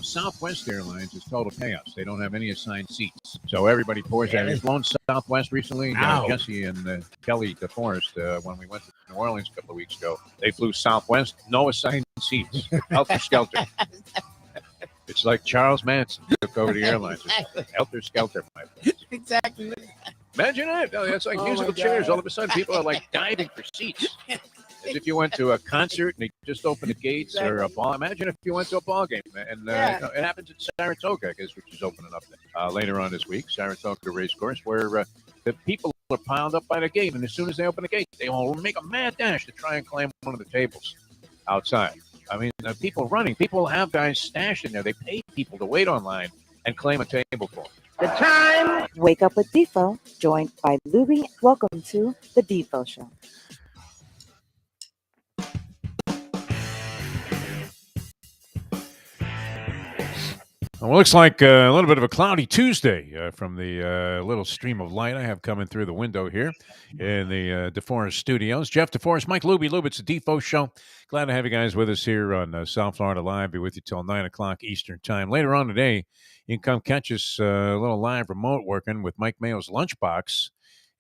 Southwest Airlines is total chaos. They don't have any assigned seats. So everybody pours out. You've flown Southwest recently? No. Jesse and Kelly DeForest, when we went to New Orleans a couple of weeks ago, they flew Southwest, no assigned seats. Helter Skelter. It's like Charles Manson took over the airlines. Helter Skelter, my friend. Exactly. Imagine that. It's like musical chairs. All of a sudden, people are like diving for seats. As if you went to a concert and they just opened the gates or a ball. Imagine if you went to a ball game. And it happens at Saratoga, I guess, which is opening up later on this week. Saratoga Race Course, where the people are piled up by the gate. And as soon as they open the gate, they all make a mad dash to try and claim one of the tables outside. I mean, people running. People have guys stashed in there. They pay people to wait online and claim a table for them. The time. Wake up with Defo, joined by Lubie. Welcome to the Defo Show. Well, looks like a little bit of a cloudy Tuesday from the little stream of light I have coming through the window here in the DeForest studios. Jeff DeForest, Mike Lubie. It's the Defo Show. Glad to have you guys with us here on South Florida Live. Be with you till 9 o'clock Eastern Time. Later on today, you can come catch us a little live remote working with Mike Mayo's Lunchbox,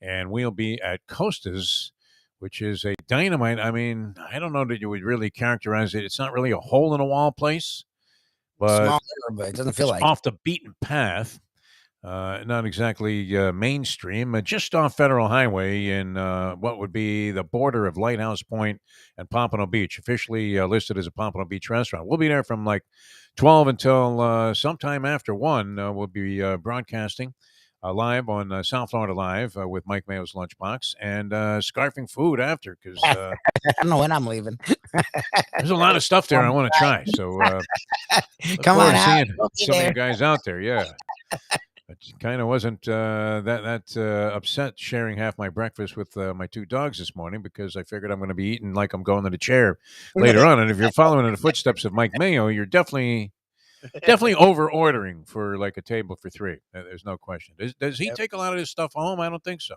and we'll be at Costa's, which is a dynamite. I mean, I don't know that you would really characterize it. It's not really a hole-in-the-wall place. But it doesn't feel like off the beaten path, not exactly mainstream, just off Federal Highway in what would be the border of Lighthouse Point and Pompano Beach, officially listed as a Pompano Beach restaurant. We'll be there from like 12 until sometime after 1. We'll be broadcasting live on South Florida Live with Mike Mayo's Lunchbox and scarfing food after because I don't know when I'm leaving. There's a lot of stuff there I want to try. So come on out. Some of you guys out there, yeah. But kind of wasn't that upset sharing half my breakfast with my two dogs this morning because I figured I'm going to be eating like I'm going to the chair later on. And if you're following in the footsteps of Mike Mayo, you're definitely over ordering for like a table for 3. There's no question. Does he take a lot of this stuff home? I don't think so.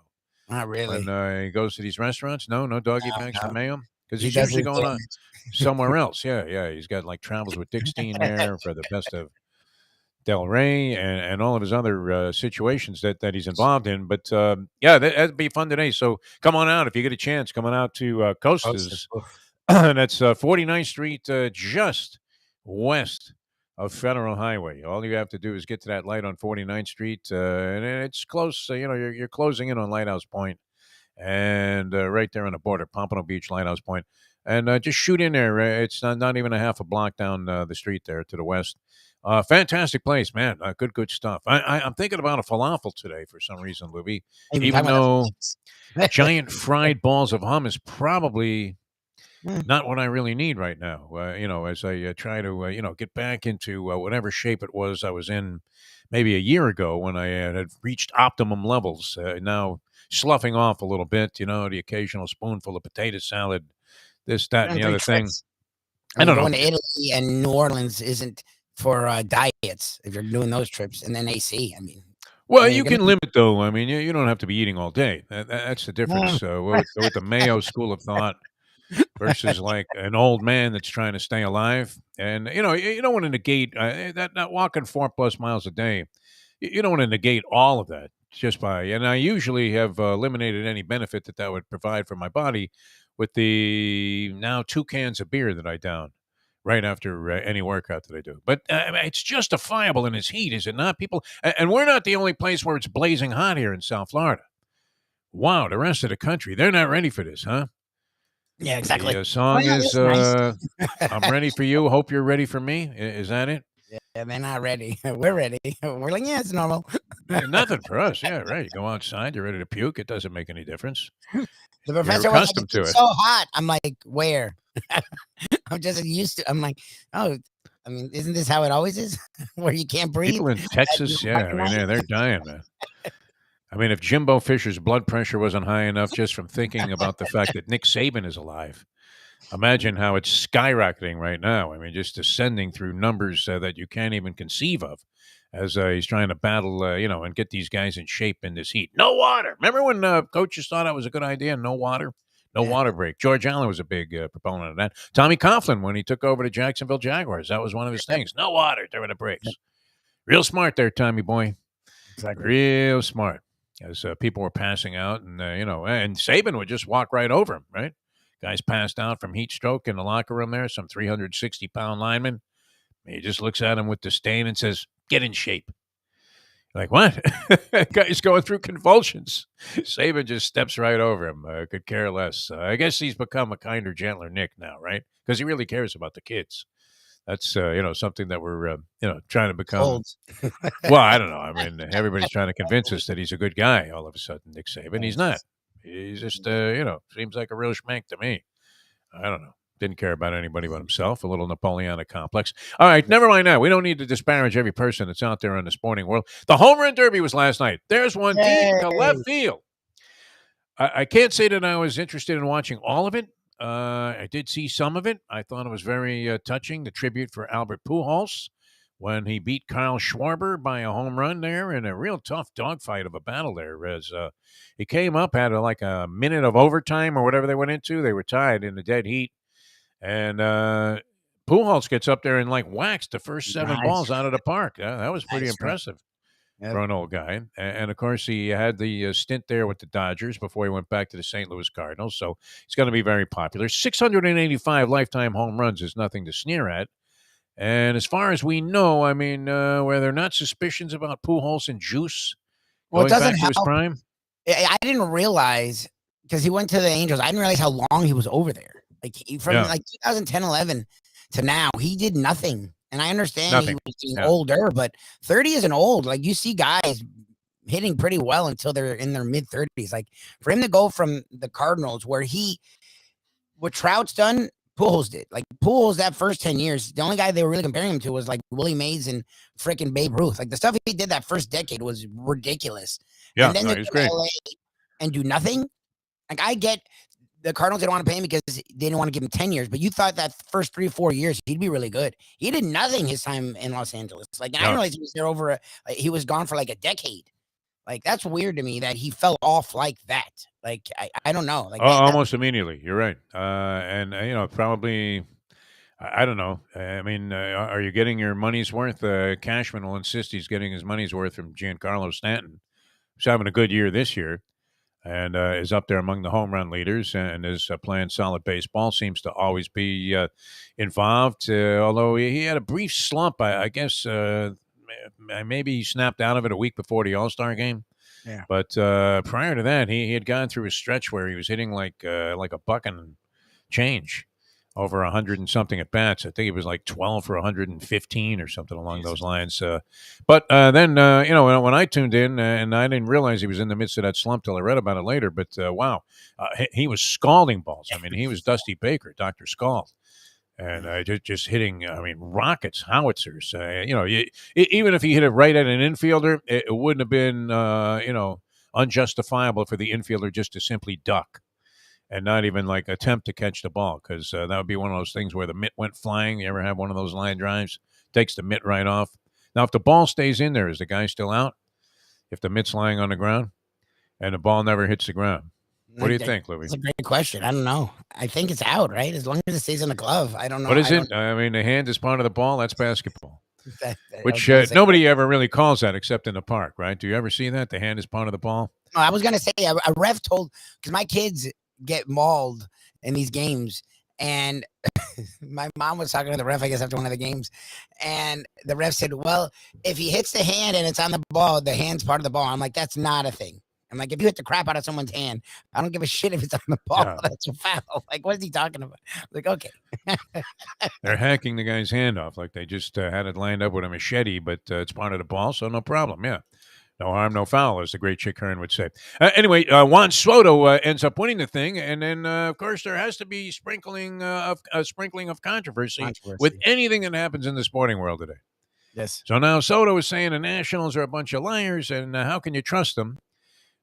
Not really. When he goes to these restaurants, no doggy bags for Mayo because he's usually going on somewhere else. Yeah. He's got like Travels with Dick Steen there for the best of Del Rey and all of his other situations that he's involved in. But that'd be fun today. So come on out if you get a chance. Come on out to Costa's. That's 49th Street, just west of Federal Highway. All you have to do is get to that light on 49th Street, and it's close. You're closing in on Lighthouse Point, and right there on the border, Pompano Beach, Lighthouse Point, and just shoot in there. It's not even a half a block down the street there to the west. Fantastic place, man. Good stuff. I'm thinking about a falafel today for some reason, Lubie. Even though giant fried balls of hummus probably not what I really need right now. As I try to, get back into whatever shape it was I was in maybe a year ago when I had reached optimum levels. Now sloughing off a little bit, the occasional spoonful of potato salad, this, that, and the other thing. I don't know. Going to Italy and New Orleans isn't for diets if you're doing those trips, and then AC. I mean. Well, you can limit, though. I mean, you don't have to be eating all day. That's the difference with the Mayo school of thought. Versus like an old man that's trying to stay alive. And, you don't want to negate that walking 4+ miles a day. You don't want to negate all of that just by, and I usually have eliminated any benefit that would provide for my body with the now 2 cans of beer that I down right after any workout that I do. But it's justifiable in its heat, is it not? People, and we're not the only place where it's blazing hot here in South Florida. Wow, the rest of the country, they're not ready for this, huh? Yeah, exactly. The song is nice. I'm ready for you. Hope you're ready for me. Is that it? Yeah, they're not ready. We're ready. We're like, yeah, it's normal. Nothing for us. Yeah, right. You go outside, you're ready to puke. It doesn't make any difference. The professor was like, it's so hot. I'm like, where? I'm just used to. I'm like, oh, I mean, isn't this how it always is? Where you can't breathe? People in Texas, they're dying, man. I mean, if Jimbo Fisher's blood pressure wasn't high enough just from thinking about the fact that Nick Saban is alive, imagine how it's skyrocketing right now. I mean, just ascending through numbers that you can't even conceive of as he's trying to battle, and get these guys in shape in this heat. No water. Remember when coaches thought that was a good idea? No water. No water break. George Allen was a big proponent of that. Tommy Coughlin, when he took over the Jacksonville Jaguars, that was one of his things. No water during the breaks. Real smart there, Tommy boy. Exactly. Real smart. As people were passing out, and and Saban would just walk right over him. Right, guys passed out from heat stroke in the locker room. There, some 360-pound lineman. He just looks at him with disdain and says, "Get in shape." Like, what? Guy's going through convulsions. Saban just steps right over him. Could care less. I guess he's become a kinder, gentler Nick now, right? Because he really cares about the kids. That's, something that we're, trying to become. Well, I don't know. I mean, everybody's trying to convince us that he's a good guy all of a sudden, Nick Saban. He's not. He's just, seems like a real schmank to me. I don't know. Didn't care about anybody but himself. A little Napoleonic complex. All right, never mind that. We don't need to disparage every person that's out there in the sporting world. The home run derby was last night. There's one deep to left field. I can't say that I was interested in watching all of it. I did see some of it. I thought it was very touching. The tribute for Albert Pujols when he beat Kyle Schwarber by a home run there in a real tough dogfight of a battle there. As he came up, had like a minute of overtime or whatever they went into. They were tied in the dead heat. And Pujols gets up there and whacks the first 7 balls out of the park. That was pretty impressive for an old guy. And of course, he had the stint there with the Dodgers before he went back to the St. Louis Cardinals. So he's going to be very popular. 685 lifetime home runs is nothing to sneer at. And as far as we know, I mean, were there not suspicions about Pujols and juice going back to his prime? I didn't realize, because he went to the Angels, I didn't realize how long he was over there. From 2010, 11 to now, he did nothing. And I understand he was getting older, but 30 isn't old. Like, you see guys hitting pretty well until they're in their mid-30s. Like, for him to go from the Cardinals, what Trout's done, Pujols did. Like, Pujols, that first 10 years, the only guy they were really comparing him to was like Willie Mays and freaking Babe Ruth. Like, the stuff he did that first decade was ridiculous. Yeah, and then he's great. LA and do nothing. Like, I get the Cardinals didn't want to pay him because they didn't want to give him 10 years, but you thought that first 3-4 years he'd be really good. He did nothing his time in Los Angeles. Like, I didn't realize he was there he was gone for like a decade. Like, that's weird to me that he fell off like that. Like, I don't know. Like, almost immediately. You're right. And probably, I don't know. I mean, are you getting your money's worth? Cashman will insist he's getting his money's worth from Giancarlo Stanton, who's having a good year this year. And is up there among the home run leaders and is playing solid baseball, seems to always be involved, although he had a brief slump. I guess maybe he snapped out of it a week before the All-Star game. Yeah. But prior to that, he had gone through a stretch where he was hitting like a buck and change over 100 and something at bats. I think it was like 12 for 115 or something along those lines. But then, when I tuned in, and I didn't realize he was in the midst of that slump till I read about it later. But wow, he was scalding balls. I mean, he was Dusty Baker, Dr. Scald. And just hitting, I mean, rockets, howitzers. Even if he hit it right at an infielder, it wouldn't have been, unjustifiable for the infielder just to simply duck and not even attempt to catch the ball, because that would be one of those things where the mitt went flying. You ever have one of those line drives? Takes the mitt right off. Now, if the ball stays in there, is the guy still out? If the mitt's lying on the ground and the ball never hits the ground? What do you think, Lubie? That's a great question. I don't know. I think it's out, right? As long as it stays in the glove. I don't know. What is it? I mean, the hand is part of the ball. That's basketball. Which nobody ever really calls that except in the park, right? Do you ever see that? The hand is part of the ball? No, I was going to say a ref told, because my kids get mauled in these games, and my mom was talking to the ref, I guess, after one of the games, and the ref said, well, if he hits the hand and it's on the ball, the hand's part of the ball. I'm like, that's not a thing. I'm like, if you hit the crap out of someone's hand, I don't give a shit if it's on the ball. Yeah. That's a foul. Like, what is he talking about? Like, okay. They're hacking the guy's hand off like they just had it lined up with a machete, but it's part of the ball, so no problem. Yeah. No harm, no foul, as the great Chick Hearn would say. Anyway, Juan Soto ends up winning the thing, and then, of course, there has to be sprinkling of controversy with anything that happens in the sporting world today. Yes. So now Soto is saying the Nationals are a bunch of liars, and how can you trust them?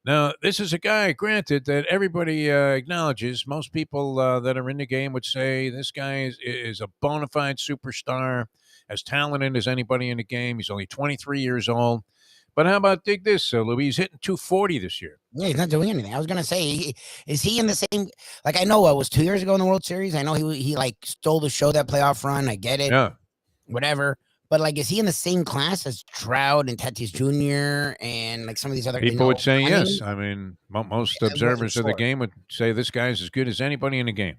Now, this is a guy, granted, that everybody acknowledges. Most people that are in the game would say this guy is a bona fide superstar, as talented as anybody in the game. He's only 23 years old. But how about dig this, Louis? He's hitting 240 this year. Yeah, he's not doing anything. I was gonna say, is he in the same? Like, I know it was 2 years ago in the World Series. I know he like stole the show, that playoff run. I get it. Yeah. Whatever. But like, is he in the same class as Trout and Tatis Jr. and like some of these other people would say yes? I mean, most observers of the game would say this guy's as good as anybody in the game.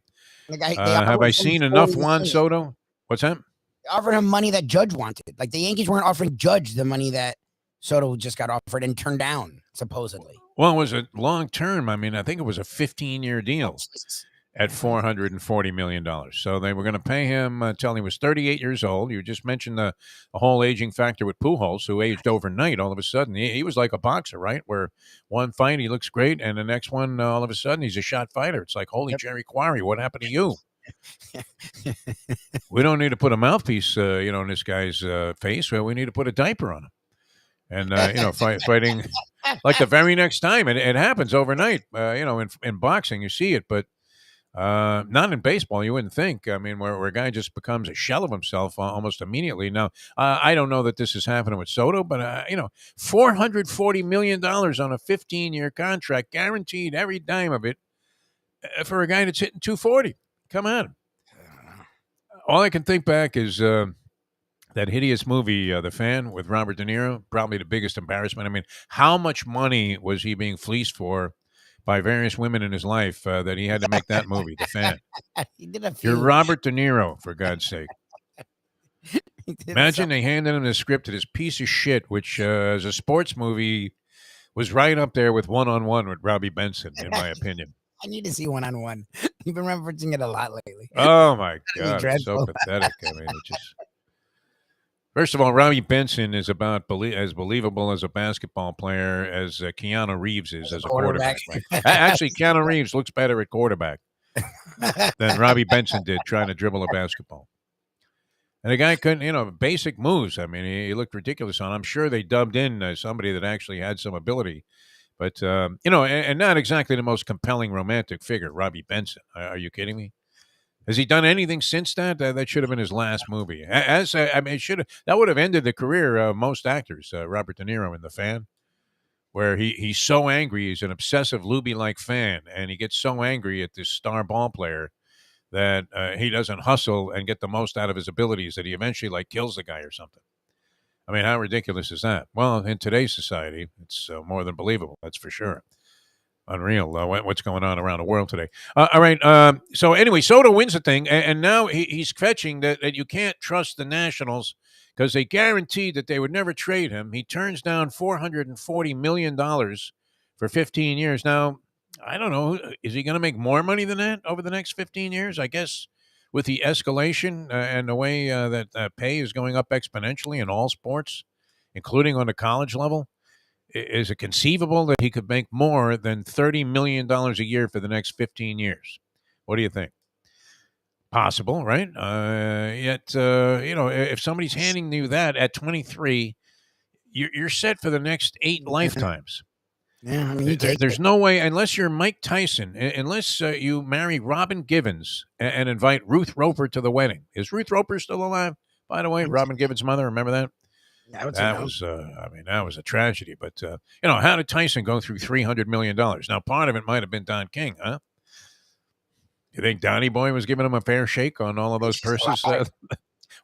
Like have I seen enough Juan Soto? What's that? They offered him money that Judge wanted. Like the Yankees weren't offering Judge the money that Soto just got offered and turned down, supposedly. Well, it was a long term. I mean, I think it was a 15-year deal at $440 million. So they were going to pay him until he was 38 years old. You just mentioned the whole aging factor with Pujols, who aged overnight all of a sudden. He was like a boxer, right? Where one fight, he looks great, and the next one, all of a sudden, he's a shot fighter. It's like, holy Jerry Quarry, what happened to you? We don't need to put a mouthpiece, in this guy's face. We need to put a diaper on him. And, fighting like the very next time. It happens overnight. In boxing, you see it, but not in baseball. You wouldn't think. I mean, where a guy just becomes a shell of himself almost immediately. Now, I don't know that this is happening with Soto, but, $440 million on a 15-year contract, guaranteed every dime of it for a guy that's hitting 240. Come on. All I can think back is that hideous movie, The Fan, with Robert De Niro, probably the biggest embarrassment. I mean, how much money was he being fleeced for by various women in his life that he had to make that movie, The Fan? He did a few. You're Robert De Niro, for God's sake. Imagine they handed him the script to this piece of shit, which as a sports movie was right up there with One-on-One with Robbie Benson, in my opinion. I need to see One-on-One. You've been referencing it a lot lately. Oh, my God. It's so pathetic. I mean, it just... First of all, Robbie Benson is about as believable as a basketball player as Keanu Reeves is as a quarterback. Right? Actually, Keanu Reeves looks better at quarterback than Robbie Benson did trying to dribble a basketball. And the guy couldn't, basic moves. I mean, he looked ridiculous on. I'm sure they dubbed in somebody that actually had some ability. But, and not exactly the most compelling romantic figure, Robbie Benson. Are you kidding me? Has he done anything since that? That should have been his last movie. That would have ended the career of most actors. Robert De Niro in The Fan, where he's so angry, he's an obsessive Lubie-like fan, and he gets so angry at this star ball player that he doesn't hustle and get the most out of his abilities that he eventually kills the guy or something. I mean, how ridiculous is that? Well, in today's society, it's more than believable. That's for sure. Unreal what's going on around the world today. All right. So anyway, Soto wins the thing, and now he's fetching that you can't trust the Nationals because they guaranteed that they would never trade him. He turns down $440 million for 15 years. Now, I don't know. Is he going to make more money than that over the next 15 years? I guess with the escalation and the way that pay is going up exponentially in all sports, including on the college level. Is it conceivable that he could make more than $30 million a year for the next 15 years? What do you think? Possible, right? Yet, if somebody's handing you that at 23, you're set for the next 8 lifetimes. Yeah, I mean, there's no way, unless you're Mike Tyson, unless you marry Robin Givens and invite Ruth Roper to the wedding. Is Ruth Roper still alive, by the way? Robin Givens' mother, remember that? That was a tragedy. But, how did Tyson go through $300 million? Now, part of it might have been Don King, huh? You think Donnie Boy was giving him a fair shake on all of those purses?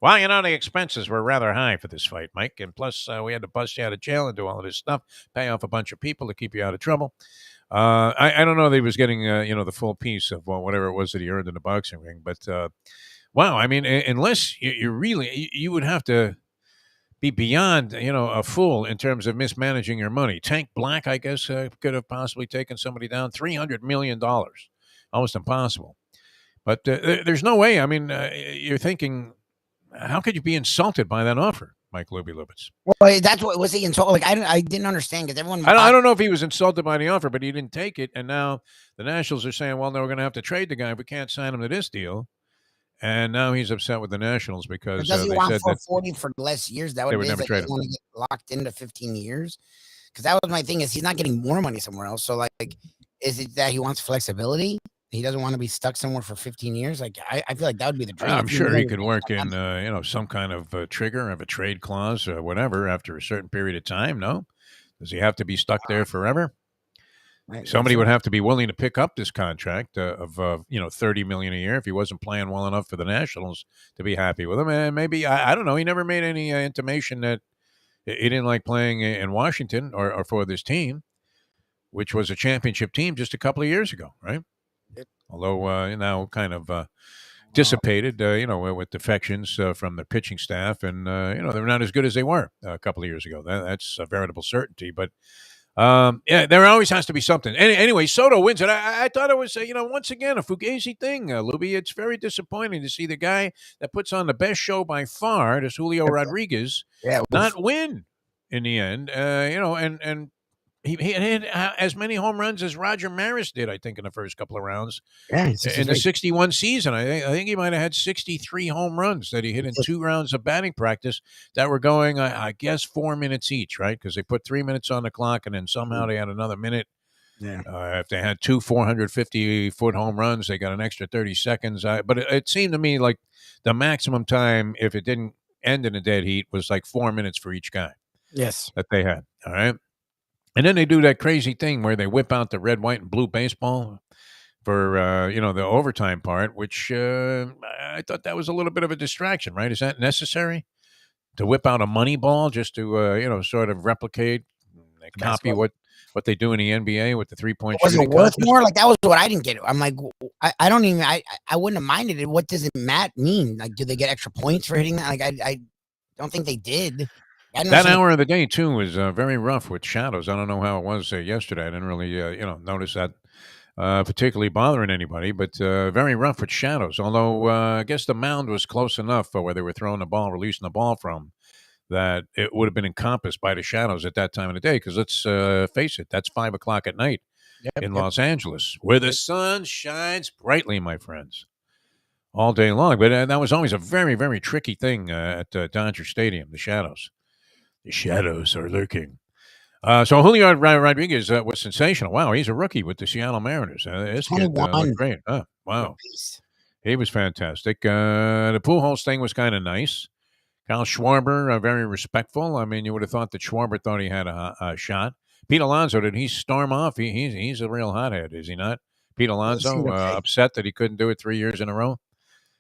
Well, the expenses were rather high for this fight, Mike. And plus, we had to bust you out of jail and do all of this stuff, pay off a bunch of people to keep you out of trouble. I don't know that he was getting, the full piece of whatever it was that he earned in the boxing ring. But, wow, I mean, unless you would have to be beyond, a fool in terms of mismanaging your money. Tank Black, I guess, could have possibly taken somebody down. $300 million. Almost impossible. But there's no way. I mean, you're thinking, how could you be insulted by that offer, Mike Lubie Lubitz? Well, that's what was he insulted? Like, I didn't understand because everyone. I don't know if he was insulted by the offer, but he didn't take it. And now the Nationals are saying, well, no, we're going to have to trade the guy if we can't sign him to this deal. And now he's upset with the Nationals because does he they want said 440 for less years? That would never trade him. Want to get locked into 15 years? Because that was my thing. Is he's not getting more money somewhere else? So is it that he wants flexibility? He doesn't want to be stuck somewhere for 15 years. Like I feel like that would be the dream. I'm sure he could work in some kind of trigger of a trade clause or whatever after a certain period of time. No, Does he have to be stuck there forever? Somebody would have to be willing to pick up this contract of $30 million a year if he wasn't playing well enough for the Nationals to be happy with him. And maybe I don't know. He never made any intimation that he didn't like playing in Washington or for this team, which was a championship team just a couple of years ago, right? Although now kind of dissipated, with defections from the pitching staff, and they're not as good as they were a couple of years ago. That's a veritable certainty, but. There always has to be something. Anyway, Soto wins it. I thought it was, once again, a Fugazi thing, Lubie. It's very disappointing to see the guy that puts on the best show by far, this Julio Rodriguez, not win in the end. And he hit as many home runs as Roger Maris did, I think, in the first couple of rounds. Yeah, in the 61 season, I think he might have had 63 home runs that he hit in 2 rounds of batting practice that were going, I guess, 4 minutes each, right? Because they put 3 minutes on the clock, and then somehow they had another minute. Yeah. If they had 2 450-foot home runs, they got an extra 30 seconds. But it seemed to me like the maximum time, if it didn't end in a dead heat, was like 4 minutes for each guy. Yes. That they had, all right? And then they do that crazy thing where they whip out the red, white, and blue baseball for, the overtime part, which I thought that was a little bit of a distraction, right? Is that necessary to whip out a money ball just to, sort of replicate, copy what they do in the NBA with the three-point shooting? Was it worth more? Like, that was what I didn't get. I'm like, I don't even, I wouldn't have minded it. What does it mean? Like, do they get extra points for hitting that? Like, I don't think they did. That hour of the day, too, was very rough with shadows. I don't know how it was yesterday. I didn't really, notice that particularly bothering anybody, but very rough with shadows. Although I guess the mound was close enough where they were throwing the ball, releasing the ball from, that it would have been encompassed by the shadows at that time of the day. Because let's face it, that's 5 o'clock at night in Los Angeles, where the sun shines brightly, my friends, all day long. But that was always a very, very tricky thing at Dodger Stadium, the shadows. The shadows are lurking. So Julio Rodriguez was sensational. Wow, he's a rookie with the Seattle Mariners. This kid looked great. Wow. He was fantastic. The Pujols thing was kind of nice. Kyle Schwarber, very respectful. I mean, you would have thought that Schwarber thought he had a shot. Pete Alonso, did he storm off? He's a real hothead, is he not? Pete Alonso, upset that he couldn't do it 3 years in a row.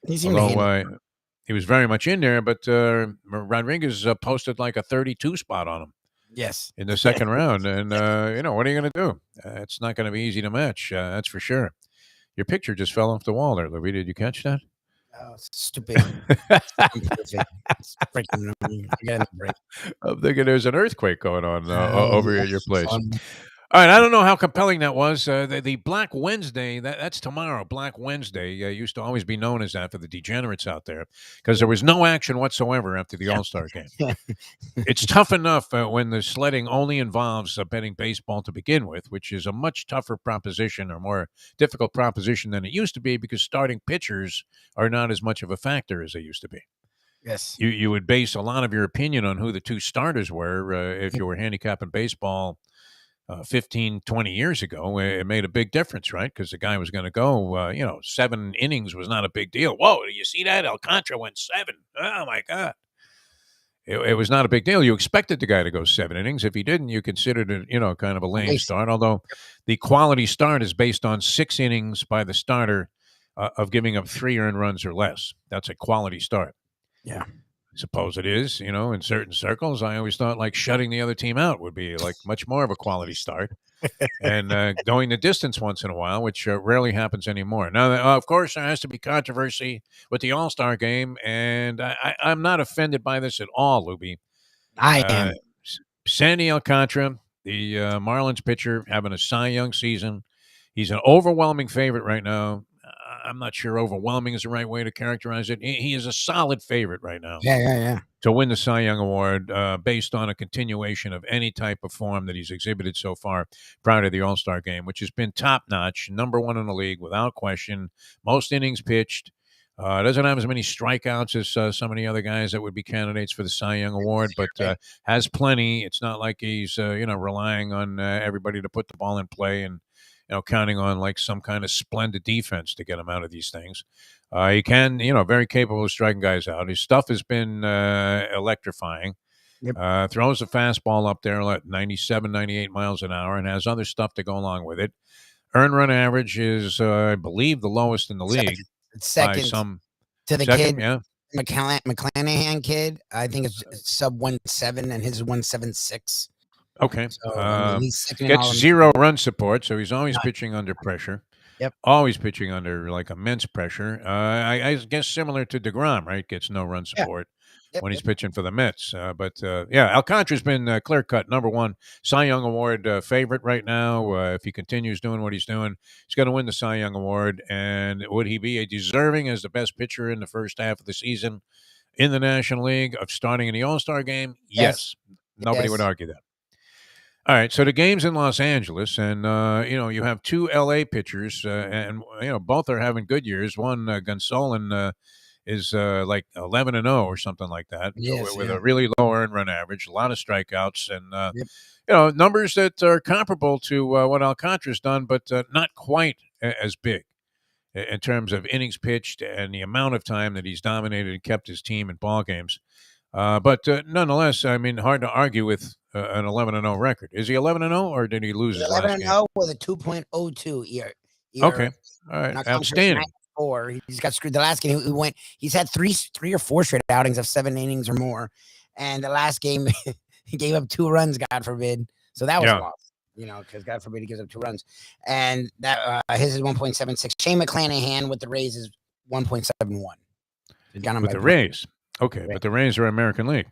Although he was very much in there, but Rodriguez posted like a 32 spot on him. Yes. In the second round. And, what are you going to do? It's not going to be easy to match. That's for sure. Your picture just fell off the wall there, Lubie. Did you catch that? Oh, stupid. I'm thinking there's an earthquake going on over at your place. All right, I don't know how compelling that was. The Black Wednesday, that's tomorrow. Black Wednesday used to always be known as that for the degenerates out there because there was no action whatsoever after the All-Star game. It's tough enough when the sledding only involves betting baseball to begin with, which is a much tougher proposition or more difficult proposition than it used to be because starting pitchers are not as much of a factor as they used to be. Yes. You would base a lot of your opinion on who the 2 starters were if you were handicapping baseball 15, 20 years ago. It made a big difference, right? Because the guy was going to go, 7 innings was not a big deal. Whoa, you see that? Alcantara went 7. Oh, my God. It was not a big deal. You expected the guy to go 7 innings. If he didn't, you considered it, kind of a lame start. Although the quality start is based on 6 innings by the starter of giving up 3 earned runs or less. That's a quality start. Yeah. I suppose it is, in certain circles. I always thought like shutting the other team out would be like much more of a quality start and going the distance once in a while, which rarely happens anymore. Now, of course, there has to be controversy with the All-Star game, and I'm not offended by this at all, Lubie. I am. Sandy Alcantara, the Marlins pitcher, having a Cy Young season. He's an overwhelming favorite right now. I'm not sure overwhelming is the right way to characterize it. He is a solid favorite right now. Yeah. To win the Cy Young Award based on a continuation of any type of form that he's exhibited so far prior to the All-Star game, which has been top-notch, number 1 in the league without question. Most innings pitched. Doesn't have as many strikeouts as some of the other guys that would be candidates for the Cy Young Award, but has plenty. It's not like he's relying on everybody to put the ball in play and counting on like some kind of splendid defense to get him out of these things. He can, very capable of striking guys out. His stuff has been electrifying. Throws the fastball up there at 97, 98 miles an hour and has other stuff to go along with it. Earned run average is, I believe, the lowest in the league. Second to the second, kid, yeah. McClanahan kid. I think it's sub 1.7 and his is 1.76. Okay. So, he's second gets in all 0 run support, so he's always pitching under pressure. Yep. Always pitching under like immense pressure. I guess similar to DeGrom, right? Gets no run support when he's pitching for the Mets. But Alcantara's been clear-cut number one Cy Young Award favorite right now. If he continues doing what he's doing, he's going to win the Cy Young Award. And would he be deserving as the best pitcher in the first half of the season in the National League of starting in the All-Star game? Yes. Nobody would argue that. All right, so the game's in Los Angeles, and you have two LA pitchers, and both are having good years. One, Gonsolin, is like 11-0 or something like that, with a really low earned run average, a lot of strikeouts, and numbers that are comparable to what Alcantara's done, but not quite as big in terms of innings pitched and the amount of time that he's dominated and kept his team in ball games. But nonetheless, I mean, hard to argue with an 11-0 record. Is he 11-0 or did he lose his last game? 11-0 with a 2.02 ERA. Okay, all right, outstanding. He's got screwed. The last game he's had three or four straight outings of 7 innings or more, and the last game he gave up 2 runs. God forbid. So that was a loss. Because God forbid he gives up 2 runs, and that his is 1.76. Shane McClanahan with the Rays is 1.71. With the Rays. Okay, but the Rays are American League.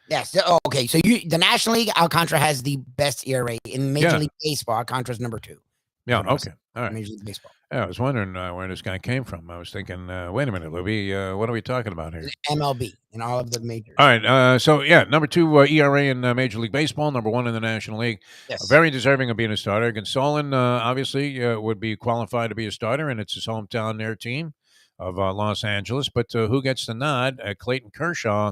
Yes. Okay. So the National League, Alcantara has the best ERA. In Major League Baseball, Alcantara's number 2. Yeah. Okay. All right. Major League Baseball. Yeah, I was wondering where this guy came from. I was thinking, wait a minute, Lubie, what are we talking about here? MLB in all of the majors. All right. So number 2 ERA in Major League Baseball, number 1 in the National League. Yes. Very deserving of being a starter. Gonsolin obviously would be qualified to be a starter, and it's his hometown their team of Los Angeles. But who gets the nod? Clayton Kershaw,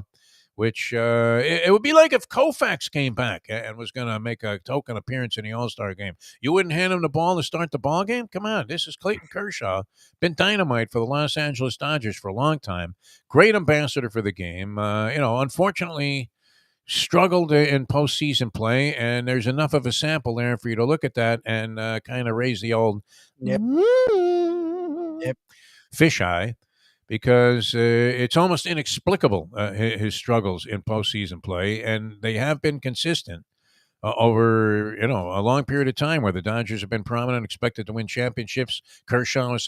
which it would be like if Koufax came back and was going to make a token appearance in the All-Star game. You wouldn't hand him the ball to start the ball game? Come on, this is Clayton Kershaw. Been dynamite for the Los Angeles Dodgers for a long time. Great ambassador for the game. Unfortunately, struggled in postseason play, and there's enough of a sample there for you to look at that and kind of raise the old fisheye, because it's almost inexplicable, his struggles in postseason play, and they have been consistent over a long period of time where the Dodgers have been prominent, expected to win championships. Kershaw was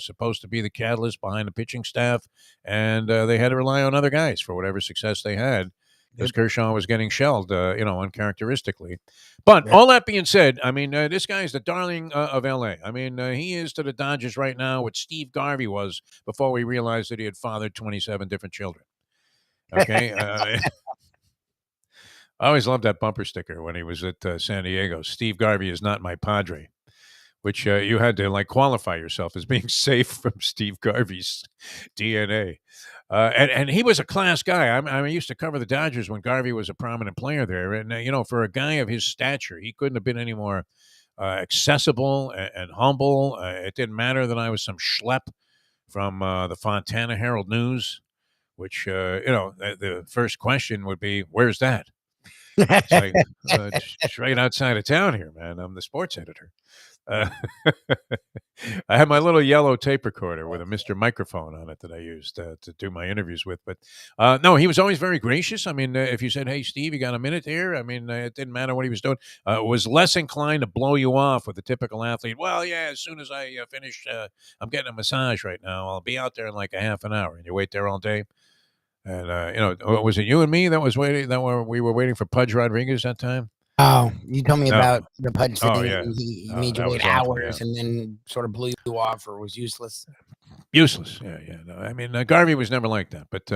supposed to be the catalyst behind the pitching staff, and they had to rely on other guys for whatever success they had, because Kershaw was getting shelled, uncharacteristically. But all that being said, I mean, this guy is the darling of L.A. I mean, he is to the Dodgers right now what Steve Garvey was before we realized that he had fathered 27 different children. Okay? I always loved that bumper sticker when he was at San Diego. Steve Garvey is not my padre, which you had to qualify yourself as being safe from Steve Garvey's DNA. And he was a class guy. I used to cover the Dodgers when Garvey was a prominent player there. And, for a guy of his stature, he couldn't have been any more accessible and humble. It didn't matter that I was some schlep from the Fontana Herald News, which, the first question would be, where's that? It's like, it's right outside of town here, man. I'm the sports editor. I had my little yellow tape recorder with a Mr. Microphone on it that I used to do my interviews with. But no, he was always very gracious. I mean, if you said, hey, Steve, you got a minute here? I mean, it didn't matter what he was doing. Was less inclined to blow you off with the typical athlete. Well, yeah, as soon as I finish, I'm getting a massage right now. I'll be out there in like a half an hour. And you wait there all day. And, was it you and me that was waiting? We were waiting for Pudge Rodriguez that time? Oh, you told me about the Pudge thing. Oh, yeah. He made you wait hours and then sort of blew you off or was useless. Useless. Yeah. No, I mean, Garvey was never like that. But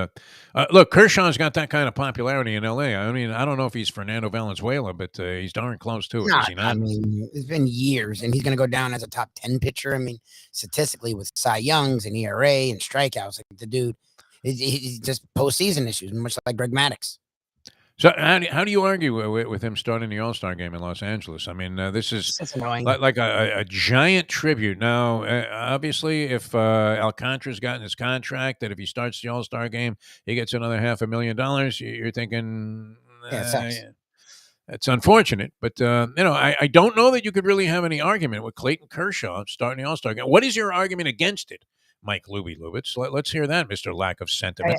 look, Kershaw's got that kind of popularity in L.A. I mean, I don't know if he's Fernando Valenzuela, but he's darn close to it. Is he not? I mean, it's been years, and he's going to go down as a top 10 pitcher. I mean, statistically with Cy Youngs and ERA and strikeouts, like the dude, he's just postseason issues, much like Greg Maddux. So how do you argue with him starting the All-Star game in Los Angeles? I mean, this is like a giant tribute. Now, obviously, if Alcantara's gotten his contract, that if he starts the All-Star game, he gets another $500,000. You're thinking, it sucks. It's unfortunate, but I don't know that you could really have any argument with Clayton Kershaw starting the All-Star game. What is your argument against it, Mike Lubitz? Let's hear that, Mr. Lack of Sentiment.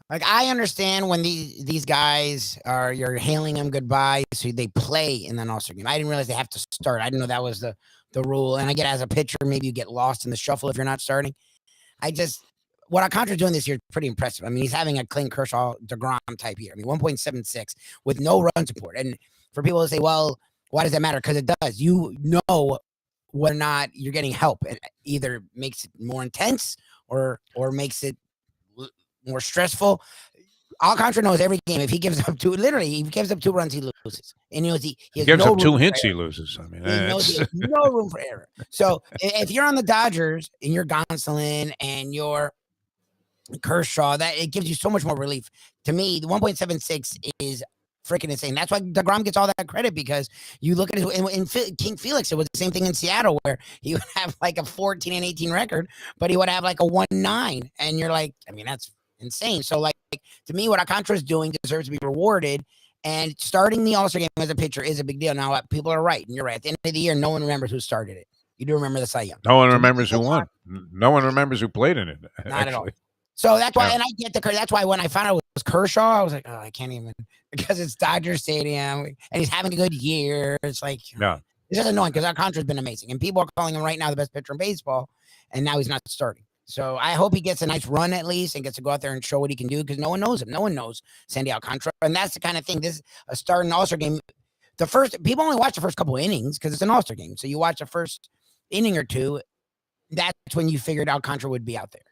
Like, I understand when these guys you're hailing them goodbye, so they play in an All-Star game. I didn't realize they have to start. I didn't know that was the rule. And I get, as a pitcher, maybe you get lost in the shuffle if you're not starting. What Alcantara's doing this year is pretty impressive. I mean, he's having a Clayton Kershaw, DeGrom type year. I mean, 1.76 with no run support. And for people to say, well, why does that matter? Because it does. You know whether or not you're getting help. It either makes it more intense or makes it more stressful. Alcantara knows every game. If he gives up two runs, he loses. And he gives up 2 hits, he loses. I mean, he knows he has no room for error. So if you're on the Dodgers and you're Gonsolin and you're Kershaw, that it gives you so much more relief. To me, the 1.76 is freaking insane. That's why DeGrom gets all that credit, because you look at it in King Felix, it was the same thing in Seattle, where he would have like a 14-18 record, but he would have like a 1-9, and you're like, I mean, that's insane. So like, to me, what Alcantara is doing deserves to be rewarded, and starting the All-Star game as a pitcher is a big deal. Now, people are right, and you're right. At the end of the year, no one remembers who started it. You do remember the Cy Young. No one remembers who won. No one remembers who played in it. Not at all. So that's why, and I get that's why when I found out it was Kershaw, I was like, oh, I can't even, because it's Dodger Stadium and he's having a good year. It's like, it's just annoying, because Alcantara's been amazing, and people are calling him right now the best pitcher in baseball, and now he's not starting. So I hope he gets a nice run at least and gets to go out there and show what he can do, because no one knows him. No one knows Sandy Alcantara, and that's the kind of thing. This is a start in the All-Star game. People only watch the first couple of innings because it's an All-Star game. So you watch the first inning or two, that's when you figured Alcantara would be out there.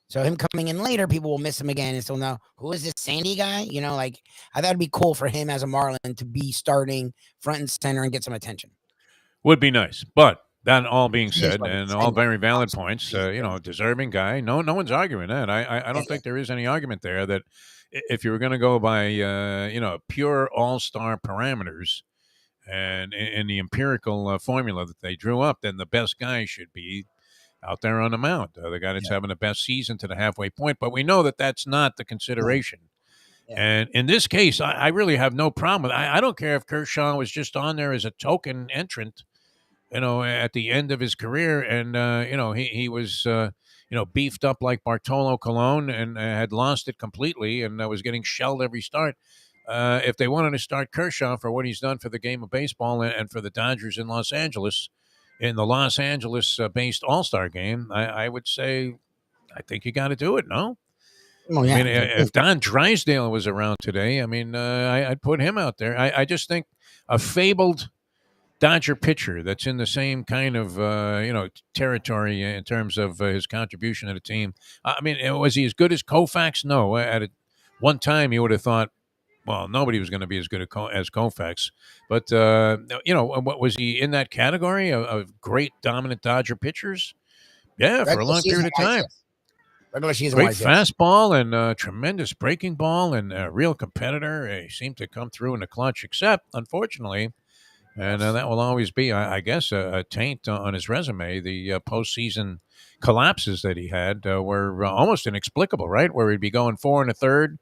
So him coming in later, people will miss him again and still know, who is this Sandy guy? You know, like, I thought it'd be cool for him as a Marlin to be starting front and center and get some attention. Would be nice. But that all being said, and all very valid points, deserving guy. No one's arguing that. I don't think there is any argument there that if you were going to go by, pure all-star parameters and in the empirical formula that they drew up, then the best guy should be out there on the mound, the guy that's having the best season to the halfway point. But we know that that's not the consideration. And in this case, I really have no problem with it. I don't care if Kershaw was just on there as a token entrant, at the end of his career. And, he was, beefed up like Bartolo Colon and had lost it completely and was getting shelled every start. If they wanted to start Kershaw for what he's done for the game of baseball and for the Dodgers in Los Angeles, in the Los Angeles-based All-Star game, I would say, I think you got to do it, no? Oh, yeah. I mean, if Don Drysdale was around today, I mean, I'd put him out there. I just think a fabled Dodger pitcher that's in the same kind of, territory in terms of his contribution to the team. I mean, was he as good as Koufax? No. At one time, you would have thought, well, nobody was going to be as good as Koufax. But, what was he in that category of great dominant Dodger pitchers? Yeah, for a long period of time. Great fastball and tremendous breaking ball and a real competitor. He seemed to come through in the clutch, except, unfortunately, and that will always be, I guess, a taint on his resume. The postseason collapses that he had were almost inexplicable, right? Where he'd be going 4 1/3.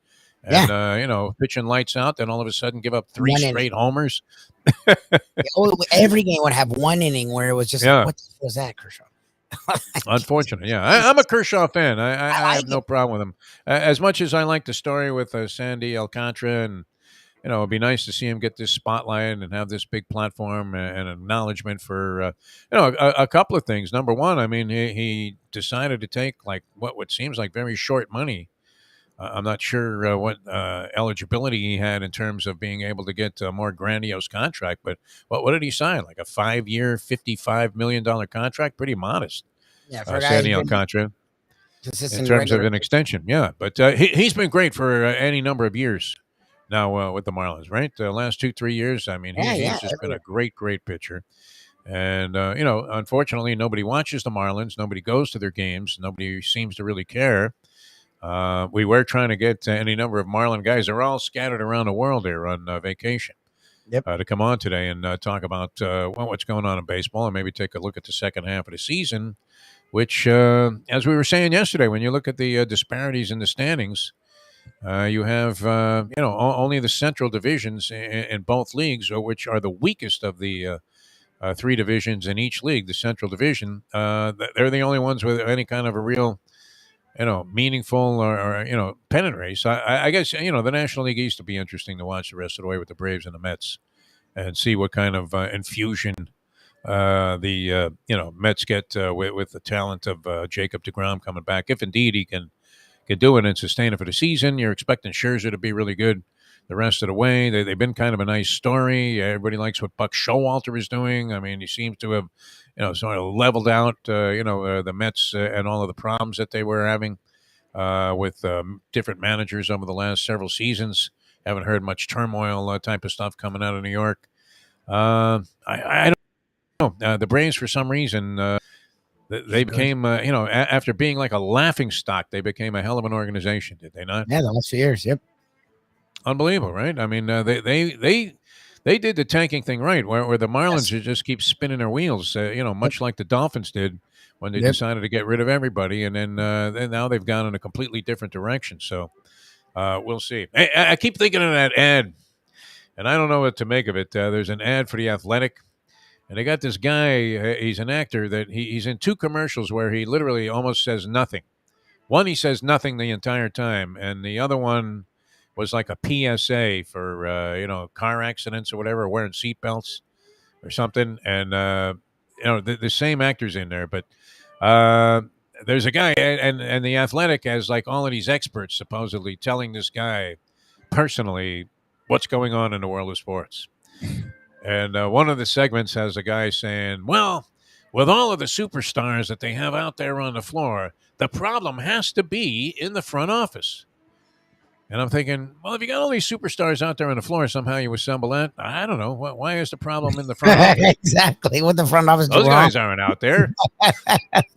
And, pitching lights out, then all of a sudden give up 3 straight homers. Every game would have one inning where it was just, what was that, Kershaw? Unfortunate, I'm a Kershaw fan. I have no problem with him. As much as I like the story with Sandy Alcantara, and, it'd be nice to see him get this spotlight and have this big platform and acknowledgement for, a couple of things. Number one, I mean, he decided to take like what seems like very short money. I'm not sure what eligibility he had in terms of being able to get a more grandiose contract, but what did he sign? Like a 5-year, $55 million contract? Pretty modest. Yeah, for Sandy Alcantara. In terms of an extension, But he's been great for any number of years now with the Marlins, right? The last 2-3 years, I mean, he's just been a great pitcher. And, unfortunately, nobody watches the Marlins. Nobody goes to their games. Nobody seems to really care. We were trying to get any number of Marlin guys. They're all scattered around the world here on vacation. To come on today and talk about what's going on in baseball and maybe take a look at the second half of the season, which, as we were saying yesterday, when you look at the disparities in the standings, You have only the central divisions in both leagues, which are the weakest of the three divisions in each league. The Central Division, they're the only ones with any kind of a real, meaningful or pennant race. I guess the National League East will be interesting to watch the rest of the way with the Braves and the Mets, and see what kind of infusion the Mets get with the talent of Jacob deGrom coming back, if indeed he can do it and sustain it for the season. You're expecting Scherzer to be really good the rest of the way. They've been kind of a nice story. Everybody likes what Buck Showalter is doing. I mean, he seems to have, sort of leveled out, the Mets and all of the problems that they were having with different managers over the last several seasons. Haven't heard much turmoil type of stuff coming out of New York. I don't know. The Braves, for some reason, they became, after being like a laughing stock, they became a hell of an organization, did they not? Yeah, the last few years, yep. Unbelievable, right? I mean, they did the tanking thing right, where the Marlins just keep spinning their wheels, much like the Dolphins did when they decided to get rid of everybody, and then now they've gone in a completely different direction. So we'll see. I keep thinking of that ad, and I don't know what to make of it. There's an ad for The Athletic. And they got this guy, he's an actor, that he's in two commercials where he literally almost says nothing. One, he says nothing the entire time, and the other one was like a PSA for, car accidents or whatever, wearing seatbelts or something. And, the same actor's in there, but there's a guy, and The Athletic has like all of these experts supposedly telling this guy personally what's going on in the world of sports. And one of the segments has a guy saying, well, with all of the superstars that they have out there on the floor, the problem has to be in the front office. And I'm thinking, well, if you got all these superstars out there on the floor, somehow you assemble that. I don't know. Why is the problem in the front office? Exactly. What the front office Those guys aren't out there.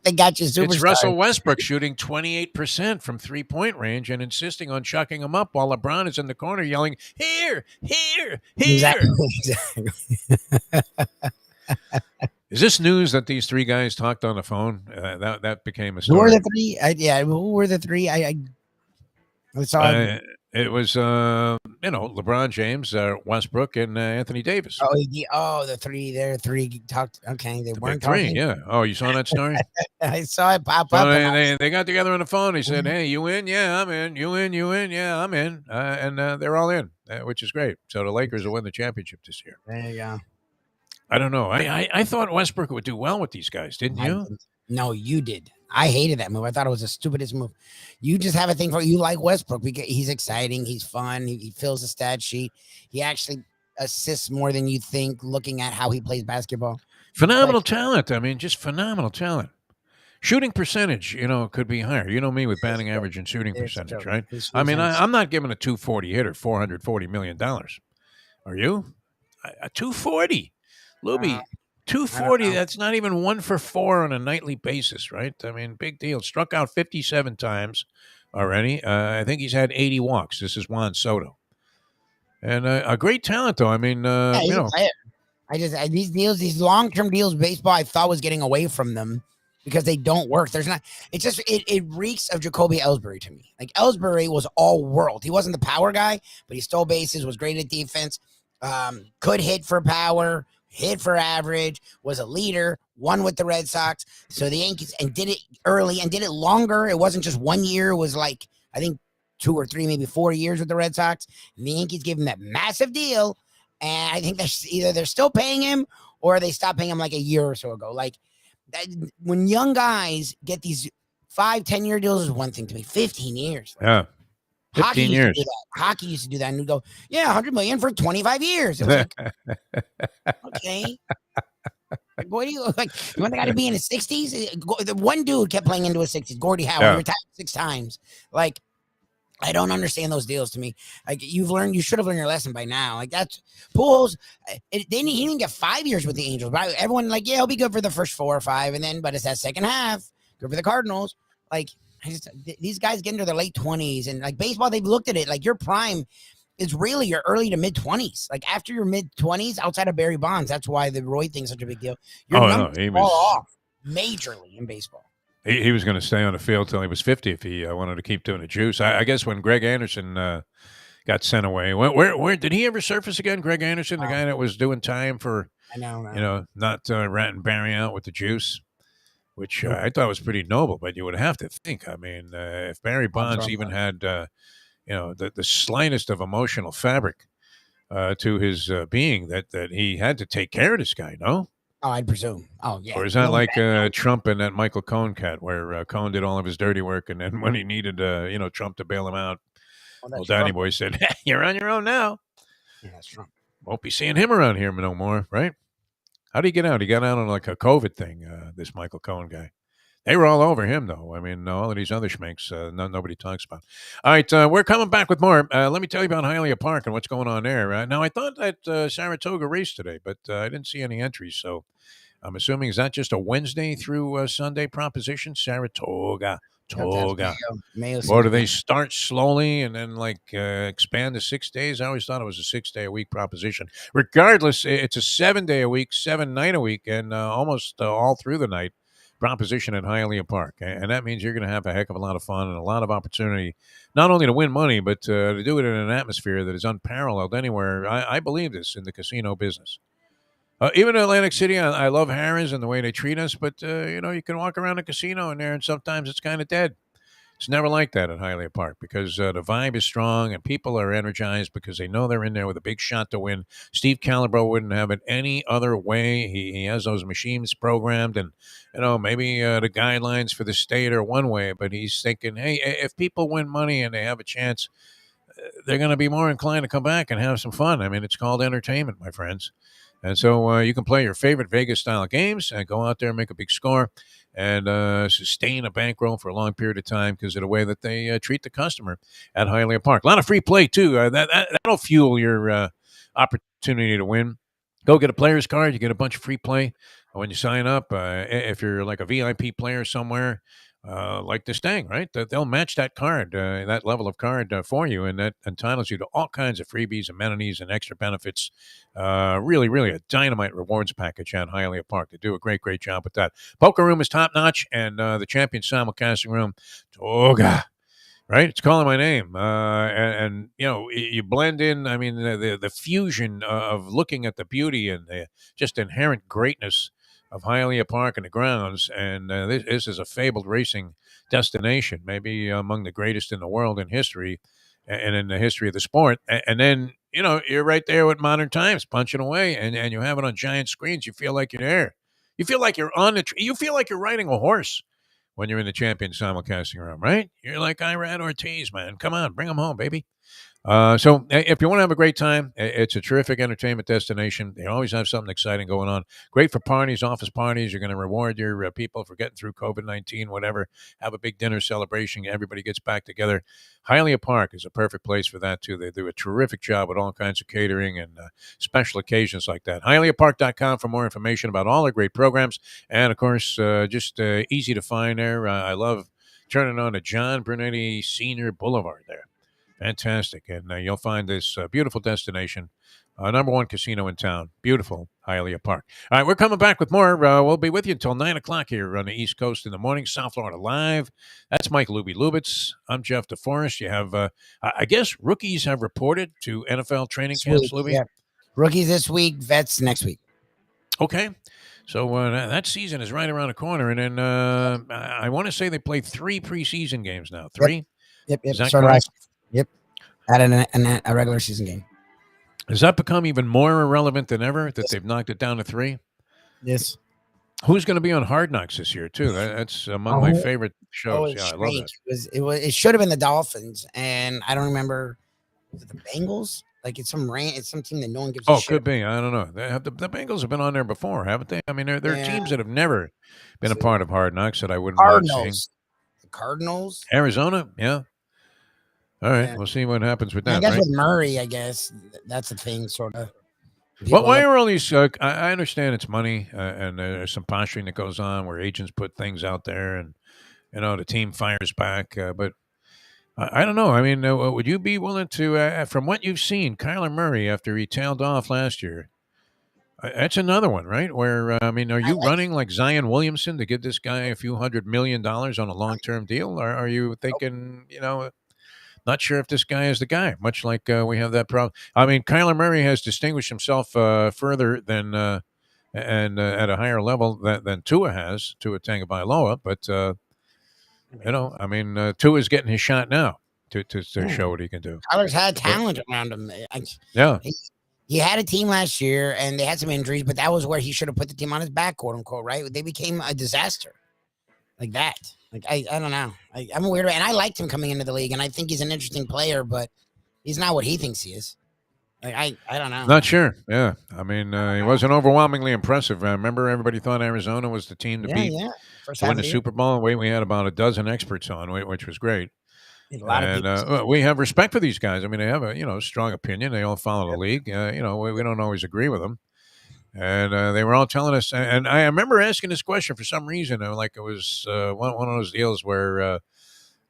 They got you superstars. It's Russell Westbrook shooting 28% from three-point range and insisting on chucking them up while LeBron is in the corner yelling, here, here, here. Exactly. Is this news that these three guys talked on the phone? That became a story. Who were the three? Who were the three? I saw it was LeBron James, Westbrook, and Anthony Davis. The three there. Three talked. Okay, they weren't talking. Yeah. Oh, you saw that story? I saw it pop up. They got together on the phone. He said, "Hey, you in? Yeah, I'm in. You in? You in? Yeah, I'm in." And they're all in, which is great. So the Lakers will win the championship this year. There you go. I don't know. I thought Westbrook would do well with these guys, didn't you? No, you did. I hated that move. I thought it was the stupidest move. You just have a thing for you like Westbrook. He's exciting. He's fun. He fills the stat sheet. He actually assists more than you think looking at how he plays basketball. Phenomenal talent. I mean, just phenomenal talent. Shooting percentage, could be higher. You know me with batting average and shooting percentage, right? I mean, I'm not giving a 240 hitter $440 million. Are you? A 240. Lubie, 240, that's not even 1 for 4 on a nightly basis, right? I mean, big deal. Struck out 57 times already. I think he's had 80 walks. This is Juan Soto. And a great talent, though. I mean, these deals, these long-term deals, baseball, I thought was getting away from them because they don't work. There's not, it's just, it reeks of Jacoby Ellsbury to me. Like Ellsbury was all world. He wasn't the power guy, but he stole bases, was great at defense, could hit for power, hit for average, was a leader, won with the Red Sox. So the Yankees, and did it early and did it longer. It wasn't just 1 year. It was like, I think 2 or 3, maybe 4 years with the Red Sox. And the Yankees gave him that massive deal. And I think they're still paying him or they stopped paying him like a year or so ago. Like that, when young guys get these 5-10 year deals is one thing to me. 15 years. Yeah. 15 years. Hockey used to do that, and we'd go, yeah, $100 million for 25 years. It was like, okay. What do you like? You want the guy to be in his 60s? The one dude kept playing into his 60s. Gordie Howe, he retired 6 times. Like, I don't understand those deals to me. Like, you should have learned your lesson by now. Like, that's Pujols. He didn't get 5 years with the Angels, but everyone like, yeah, he'll be good for the first 4 or 5, and then, but it's that second half. Good for the Cardinals. Like. These guys get into their late 20s, and like baseball, they've looked at it like your prime is really your early to mid 20s. Like after your mid 20s, outside of Barry Bonds, that's why the Roy thing's such a big deal. Your numbers fall off majorly in baseball. He was going to stay on the field till he was 50 if he wanted to keep doing the juice. I guess when Greg Anderson got sent away, where did he ever surface again? Greg Anderson, the guy that was doing time for, not ratting Barry out with the juice, which I thought was pretty noble. But you would have to think, I mean, if Barry Bonds even had, the slightest of emotional fabric to his being, that he had to take care of this guy, no? Oh, I'd presume. Oh, yeah. Or is that like Trump and that Michael Cohen cat, where Cohen did all of his dirty work, and then when he needed, Trump to bail him out, Danny Boy said, "You're on your own now." Yeah, that's Trump. Won't be seeing him around here no more, right? How did he get out? He got out on like a COVID thing. This Michael Cohen guy. They were all over him, though. I mean, all of these other schminks, nobody talks about. All right, we're coming back with more. Let me tell you about Hialeah Park and what's going on there. Now, I thought that Saratoga raced today, but I didn't see any entries, so I'm assuming, is that just a Wednesday through Sunday proposition? Saratoga. Or do they start slowly and then expand to 6 days? I always thought it was a 6 day a week proposition. Regardless, it's a 7 day a week, 7 night a week, and almost all through the night proposition at Hialeah Park. And that means you're going to have a heck of a lot of fun and a lot of opportunity, not only to win money, but to do it in an atmosphere that is unparalleled anywhere. I believe this in the casino business. Even in Atlantic City, I love Harrah's and the way they treat us, but, you can walk around a casino in there, and sometimes it's kind of dead. It's never like that at Hialeah Park because the vibe is strong and people are energized because they know they're in there with a big shot to win. Steve Calabro wouldn't have it any other way. He has those machines programmed, and, maybe the guidelines for the state are one way, but he's thinking, hey, if people win money and they have a chance, they're going to be more inclined to come back and have some fun. I mean, it's called entertainment, my friends. And so you can play your favorite Vegas-style games and go out there and make a big score and sustain a bankroll for a long period of time because of the way that they treat the customer at Hialeah Park. A lot of free play, too. That'll fuel your opportunity to win. Go get a player's card. You get a bunch of free play when you sign up. If you're like a VIP player somewhere, like this thing, right? They'll match that card, that level of card for you, and that entitles you to all kinds of freebies, amenities, and extra benefits. Really, really a dynamite rewards package at Hialeah Park. They do a great, great job with that. Poker room is top-notch, and the champion simulcasting room, Toga. Right, it's calling my name, and you blend in. I mean, the fusion of looking at the beauty and the just inherent greatness of Hialeah Park and the grounds, and this is a fabled racing destination, maybe among the greatest in the world in history, and in the history of the sport. And then you're right there with Modern Times punching away, and you have it on giant screens. You feel like you're there. You feel like you're on you feel like you're riding a horse when you're in the champion simulcasting room, right? You're like Irad Ortiz, man. Come on, bring them home, baby. So if you want to have a great time, it's a terrific entertainment destination. They always have something exciting going on. Great for parties, office parties. You're going to reward your people for getting through COVID-19, whatever. Have a big dinner celebration. Everybody gets back together. Hialeah Park is a perfect place for that, too. They do a terrific job with all kinds of catering and special occasions like that. HialeahPark.com for more information about all the great programs. And, of course, just easy to find there. I love turning on to John Brunetti Senior Boulevard there. Fantastic. And you'll find this beautiful destination, number one casino in town. Beautiful Hialeah Park. All right, we're coming back with more. We'll be with you until 9 o'clock here on the East Coast in the morning, South Florida Live. That's Mike Lubie Lubitz. I'm Jeff DeForest. You have, I guess, rookies have reported to NFL training camps, Lubie? Yeah. Rookies this week, vets next week. Okay. So that season is right around the corner. And then I want to say they played 3 preseason games now. 3? Yep. Is that correct? Yep. Added a regular season game. Has that become even more irrelevant than ever that they've knocked it down to 3? Yes. Who's going to be on Hard Knocks this year, too? That's among my favorite shows. Yeah, I love that. It should have been the Dolphins, and I don't remember. Was it the Bengals? Like it's some team that no one gives a shit. Could be. I don't know. The Bengals have been on there before, haven't they? I mean, there are teams that have never been a part of Hard Knocks that I wouldn't mind seeing. The Cardinals. Arizona, yeah. All right, we'll see what happens with that. I guess with Murray, I guess that's a thing, sort of. Well, why are all these? I understand it's money, and there's some posturing that goes on where agents put things out there, and the team fires back. But I don't know. I mean, would you be willing to, from what you've seen, Kyler Murray after he tailed off last year? That's another one, right? Where I mean, are you running like Zion Williamson to give this guy a few $100 million on a long-term deal, or are you thinking, not sure if this guy is the guy? Much like we have that problem. I mean, Kyler Murray has distinguished himself further than and at a higher level than Tua has, Tua Tagovailoa, but I mean, Tua is getting his shot now to show what he can do. Kyler's had talent around him. Yeah. He had a team last year, and they had some injuries, but that was where he should have put the team on his back, quote unquote. Right? They became a disaster, like that. Like I don't know. I'm a weird, and I liked him coming into the league, and I think he's an interesting player, but he's not what he thinks he is. Like I don't know. Not sure. Yeah, I mean, he wasn't overwhelmingly impressive. Remember, everybody thought Arizona was the team to beat to win the Super Bowl. We had about a dozen experts on, which was great. And we have respect for these guys. I mean, they have a strong opinion. They all follow the league. We don't always agree with them. And they were all telling us. And I remember asking this question for some reason. Like it was one of those deals where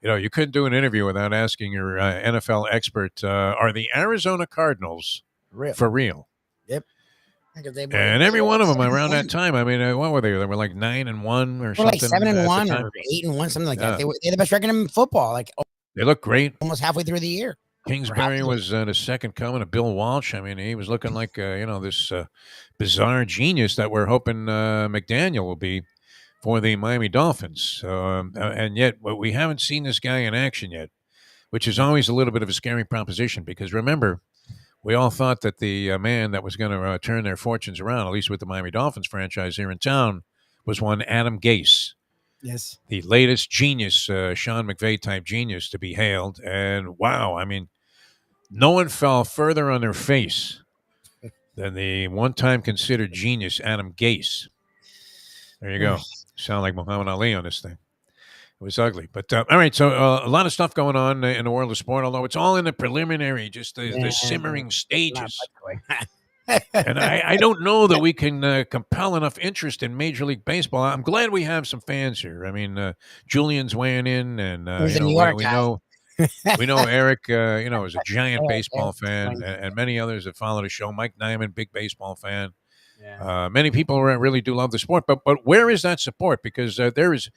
you couldn't do an interview without asking your NFL expert, are the Arizona Cardinals for real? Yep. And every one of them around that time, I mean, what were they? They were like 9-1 or something. Like 7-1 or 8-1, something like that. They're the best record in football. Like they look great. Almost halfway through the year. Kingsbury was the second coming of Bill Walsh. I mean, he was looking like this bizarre genius that we're hoping McDaniel will be for the Miami Dolphins. And yet, we haven't seen this guy in action yet, which is always a little bit of a scary proposition because remember, we all thought that the man that was going to turn their fortunes around, at least with the Miami Dolphins franchise here in town, was one Adam Gase. Yes. The latest genius, Sean McVay type genius to be hailed. And wow, I mean, no one fell further on their face than the one-time considered genius, Adam Gase. There you go. Sound like Muhammad Ali on this thing. It was ugly. But, all right, so a lot of stuff going on in the world of sport, although it's all in the preliminary, just the simmering stages. And I don't know that we can compel enough interest in Major League Baseball. I'm glad we have some fans here. I mean, Julian's weighing in, and we know Eric, is a giant baseball fan, and many others that follow the show. Mike Nyman, big baseball fan. Yeah. Many people really do love the sport, but where is that support? Because there is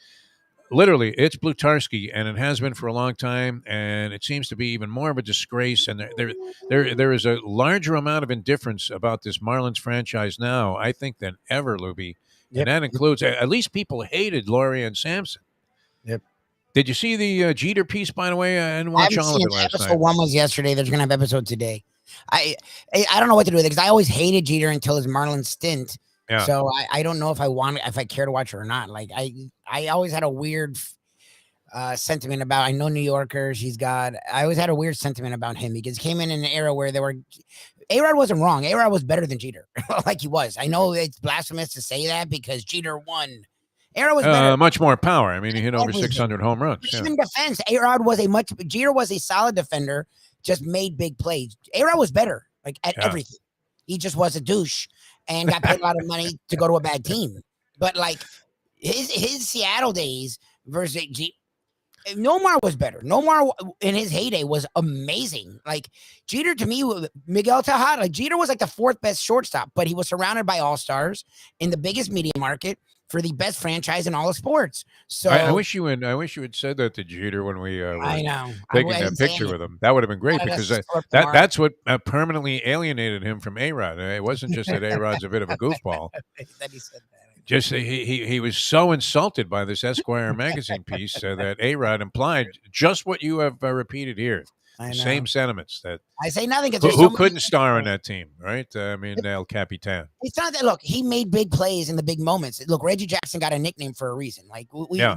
literally, it's Blutarski, and it has been for a long time, and it seems to be even more of a disgrace. And there is a larger amount of indifference about this Marlins franchise now, I think, than ever, Lubie. Yep. And that includes, at least people hated Laurie and Sampson. Yep. Did you see the Jeter piece, by the way? I didn't watch all of it last night. Episode 1 was yesterday. There's going to have episode today. I don't know what to do with it because I always hated Jeter until his Marlins stint. Yeah. So I don't know if I care to watch it or not. Like I always had a weird sentiment about. I know New Yorkers. I always had a weird sentiment about him because he came in an era where A-Rod wasn't wrong. A-Rod was better than Jeter, like he was. I know it's blasphemous to say that because Jeter won. A-Rod was better. Much more power. I mean, he hit over 600 home runs. Even defense, A-Rod Jeter was a solid defender. Just made big plays. A-Rod was better, like at everything. He just was a douche and got paid a lot of money to go to a bad team. But like his Seattle days versus Nomar was better. Nomar in his heyday was amazing. Like Jeter to me, Miguel Tejada, like Jeter was like the fourth best shortstop, but he was surrounded by all-stars in the biggest media market for the best franchise in all of sports. So I wish you had said that to Jeter when we were taking that picture with him. That would have been great because that's what permanently alienated him from A-Rod. It wasn't just that A-Rod's a bit of a goofball. That he said that. Just he was so insulted by this Esquire magazine piece that A-Rod implied just what you have repeated here. The same sentiments that I say nothing. Who couldn't star on that team, right? I mean, El Capitan. It's not that. Look, he made big plays in the big moments. Look, Reggie Jackson got a nickname for a reason. Like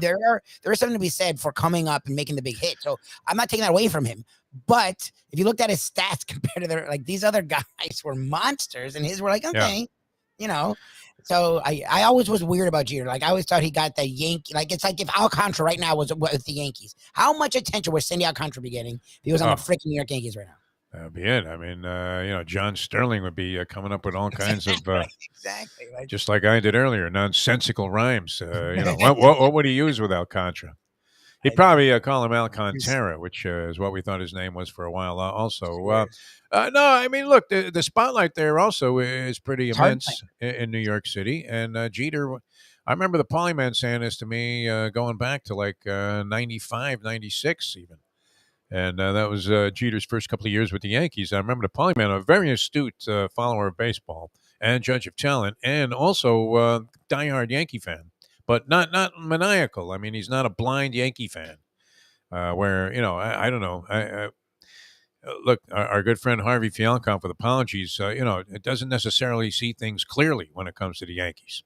there is something to be said for coming up and making the big hit. So I'm not taking that away from him. But if you looked at his stats compared to these other guys were monsters, and his were like okay, So I always was weird about Jeter. Like I always thought he got the Yankee. Like it's like if Alcantara right now was with the Yankees, how much attention was Sandy Alcantara be getting if he was on the freaking New York Yankees right now? That'd be it. I mean, John Sterling would be coming up with all kinds of exactly just like I did earlier, nonsensical rhymes. What would he use with Alcantara? He'd probably call him Alcantara, which is what we thought his name was for a while. Also, no, I mean, look, the spotlight there also is pretty immense in New York City, and Jeter. I remember the Polyman saying this to me going back to like 95, 96 even. And that was Jeter's first couple of years with the Yankees. I remember the Polyman, a very astute follower of baseball and judge of talent, and also diehard Yankee fan, but not maniacal. I mean, he's not a blind Yankee fan. Where I don't know. Look, our good friend Harvey Fialkoff, with apologies, it doesn't necessarily see things clearly when it comes to the Yankees.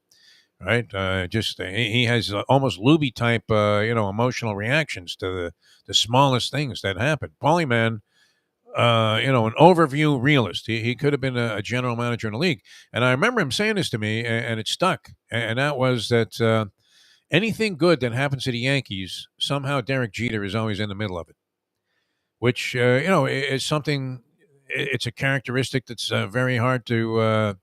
Right, he has almost Lubie type, emotional reactions to the smallest things that happen. Polyman, an overview realist. He could have been a general manager in the league, and I remember him saying this to me, and it stuck. And that was that anything good that happens to the Yankees, somehow Derek Jeter is always in the middle of it, which is something. It's a characteristic that's very hard to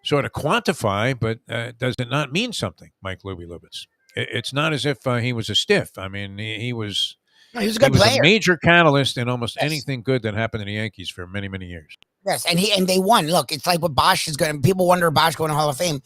sort of quantify, but does it not mean something, Mike Lubitz? It's not as if he was a stiff. I mean, he was. No, he was a good player. A major catalyst in almost anything good that happened in the Yankees for many, many years. Yes, and they won. Look, it's like what Bosch is going. People wonder Bosch going to Hall of Fame.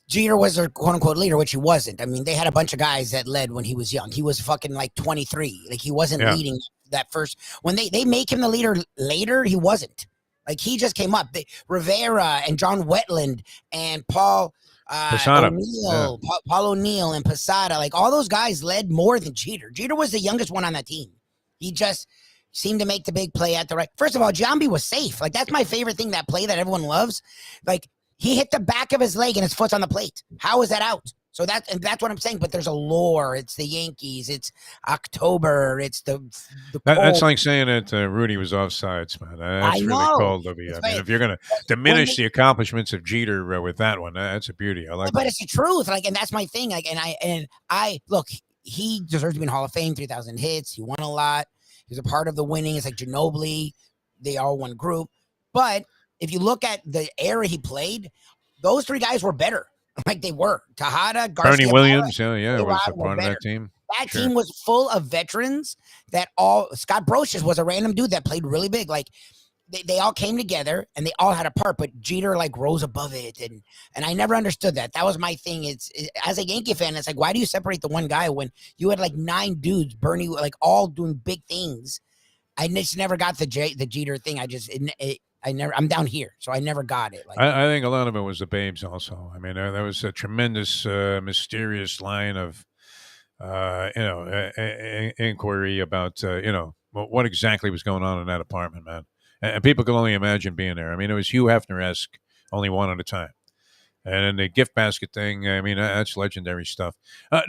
Jeter was their quote unquote leader, which he wasn't. I mean, they had a bunch of guys that led when he was young. He was fucking like 23. Like he wasn't leading that first. When they make him the leader later, he wasn't. Like he just came up. Rivera and John Wetland and Paul O'Neill, Paul O'Neill and Posada, like all those guys led more than Jeter. Jeter was the youngest one on that team. He just seemed to make the big play at the right. First of all, Giambi was safe. Like that's my favorite thing, that play that everyone loves. Like he hit the back of his leg and his foot's on the plate. How is that out? So that's what I'm saying. But there's a lore. It's the Yankees. It's October. It's the that's like saying that Rudy was offsides, man. That's really cold of you. I mean, if you're going to diminish the accomplishments of Jeter with that one, that's a beauty. I like. But that. It's the truth. Like, and that's my thing. Like, and I look. He deserves to be in Hall of Fame. 3,000 hits. He won a lot. He was a part of the winning. It's like Ginobili. They all one group. But if you look at the era he played, those three guys were better. Like they were. Tejada, Garcia, Bernie Williams, was a part of that team. That team was full of veterans that all. Scott Brocious was a random dude that played really big. Like they all came together and they all had a part, but Jeter like rose above it, and I never understood that. That was my thing. It's as a Yankee fan, it's like, why do you separate the one guy when you had like 9 dudes, Bernie, like all doing big things? I just never got the Jeter thing. I'm down here, so I never got it. Like, I think a lot of it was the Babes also. I mean, there was a tremendous, mysterious line of, inquiry about, what exactly was going on in that apartment, man. And people can only imagine being there. I mean, it was Hugh Hefner-esque, only one at a time. And then the gift basket thing, I mean, that's legendary stuff.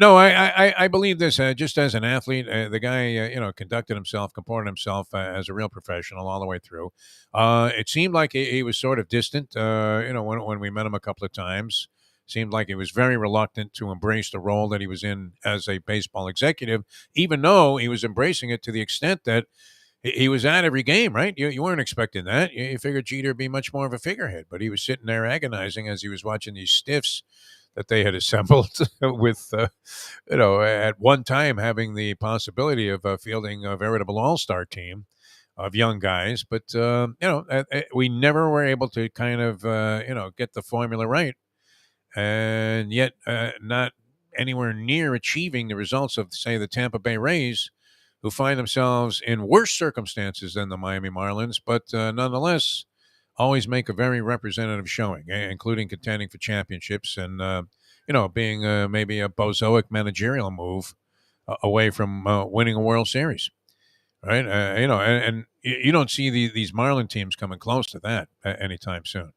No, I believe this. Just as an athlete, the guy, conducted himself, comported himself as a real professional all the way through. It seemed like he was sort of distant, when we met him a couple of times. Seemed like he was very reluctant to embrace the role that he was in as a baseball executive, even though he was embracing it to the extent that he was at every game, right? You weren't expecting that. You figured Jeter would be much more of a figurehead, but he was sitting there agonizing as he was watching these stiffs that they had assembled with, at one time having the possibility of fielding a veritable all-star team of young guys. But, we never were able to kind of, get the formula right. And yet not anywhere near achieving the results of, say, the Tampa Bay Rays, who find themselves in worse circumstances than the Miami Marlins, but nonetheless always make a very representative showing, including contending for championships and, being maybe a bozoic managerial move away from winning a World Series, right? And you don't see these Marlin teams coming close to that anytime soon.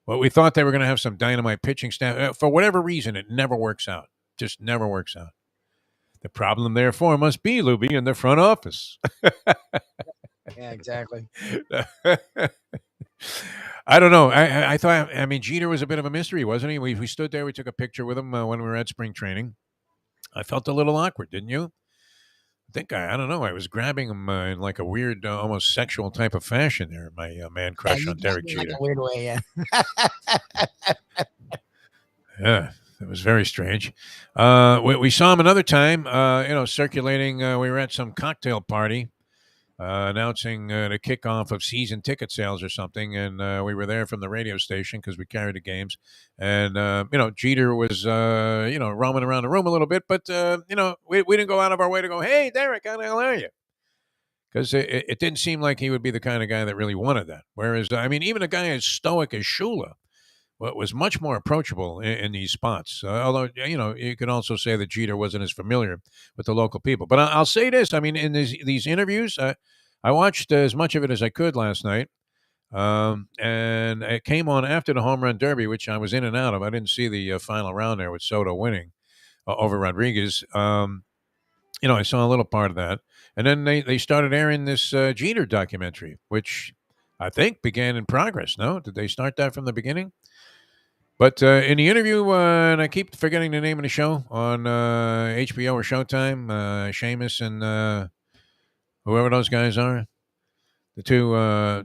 Well, we thought they were going to have some dynamite pitching staff. For whatever reason, it never works out. Just never works out. The problem, therefore, must be, Lubie, in the front office. Yeah, exactly. I don't know. I mean, Jeter was a bit of a mystery, wasn't he? We stood there. We took a picture with him when we were at spring training. I felt a little awkward, didn't you? I don't know. I was grabbing him in like a weird, almost sexual type of fashion there. My man crush on Derek Jeter. Like a weird way, yeah. Yeah. That was very strange. We saw him another time, circulating. We were at some cocktail party announcing the kickoff of season ticket sales or something, and we were there from the radio station because we carried the games. And Jeter was roaming around the room a little bit, but we didn't go out of our way to go, "Hey, Derek, how the hell are you?" Because it didn't seem like he would be the kind of guy that really wanted that. Whereas, even a guy as stoic as Shula was much more approachable in these spots. Although, you could also say that Jeter wasn't as familiar with the local people. But I'll say this. In these interviews, I watched as much of it as I could last night. And it came on after the home run derby, which I was in and out of. I didn't see the final round there with Soto winning over Rodriguez. I saw a little part of that. And then they started airing this Jeter documentary, which I think began in progress. No? Did they start that from the beginning? But in the interview, and I keep forgetting the name of the show on HBO or Showtime, Seamus and whoever those guys are, the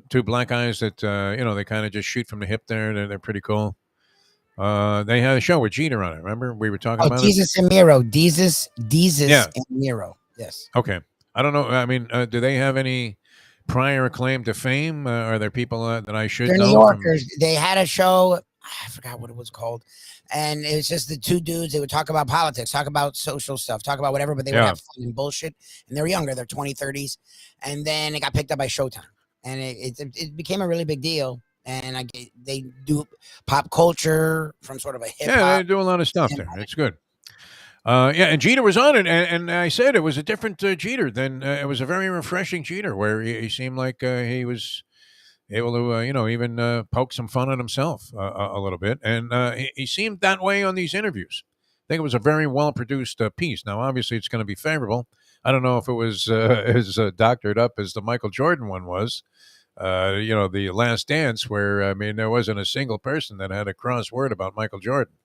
two black guys that they kind of just shoot from the hip there. They're pretty cool. They had a show with Jeter on it. Remember we were talking about Jesus and Miro. Jesus and Miro. Yes. Okay. I don't know. Do they have any prior claim to fame? Are there people that I should know? They're New Yorkers. They had a show. I forgot what it was called. And it was just the two dudes. They would talk about politics, talk about social stuff, talk about whatever, but they would have fun and bullshit. And they're younger. They're 20s, 30s. And then it got picked up by Showtime. And it became a really big deal. And they do pop culture from sort of a hip hop. Yeah, they do a lot of stuff there. It's good. And Jeter was on it, and I said it was a different Jeter than it was a very refreshing Jeter, where he seemed like he was able to, even poke some fun at himself a little bit, and he seemed that way on these interviews. I think it was a very well produced piece. Now, obviously, it's going to be favorable. I don't know if it was as doctored up as the Michael Jordan one was. The Last Dance, where there wasn't a single person that had a cross word about Michael Jordan.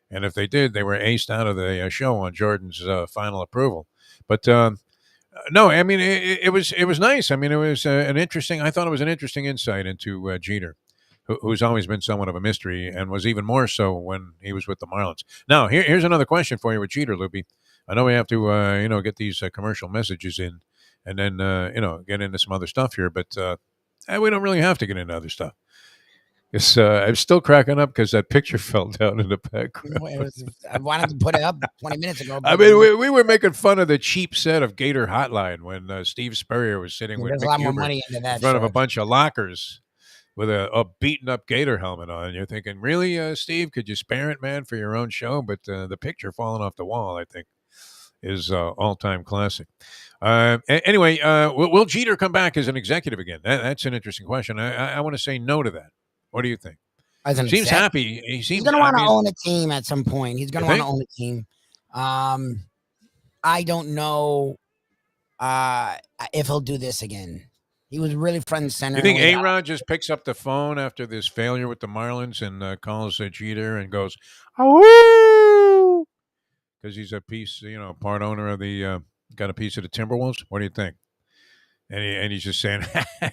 And if they did, they were aced out of the show on Jordan's final approval. But no, it was nice. It was an interesting. I thought it was an interesting insight into Jeter, who's always been somewhat of a mystery, and was even more so when he was with the Marlins. Now, here's another question for you with Jeter, Lubie. I know we have to get these commercial messages in, and then get into some other stuff here, but we don't really have to get into other stuff. I'm still cracking up because that picture fell down in the background. I wanted to put it up 20 minutes ago. We were making fun of the cheap set of Gator Hotline when Steve Spurrier was sitting with Mick Huber in front of a bunch of lockers with a beaten up Gator helmet on. You're thinking, really, Steve, could you spare it, man, for your own show? But the picture falling off the wall, I think, is all-time classic. Anyway, will Jeter come back as an executive again? That's an interesting question. I want to say no to that. What do you think? Seems happy. He's going to want to own a team at some point. He's going to want to own a team. I don't know if he'll do this again. He was really front and center. You think A-Rod just picks up the phone after this failure with the Marlins and calls Jeter and goes, "Oh," because he's a piece, part owner of the got a piece of the Timberwolves? What do you think? And he's just saying,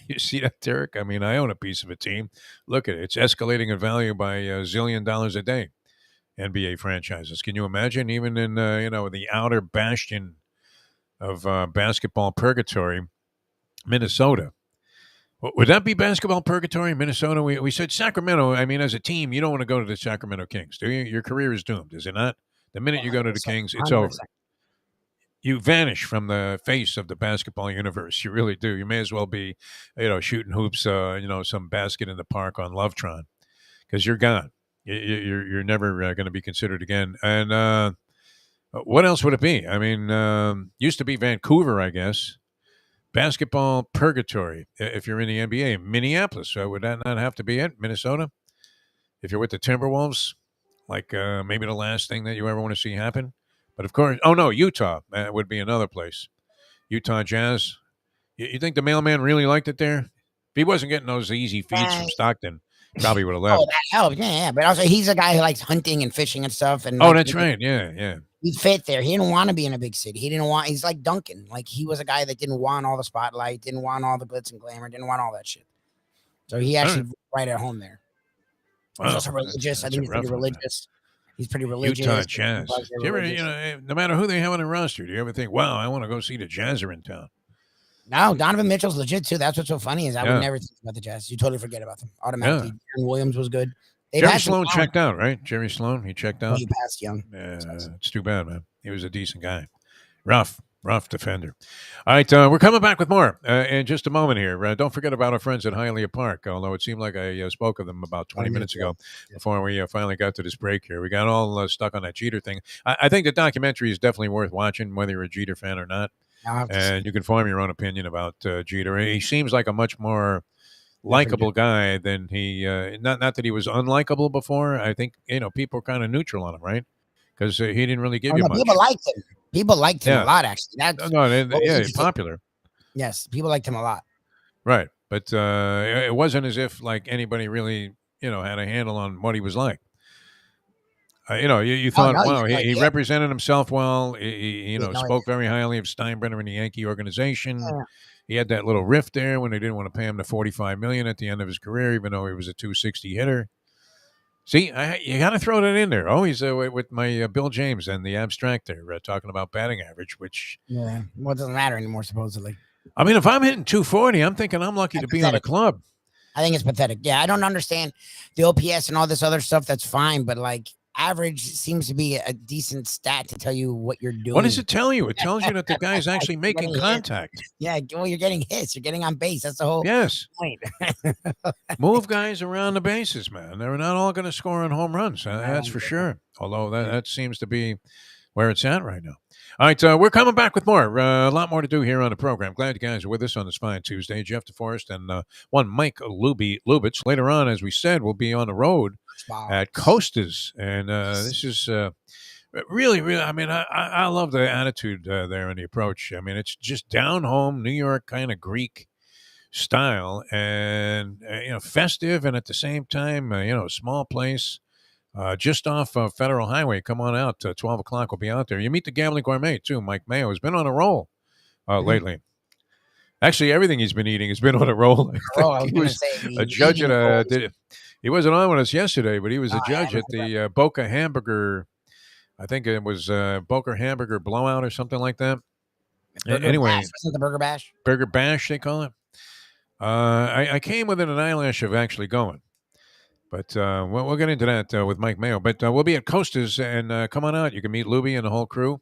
you see that, Derek? I own a piece of a team. Look at it. It's escalating in value by $1 zillion a day, NBA franchises. Can you imagine? Even in, the outer bastion of basketball purgatory, Minnesota. Would that be basketball purgatory, Minnesota? We said Sacramento. As a team, you don't want to go to the Sacramento Kings, do you? Your career is doomed, is it not? The minute you go to the Kings, it's 100%. Over. You vanish from the face of the basketball universe. You really do. You may as well be, shooting hoops, some basket in the park on Lovetron, because you're gone. You're never going to be considered again. And what else would it be? Used to be Vancouver, I guess. Basketball purgatory. If you're in the NBA, Minneapolis. Would that not have to be it? Minnesota? If you're with the Timberwolves, like maybe the last thing that you ever want to see happen. But of course, Utah would be another place. Utah Jazz. You think the mailman really liked it there? If he wasn't getting those easy feeds from Stockton, he probably would have left. Oh, that helps. Yeah. But also, he's a guy who likes hunting and fishing and stuff. And that's right. Yeah. He fit there. He didn't want to be in a big city. He's like Duncan. Like, he was a guy that didn't want all the spotlight, didn't want all the glitz and glamour, didn't want all that shit. So he actually right at home there. He's also religious. I think he's pretty religious. He's pretty religious. Utah Jazz. Do you ever, no matter who they have on the roster, do you ever think, wow, I want to go see the Jazz are in town? No, Donovan Mitchell's legit too. That's what's so funny is I would never think about the Jazz. You totally forget about them automatically. Aaron Williams was good. Jerry Sloan checked out, right? Jerry Sloan, he checked out. He passed Young. Yeah, it's too bad, man. He was a decent guy. Rough defender. All right, we're coming back with more in just a moment here. Don't forget about our friends at Hialeah Park, although it seemed like I spoke of them about 20 minutes ago before we finally got to this break here. We got all stuck on that Jeter thing. I think the documentary is definitely worth watching, whether you're a Jeter fan or not. And you can form your own opinion about Jeter. He seems like a much more likable guy than he not that he was unlikable before. I think people are kind of neutral on him, right? Because he didn't really give you much. People liked him. People liked him a lot, actually. He's popular. Yes, people liked him a lot. Right, but it wasn't as if like anybody really had a handle on what he was like. You thought, wow, he represented himself well. He spoke very highly of Steinbrenner and the Yankee organization. Yeah. He had that little rift there when they didn't want to pay him the $45 million at the end of his career, even though he was a .260 hitter. See, you got to throw that in there. Always with my Bill James and the abstract there, talking about batting average, which it doesn't matter anymore, supposedly. I mean, if I'm hitting 240, I'm thinking I'm lucky to be on a club. I think it's pathetic. Yeah, I don't understand the OPS and all this other stuff. That's fine, but like average seems to be a decent stat to tell you what you're doing. What does it tell you? It tells you that the guy's actually making contact. Yeah, well, you're getting hits. You're getting on base. That's the whole point. Move guys around the bases, man. They're not all going to score on home runs. That's for sure. Although that seems to be where it's at right now. All right, we're coming back with more. A lot more to do here on the program. Glad you guys are with us on this fine Tuesday. Jeff DeForest and one Mike Lubitz. Later on, as we said, we'll be on the road at Costa's. And this is really, I mean, I love the attitude there and the approach. I mean, it's just down home, New York kind of Greek style and, festive. And at the same time, small place. Just off Federal Highway. Come on out. 12 o'clock. We'll be out there. You meet the Gambling Gourmet, too. Mike Mayo has been on a roll lately. Actually, everything he's been eating has been on a roll. He was a judge at he wasn't on with us yesterday, but he was a judge at the Boca Hamburger. I think it was Boca Hamburger Blowout or something like that. Anyway. Bash. Wasn't the Burger Bash? Burger Bash, they call it. I came within an eyelash of actually going. But we'll get into that with Mike Mayo. But we'll be at Costa's, and come on out. You can meet Lubie and the whole crew,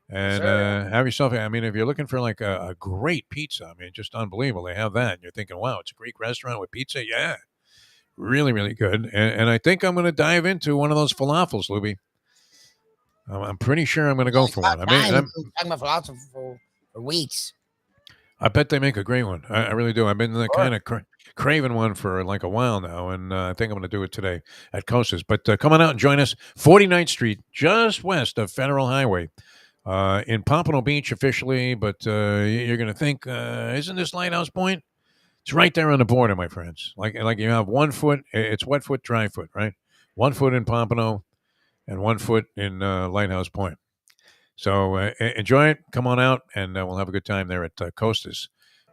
and have yourself. I mean, if you're looking for like a great pizza, I mean, just unbelievable. They have that, and you're thinking, wow, it's a Greek restaurant with pizza. Yeah, really, really good. And I think I'm going to dive into one of those falafels, Lubie. I'm pretty sure I'm going to go for one. I mean, I'm talking about falafel for weeks. I bet they make a great one. I really do. I've been kind of craving one for like a while now, and I think I'm going to do it today at Costa's. But come on out and join us, 49th Street, just west of Federal Highway, in Pompano Beach officially. But you're going to think, isn't this Lighthouse Point? It's right there on the border, my friends. Like you have 1 foot. It's wet foot, dry foot, right? 1 foot in Pompano, and 1 foot in Lighthouse Point. So enjoy it. Come on out, and we'll have a good time there at Costa's.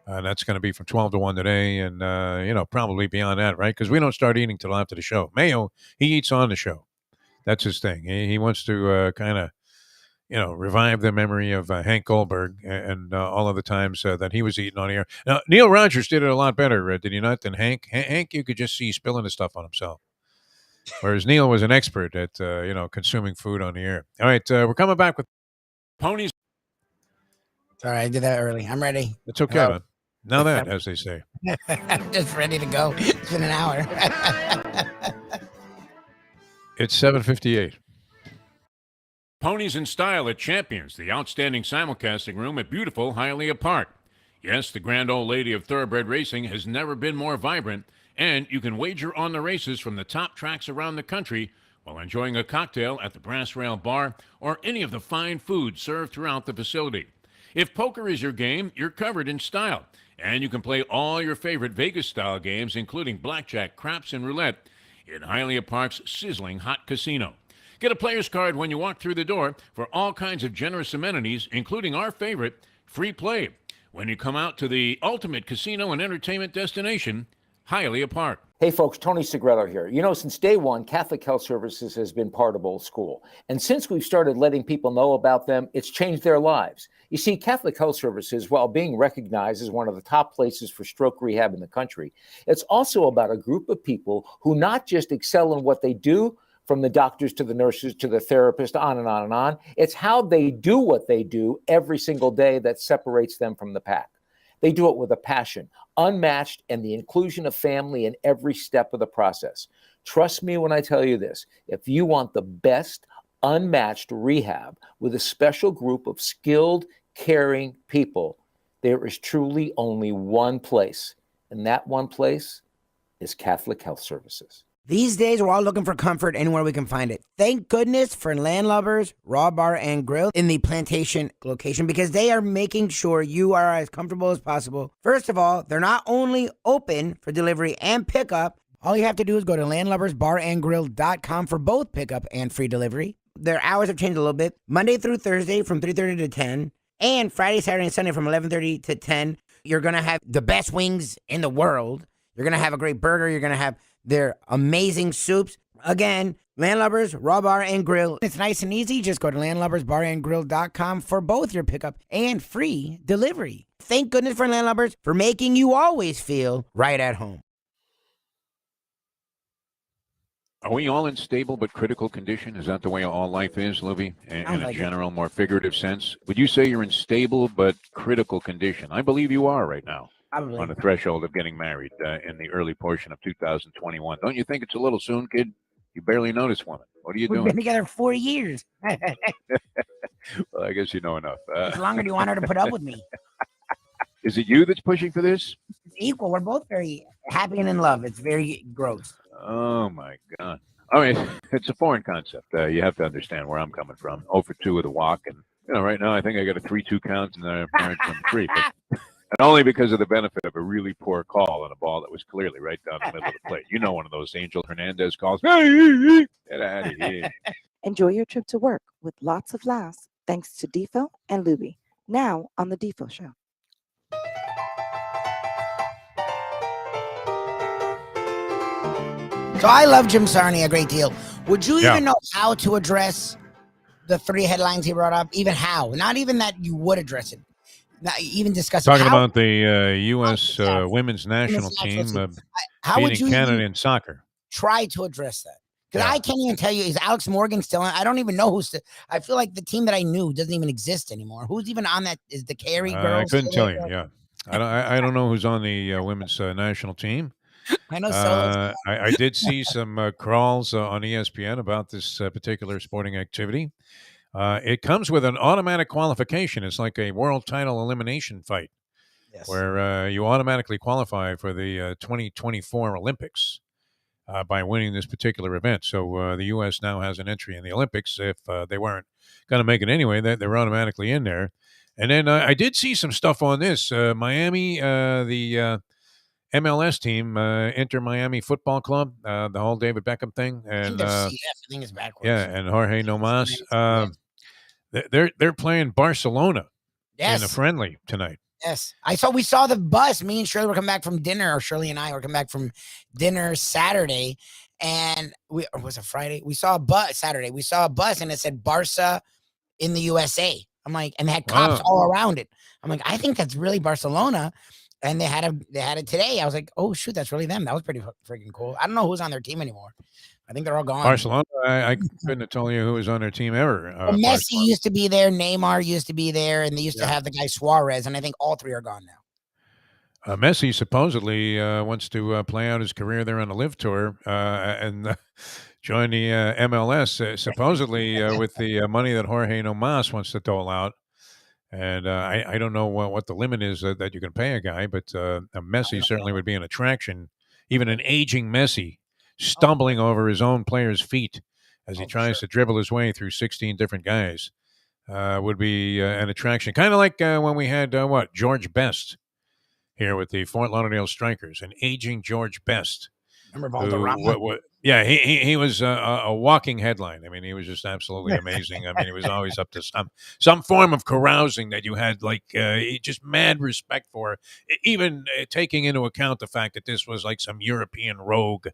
That's going to be from 12 to 1 today, and, probably beyond that, right? Because we don't start eating till after the show. Mayo, he eats on the show. That's his thing. He wants to kind of, revive the memory of Hank Goldberg and all of the times that he was eating on the air. Now, Neil Rogers did it a lot better, did he not, than Hank? Hank, you could just see spilling the stuff on himself. Whereas Neil was an expert at, consuming food on the air. All right, we're coming back with Ponies. Sorry, I did that early. I'm ready. It's okay, man. Now that, as they say. I'm just ready to go. It's been an hour. It's 7:58. Ponies in Style at Champions, the outstanding simulcasting room at beautiful Hialeah Park. Yes, the grand old lady of thoroughbred racing has never been more vibrant, and you can wager on the races from the top tracks around the country while enjoying a cocktail at the Brass Rail Bar or any of the fine food served throughout the facility. If poker is your game, you're covered in Style, and you can play all your favorite Vegas-style games, including blackjack, craps, and roulette, in Hialeah Park's sizzling hot casino. Get a player's card when you walk through the door for all kinds of generous amenities, including our favorite, free play, when you come out to the ultimate casino and entertainment destination, Hialeah Park. Hey, folks, Tony Segreto here. Since day one, Catholic Health Services has been part of Old School. And since we've started letting people know about them, it's changed their lives. You see, Catholic Health Services, while being recognized as one of the top places for stroke rehab in the country, it's also about a group of people who not just excel in what they do, from the doctors to the nurses to the therapist, on and on and on. It's how they do what they do every single day that separates them from the pack. They do it with a passion, unmatched, and the inclusion of family in every step of the process. Trust me when I tell you this. If you want the best, unmatched rehab with a special group of skilled, caring people, there is truly only one place, and that one place is Catholic Health Services. These days, we're all looking for comfort anywhere we can find it. Thank goodness for Landlubbers Raw Bar and Grill in the Plantation location, because they are making sure you are as comfortable as possible. First of all, they're not only open for delivery and pickup. All you have to do is go to landlubbersbarandgrill.com for both pickup and free delivery. Their hours have changed a little bit. Monday through Thursday from 3:30 to 10, and Friday, Saturday, and Sunday from 11:30 to 10. You're going to have the best wings in the world. You're going to have a great burger. You're going to have their amazing soups. Again, Landlubbers, Raw Bar and Grill. It's nice and easy. Just go to landlubbersbarandgrill.com for both your pickup and free delivery. Thank goodness for Landlubbers for making you always feel right at home. Are we all in stable but critical condition? Is that the way all life is, Lubie? In a general, more figurative sense? Would you say you're in stable but critical condition? I believe you are right now. Probably. On the threshold of getting married in the early portion of 2021. Don't you think it's a little soon, kid? You barely notice woman. What are you doing? We've been together 4 years. Well, I guess you know enough. How much longer do you want her to put up with me? Is it you that's pushing for this? It's equal. We're both very happy and in love. It's very gross. Oh, my God. I mean, it's a foreign concept. You have to understand where I'm coming from. 0 for 2 with a walk. And, right now I think I got a 3-2 count and I'm married from 3. But and only because of the benefit of a really poor call on a ball that was clearly right down the middle of the plate. One of those Angel Hernandez calls. Get out of here. Enjoy your trip to work with lots of laughs thanks to Defo and Lubie. Now on the Defo Show. So I love Jim Sarney a great deal. Would you even know how to address the 3 headlines he brought up? Even how? Not even that you would address it. Not even discuss talking about the U.S. women's national team how would you Canada in soccer. Try to address that, because I can't even tell you, is Alex Morgan still on? I don't even know who's. I feel like the team that I knew doesn't even exist anymore. Who's even on that? Is the Carey girl? I couldn't tell you. Yeah, I don't know who's on the women's national team. I know. I did see some crawls on ESPN about this particular sporting activity. It comes with an automatic qualification. It's like a world title elimination fight, where you automatically qualify for the 2024 Olympics by winning this particular event. So the U.S. now has an entry in the Olympics. If they weren't going to make it anyway, they're automatically in there. And then I did see some stuff on this. Miami, the MLS team, Inter Miami Football Club, the whole David Beckham thing. And I think it's backwards. Yeah, and Jorge Nomas. They're playing Barcelona in a friendly tonight. Yes. We saw the bus. Me and Shirley were coming back from dinner, or Shirley and I were coming back from dinner Saturday. And was it Friday? We saw a bus Saturday. We saw a bus and it said Barca in the USA. I'm like, and they had cops all around it. I'm like, I think that's really Barcelona. And they had it today. I was like, oh shoot, that's really them. That was pretty freaking cool. I don't know who's on their team anymore. I think they're all gone. Barcelona, I couldn't have told you who was on their team ever. Messi used to be there. Neymar used to be there. And they used to have the guy Suarez. And I think all 3 are gone now. Messi supposedly wants to play out his career there on the Live Tour and join the MLS, supposedly with the money that Jorge Nomas wants to dole out. And I don't know what the limit is that you can pay a guy, but a Messi certainly would be an attraction. Even an aging Messi stumbling over his own players' feet as he tries to dribble his way through 16 different guys would be an attraction. Kind of like when we had, George Best here with the Fort Lauderdale Strikers, an aging George Best Yeah, he was a walking headline. I mean, he was just absolutely amazing. I mean, he was always up to some form of carousing that you had like just mad respect for, even taking into account the fact that this was like some European rogue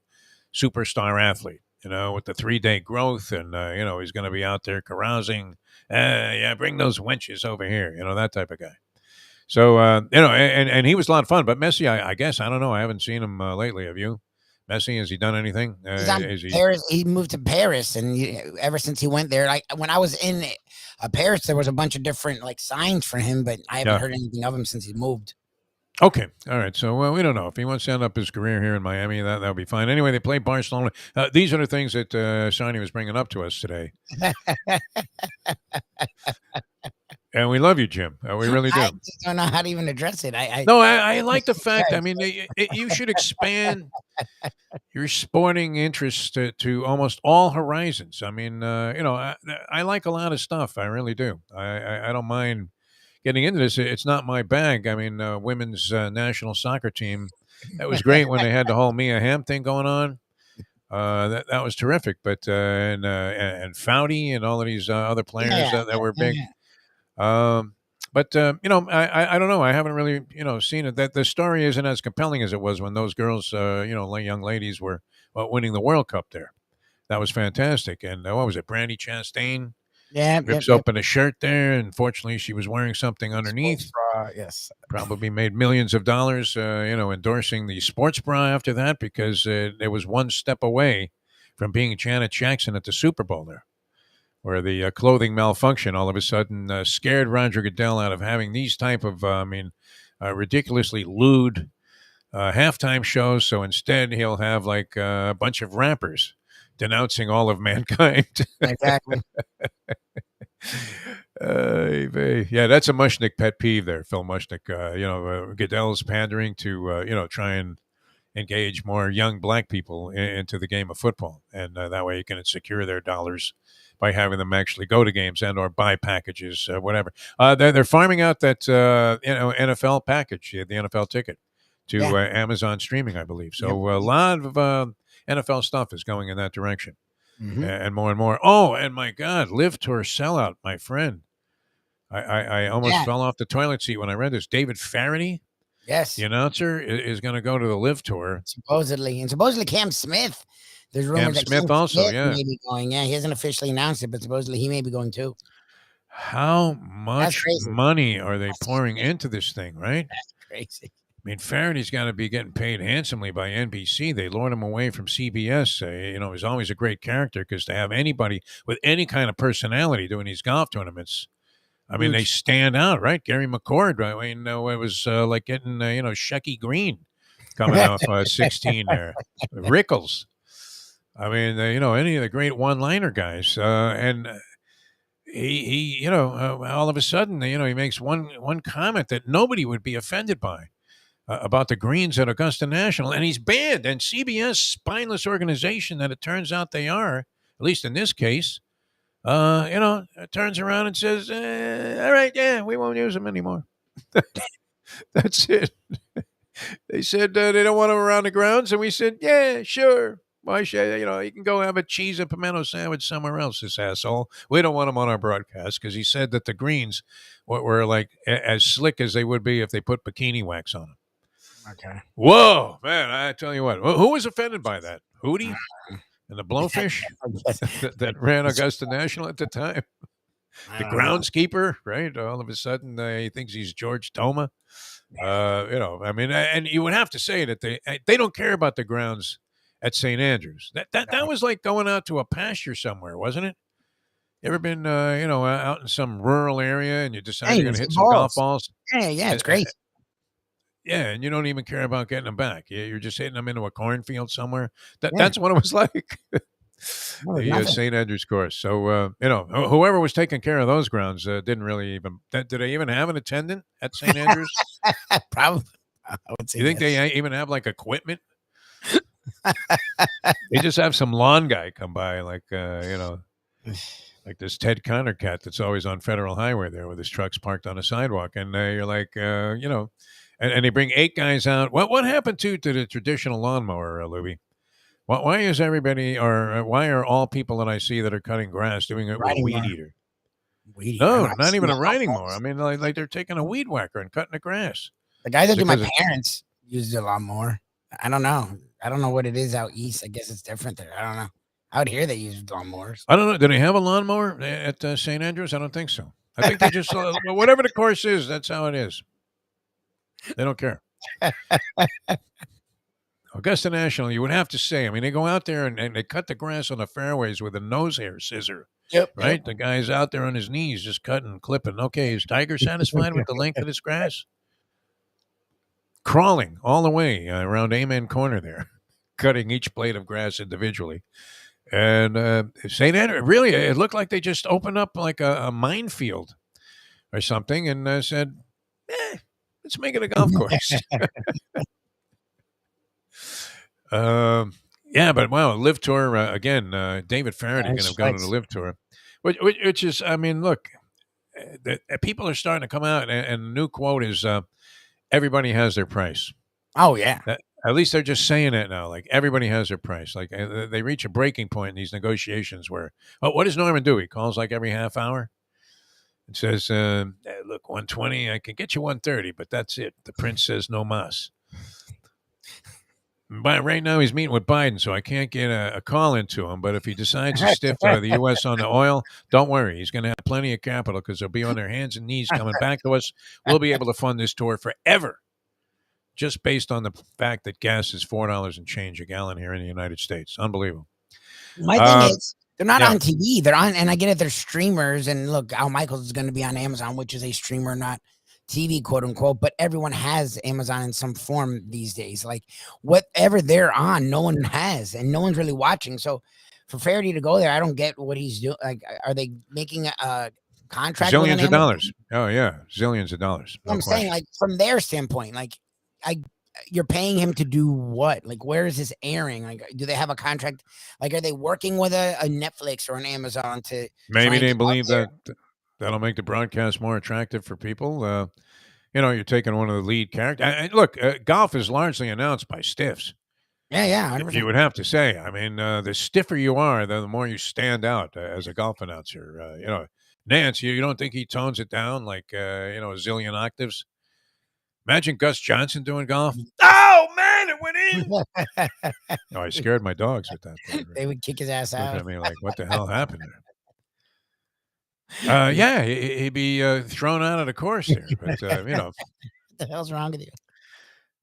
superstar athlete, with the 3-day growth, and he's going to be out there carousing. Yeah, bring those wenches over here, that type of guy. So and he was a lot of fun. But Messi, I guess, I don't know. I haven't seen him lately. Have you? Messi, has he done anything? He's on Paris. He moved to Paris, and ever since he went there, like when I was in Paris, there was a bunch of different like signs for him, but I haven't heard anything of him since he moved. Okay, all right. So we don't know if he wants to end up his career here in Miami. That'll be fine. Anyway, they play Barcelona. These are the things that Shiny was bringing up to us today. And we love you, Jim. We really do. I just don't know how to even address it. I like the fact. I mean, you should expand your sporting interest to almost all horizons. I mean, I like a lot of stuff. I really do. I don't mind getting into this. It's not my bag. I mean, women's national soccer team. That was great when they had the whole Mia Hamm thing going on. That was terrific. But and Foudy and all of these other players that were big. But I don't know. I haven't really seen it. That the story isn't as compelling as it was when those girls, young ladies were winning the World Cup there. That was fantastic. And what was it? Brandy Chastain. Rips open a shirt there. Unfortunately, she was wearing something underneath. Yes. Probably made millions of dollars, endorsing the sports bra after that, because it was one step away from being Janet Jackson at the Super Bowl there, where the clothing malfunction all of a sudden scared Roger Goodell out of having these type of, ridiculously lewd halftime shows. So instead, he'll have like a bunch of rappers denouncing all of mankind. Exactly. Yeah, that's a Mushnick pet peeve there, Phil Mushnick. Goodell's pandering to, try and engage more young black people into the game of football. And that way you can secure their dollars by having them actually go to games and or buy packages, whatever. They're farming out that, NFL package, the NFL ticket to Amazon streaming, I believe. So a lot of NFL stuff is going in that direction. Mm-hmm. And more. Oh, and my God, Live Tour sellout, my friend. I almost fell off the toilet seat when I read this. David Faraday, the announcer, is going to go to the Live Tour. Supposedly Cam Smith. There's rumors that Cam Smith may be going. Yeah, he hasn't officially announced it, but supposedly he may be going too. How much money are they pouring into this thing, right? That's crazy. I mean, Faraday's got to be getting paid handsomely by NBC. They lured him away from CBS. He's always a great character, because to have anybody with any kind of personality doing these golf tournaments, I mean, they stand out, right? Gary McCord, I mean, it was like getting, Shecky Green coming off 16 there. Rickles. I mean, any of the great one-liner guys. And he all of a sudden, he makes one comment that nobody would be offended by. About the Greens at Augusta National, and he's banned. And CBS, spineless organization that it turns out they are, at least in this case, turns around and says, all right, we won't use them anymore. That's it. They said they don't want him around the grounds, and we said, yeah, sure. Why should you can go have a cheese and pimento sandwich somewhere else, this asshole. We don't want him on our broadcast, because he said that the Greens were like as slick as they would be if they put bikini wax on them. Okay. Whoa, man! I tell you what, who was offended by that? Hootie and the Blowfish that ran Augusta National at the time. The groundskeeper, right? All of a sudden, he thinks he's George Toma. I mean, and you would have to say that they don't care about the grounds at St. Andrews. That was like going out to a pasture somewhere, wasn't it? You ever been, out in some rural area and you decide you're going to hit some golf balls? Yeah, it's great. Yeah, and you don't even care about getting them back. You're just hitting them into a cornfield somewhere. That's what it was like. The St. Andrews course. So, whoever was taking care of those grounds didn't really even. Did they even have an attendant at St. Andrews? Probably. I would say. You think they even have like equipment? They just have some lawn guy come by, like like this Ted Connor cat that's always on Federal Highway there with his trucks parked on a sidewalk, and you're like, and they bring 8 guys out. What happened to the traditional lawnmower, Lubie? Why is everybody, or why are all people that I see that are cutting grass doing it with a weed eater? Weed eater. No, not even a riding mower. I mean, like they're taking a weed whacker and cutting the grass. The guys that do my parents used it a lot more. I don't know. I don't know what it is out east. I guess it's different there. I don't know. Out here they use lawnmowers. I don't know. Do they have a lawnmower at St. Andrews? I don't think so. I think they just whatever the course is, that's how it is. They don't care. Augusta National, you would have to say. I mean, they go out there and they cut the grass on the fairways with a nose hair scissor. Yep. Right? Yep. The guy's out there on his knees just cutting, clipping. Okay, is Tiger satisfied with the length of this grass? Crawling all the way around Amen Corner there, cutting each blade of grass individually. And St. Andrews, really, it looked like they just opened up like a minefield or something and said, let's make it a golf course. Yeah, but wow, Live Tour again. David Faraday going to have gone to the Live Tour, which is, I mean, look, people are starting to come out, and the new quote is, "Everybody has their price." Oh yeah. At least they're just saying it now. Like everybody has their price. Like they reach a breaking point in these negotiations where, what does Norman do? He calls like every half hour and says, "Look, 120, I can get you 130, but that's it. The prince says no mas." But right now he's meeting with Biden, so I can't get a call into him. But if he decides to stiff the U.S. on the oil, don't worry. He's going to have plenty of capital because they'll be on their hands and knees coming back to us. We'll be able to fund this tour forever, just based on the fact that gas is $4 and change a gallon here in the United States. Unbelievable. My thing is, they're not on TV. They're on, and I get it, they're streamers. And look, Al Michaels is going to be on Amazon, which is a streamer, not TV, quote unquote, but everyone has Amazon in some form these days. Like whatever they're on, no one has, and no one's really watching. So for Faraday to go there, I don't get what he's doing. Like, are they making a contract? Zillions of dollars. Oh yeah, zillions of dollars. No, I'm saying, like, from their standpoint, like, you're paying him to do what? Like, where is this airing? Like, do they have a contract? Like, are they working with a Netflix or an Amazon to? Maybe they believe that that'll make the broadcast more attractive for people. You're taking one of the lead characters. Look, golf is largely announced by stiffs. Yeah. 100%. You would have to say. I mean, the stiffer you are, the more you stand out as a golf announcer. Nance, you don't think he tones it down like a zillion octaves? Imagine Gus Johnson doing golf. Oh man, it went in. I scared my dogs with that thing. They would kick his ass out. I mean, like, what the hell happened there? Yeah, he'd be thrown out of the course there. But what the hell's wrong with you?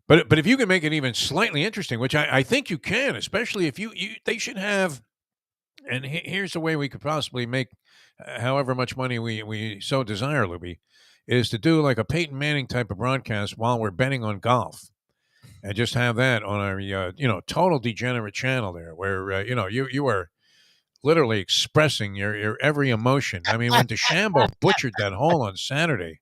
But if you can make it even slightly interesting, which I think you can, especially if they should have. And here's the way we could possibly make however much money we so desire, Lubie, is to do like a Peyton Manning type of broadcast while we're betting on golf, and just have that on our total degenerate channel there, where you are literally expressing your every emotion. I mean, when DeChambeau butchered that hole on Saturday,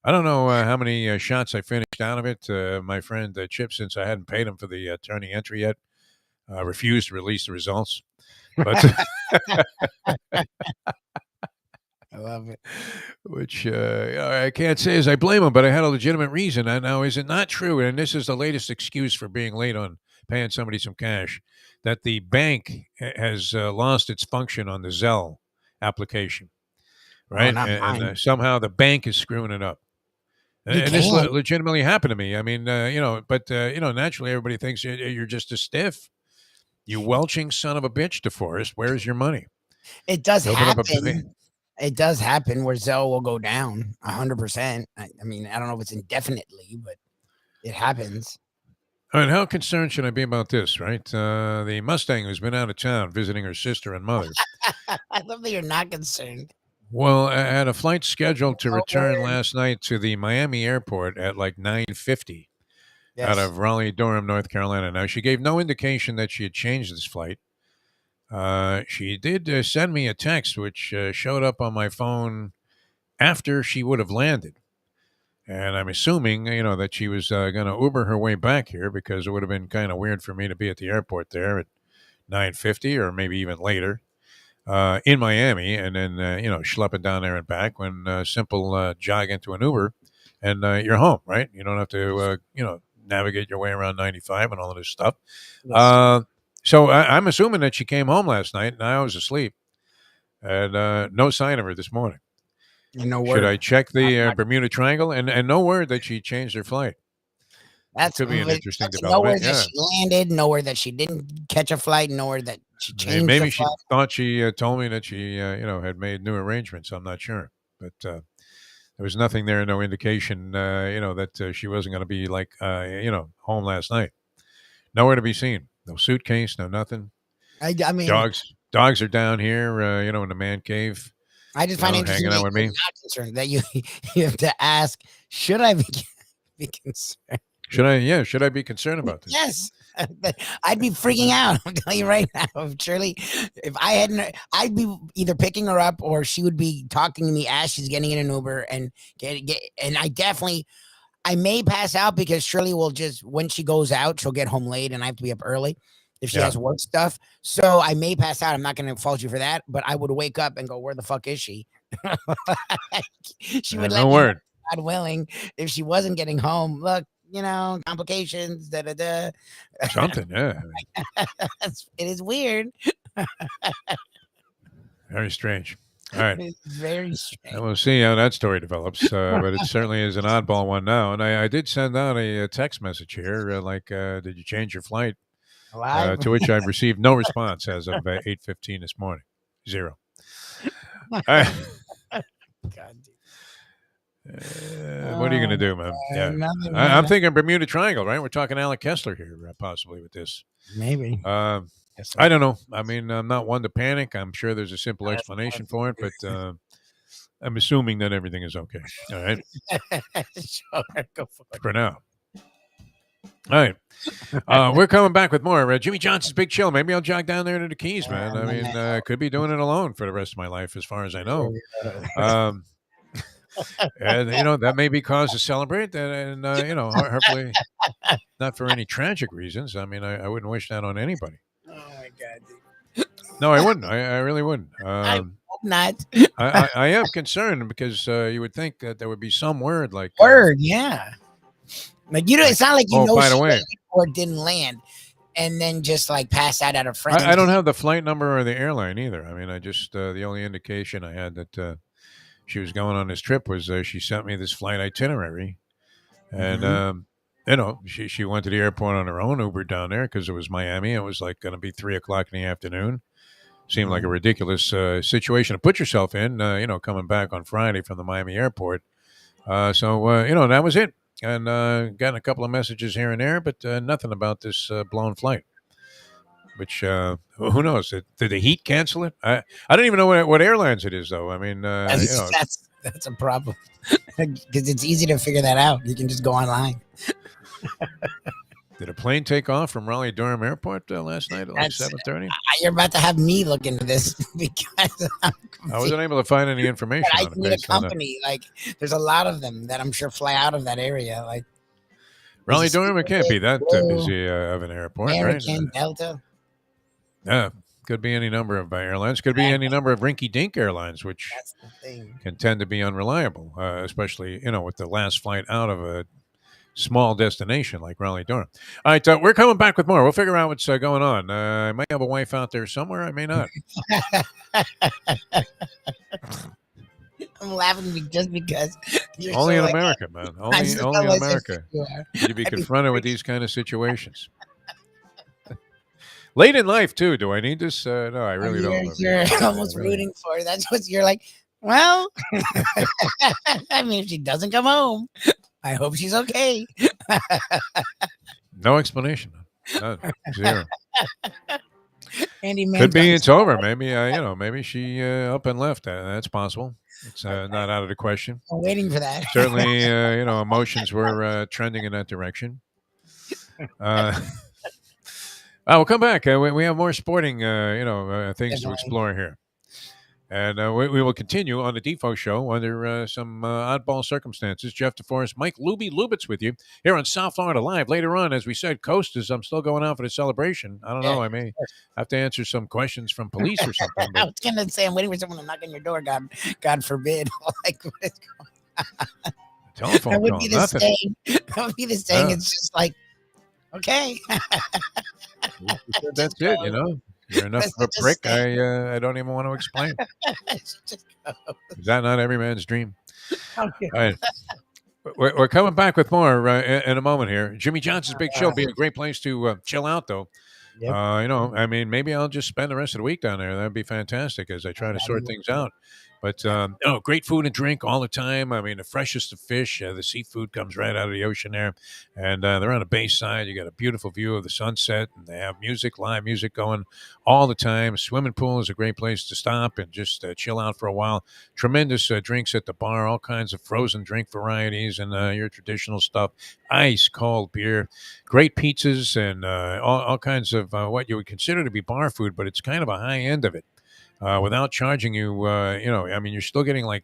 I don't know how many shots I finished out of it. My friend Chip, since I hadn't paid him for the turning entry yet, refused to release the results. But I love it. Which I can't say as I blame him, but I had a legitimate reason. And now, is it not true? And this is the latest excuse for being late on paying somebody some cash, that the bank has lost its function on the Zelle application, right? And somehow the bank is screwing it up. And this legitimately happened to me. I mean, but naturally everybody thinks you're just a stiff. You welching son of a bitch, DeForest. Where's your money? It does happen. It does happen where Zelle will go down 100%. I mean, I don't know if it's indefinitely, but it happens. All right, how concerned should I be about this, right? The Mustang who's been out of town visiting her sister and mother. I love that you're not concerned. Well, I had a flight scheduled to return last night to the Miami airport at like 9:50 out of Raleigh-Durham, North Carolina. Now, she gave no indication that she had changed this flight. She did send me a text, which showed up on my phone after she would have landed. And I'm assuming, that she was going to Uber her way back here, because it would have been kind of weird for me to be at the airport there at 9:50 or maybe even later in Miami, and then, schlepping down there and back, when simple jog into an Uber and you're home, right? You don't have to, navigate your way around 95 and all of this stuff. So I'm assuming that she came home last night, and I was asleep, and no sign of her this morning. No word. Should I check the Bermuda Triangle? And no word that she changed her flight. That could be an interesting development. Nowhere that she landed, nowhere that she didn't catch a flight, nowhere that she changed. Maybe she thought she told me that she, had made new arrangements. I'm not sure, but there was nothing there, no indication, that she wasn't going to be home last night. Nowhere to be seen. No suitcase, no nothing. I mean, dogs are down here, in the man cave. I just find it interesting hanging out with me. Not concerned that you have to ask, should I be concerned? Should I be concerned about this? Yes. I'd be freaking out. I'm telling you right now. Shirley, if I hadn't, I'd be either picking her up or she would be talking to me as she's getting in an Uber and and I may pass out because Shirley will just, when she goes out, she'll get home late and I have to be up early if she has work stuff. So I may pass out. I'm not going to fault you for that, but I would wake up and go, where the fuck is she? She would let me know, God willing, if she wasn't getting home. Look, complications, something, yeah. It is weird. Very strange. All right. It's very strange. And we'll see how that story develops, but it certainly is an oddball one now. And I did send out a text message here, did you change your flight? To which I've received no response as of 8:15 this morning. 0. All right. God. What are you going to do, man? Yeah, I'm thinking Bermuda Triangle, right? We're talking Alec Kessler here, possibly with this. Maybe. I don't know. I mean, I'm not one to panic. I'm sure there's a simple explanation for it, but I'm assuming that everything is okay. All right. Sure, go for now. All right. We're coming back with more. Jimmy Johnson's Big Chill. Maybe I'll jog down there to the Keys, man. I mean, I could be doing it alone for the rest of my life, as far as I know. And that may be cause to celebrate, and hopefully not for any tragic reasons. I mean, I wouldn't wish that on anybody. Oh my God, dude. No, I wouldn't. I really wouldn't. I hope not. I am concerned because you would think that there would be some word like yeah. Like it's not like by the way, or didn't land, and then just like pass out at a friend. I don't have the flight number or the airline either. I mean, I just the only indication I had that she was going on this trip was she sent me this flight itinerary, and she went to the airport on her own, Uber down there because it was Miami. It was like going to be 3:00 in the afternoon. Seemed like a ridiculous situation to put yourself in. Coming back on Friday from the Miami airport. So that was it. And gotten a couple of messages here and there, but nothing about this blown flight. Which who knows? Did the heat cancel it? I don't even know what airlines it is, though. I mean, that's a problem because it's easy to figure that out. You can just go online. Did a plane take off from Raleigh-Durham Airport last night at like 7:30? You're about to have me look into this because I wasn't able to find any information. I need a company. Like, there's a lot of them that I'm sure fly out of that area. Like Raleigh-Durham, it can't be that busy of an airport, American, right? Delta. Yeah, could be any number of airlines. Could be any number of rinky-dink airlines, which can tend to be unreliable, especially with the last flight out of a small destination like Raleigh-Durham. All right, we're coming back with more. We'll figure out what's going on. I might have a wife out there somewhere. I may not. I'm laughing just because you're only in America, man. Only in America. You'd be confronted with these kind of situations. Late in life, too. Do I need this? No, I really don't. You're almost rooting for it. That's what you're like. Well, I mean, if she doesn't come home, I hope she's okay. No explanation. None. 0. Andy could be it's over. Maybe maybe she up and left. That's possible. It's not out of the question. I'm waiting for that. Certainly, emotions were trending in that direction. We'll come back. We have more sporting, things to explore here. And we will continue on the Defo Show under some oddball circumstances. Jeff DeForest, Mike Lubitz with you here on South Florida Live. Later on, as we said, Coast is I'm still going out for the celebration. I don't know. I may have to answer some questions from police or something. I was going to say, I'm waiting for someone to knock on your door. God forbid. Like, what is going on? Telephone that would call, be the nothing. same. That would be the same. It's just like, Okay. That's it, you know. You're enough of a prick. I don't even want to explain. Is that not every man's dream? Okay. All right. We're coming back with more in a moment here. Jimmy Johnson's Big Chill be a great place to chill out, though. Yep. You know, I mean, maybe I'll just spend the rest of the week down there. That'd be fantastic as I try to sort things out. But, great food and drink all the time. I mean, the freshest of fish. The seafood comes right out of the ocean there. And they're on the bay side. You got a beautiful view of the sunset. And they have live music going all the time. Swimming pool is a great place to stop and just chill out for a while. Tremendous drinks at the bar, all kinds of frozen drink varieties and your traditional stuff. Ice cold beer. Great pizzas and all kinds of what you would consider to be bar food, but it's kind of a high end of it. Without charging you, I mean, you're still getting like,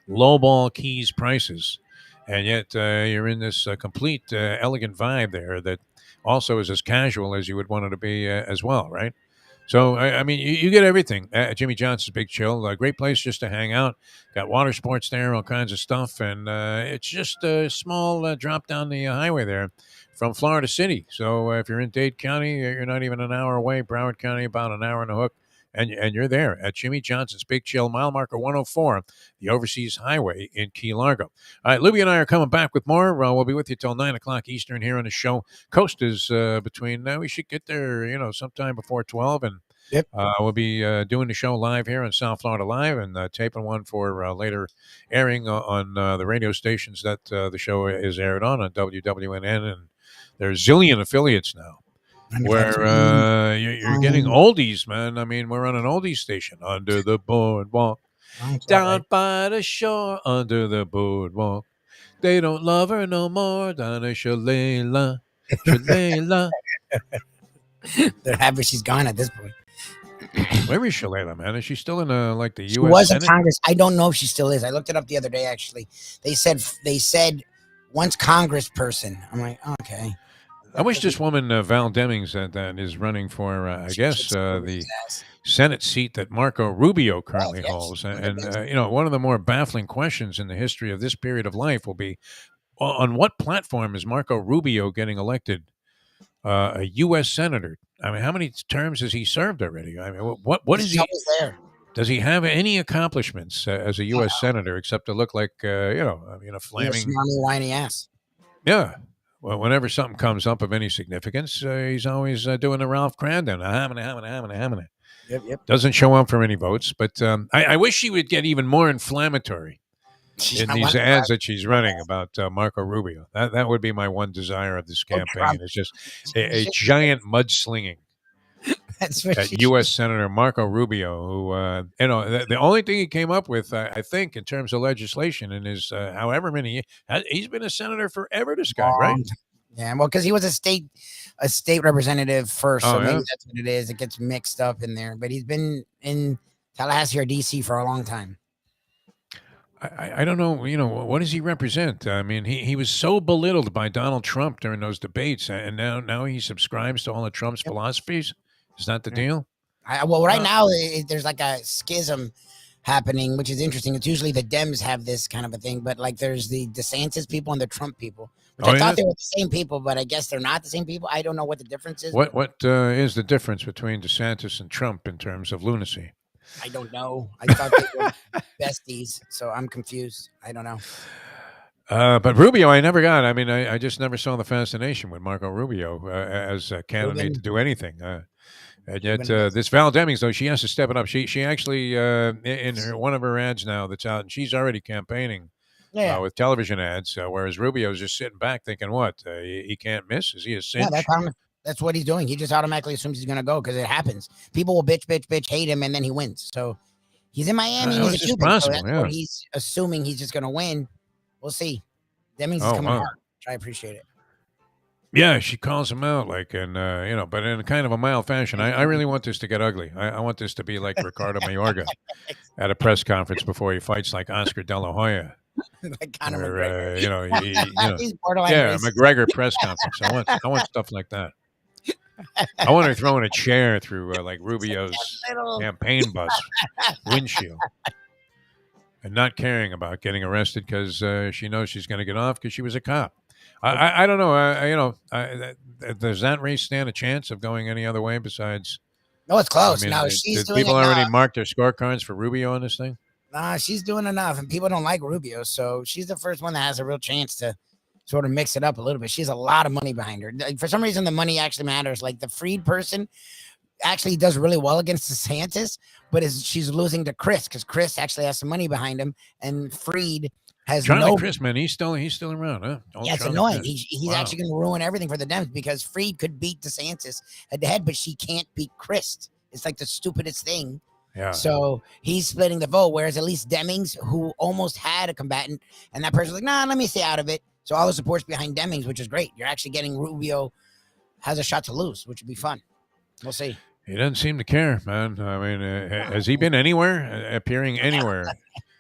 lowball Keys prices. And yet you're in this complete elegant vibe there that also is as casual as you would want it to be as well, right? So, I mean, you get everything at Jimmy Johnson's Big Chill. A great place just to hang out. Got water sports there, all kinds of stuff. And it's just a small drop down the highway there from Florida City. So if you're in Dade County, you're not even an hour away. Broward County, about an hour and a hook. And you're there at Jimmy Johnson's Big Chill, mile marker 104, the Overseas Highway in Key Largo. All right, Lubie and I are coming back with more. We'll be with you till 9 o'clock Eastern here on the show. Coast is between, we should get there, sometime before 12. And Yep. We'll be doing the show live here on South Florida Live and taping one for later airing on the radio stations that the show is aired on WWNN. And there's zillion affiliates now. Where you're getting oldies, man. I mean, we're on an oldies station under the boardwalk, down by the shore, under the boardwalk. They don't love her no more, Donna Shalala. They're happy she's gone at this point. Where is Shalala, man? Is she still in the U.S. She was Senate? in Congress. I don't know if she still is. I looked it up the other day. Actually, they said once Congress person. I'm like, okay. I wish this woman, Val Demings, that is running for, the Senate seat that Marco Rubio currently holds. And one of the more baffling questions in the history of this period of life will be, on what platform is Marco Rubio getting elected a U.S. senator? I mean, how many terms has he served already? I mean, what is he? There. Does he have any accomplishments as a U.S. senator except to look like, a flaming whiny ass? Yeah. Well, whenever something comes up of any significance, he's always doing the Ralph Crandon. Yep. Doesn't show up for any votes, but I wish she would get even more inflammatory in these ads that she's running about Marco Rubio. That would be my one desire of this campaign. It's just a giant mudslinging at U.S. Senator Marco Rubio, who, the only thing he came up with, I think, in terms of legislation in his however many years, he's been a senator forever, this guy, right? Yeah, well, because he was a state representative first, so maybe that's what it is. It gets mixed up in there. But he's been in Tallahassee or D.C. for a long time. I don't know, what does he represent? I mean, he was so belittled by Donald Trump during those debates, and now he subscribes to all of Trump's philosophies. Is that the deal? Right now, there's like a schism happening, which is interesting. It's usually the Dems have this kind of a thing, but like there's the DeSantis people and the Trump people, which I thought they were the same people, but I guess they're not the same people. I don't know what the difference is. What is the difference between DeSantis and Trump in terms of lunacy? I don't know. I thought they were besties, so I'm confused. I don't know. But Rubio, I never got. I mean, I just never saw the fascination with Marco Rubio as a candidate to do anything. And yet, this Val Demings, though, she has to step it up. She actually, in one of her ads now that's out, and she's already campaigning with television ads, whereas Rubio's just sitting back thinking, what, he can't miss? Is he a cinch? Yeah, that's what he's doing. He just automatically assumes he's going to go because it happens. People will bitch, hate him, and then he wins. So he's in Miami. He's a Cuban, possible, so that's what he's assuming he's just going to win. We'll see. Demings is coming hard. I appreciate it. Yeah, she calls him out but in kind of a mild fashion. I really want this to get ugly. I want this to be like Ricardo Mayorga at a press conference before he fights like Oscar De La Hoya. Like Conor McGregor. He's McGregor press conference. I want stuff like that. I want her throwing a chair through like Rubio's campaign bus windshield and not caring about getting arrested because she knows she's going to get off because she was a cop. I don't know. Does that race stand a chance of going any other way besides? No, it's close. I mean, No, she's did doing people enough. already mark their scorecards for Rubio on this thing? Nah, she's doing enough, and people don't like Rubio, so she's the first one that has a real chance to sort of mix it up a little bit. She has a lot of money behind her. For some reason, the money actually matters. Like the Freed person actually does really well against DeSantis, but she's losing to Chris because Chris actually has some money behind him, and Freed has Charlie Chris, man, he's still around, huh? Yeah, it's annoying. He's actually going to ruin everything for the Dems because Freed could beat DeSantis head to head, but she can't beat Chris. It's like the stupidest thing. Yeah. So he's splitting the vote, whereas at least Demings, who almost had a combatant, and that person's like, nah, let me stay out of it. So all the support's behind Demings, which is great. You're actually getting Rubio has a shot to lose, which would be fun. We'll see. He doesn't seem to care, man. I mean, has he been anywhere, appearing anywhere,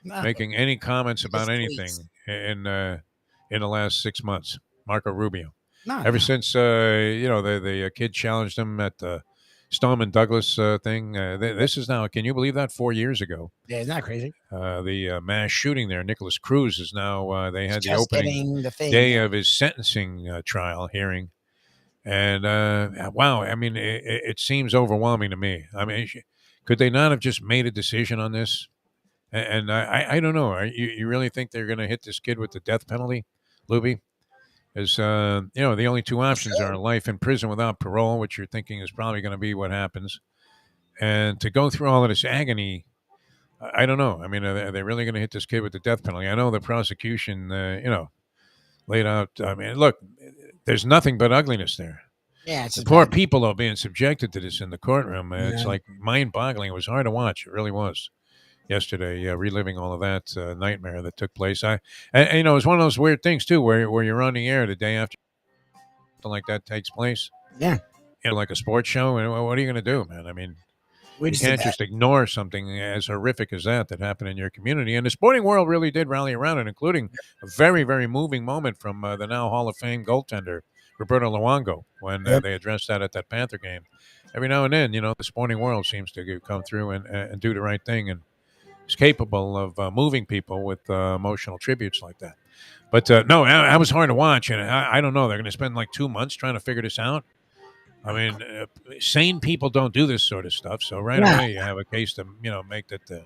No. making any comments about anything in the last 6 months? Marco Rubio. Ever since the kid challenged him at the Stoneman Douglas thing. This is now, can you believe that, 4 years ago? Yeah, isn't that crazy? The mass shooting there. Nicholas Cruz is now, they had the opening the day of his sentencing trial hearing. And wow, I mean, it seems overwhelming to me. I mean, could they not have just made a decision on this? And I don't know. You really think they're going to hit this kid with the death penalty, Lubie? As the only two options are life in prison without parole, which you're thinking is probably going to be what happens, and to go through all of this agony. I don't know. I mean, are they really going to hit this kid with the death penalty? I know the prosecution, laid out. I mean, look, there's nothing but ugliness there. Yeah, it's the poor people are being subjected to this in the courtroom. It's like mind-boggling. It was hard to watch. It really was. Yesterday, reliving all of that nightmare that took place. And it was one of those weird things too, where you're on the air the day after something like that takes place. Yeah, like a sports show. And what are you going to do, man? I mean, you can't just ignore something as horrific as that happened in your community. And the sporting world really did rally around it, including a very, very moving moment from the now Hall of Fame goaltender Roberto Luongo when they addressed that at that Panther game. Every now and then, the sporting world seems to come through and do the right thing and is capable of moving people with emotional tributes like that. But no, that was hard to watch. And I don't know. They're going to spend like 2 months trying to figure this out. I mean, sane people don't do this sort of stuff. So right away you have a case to, make that the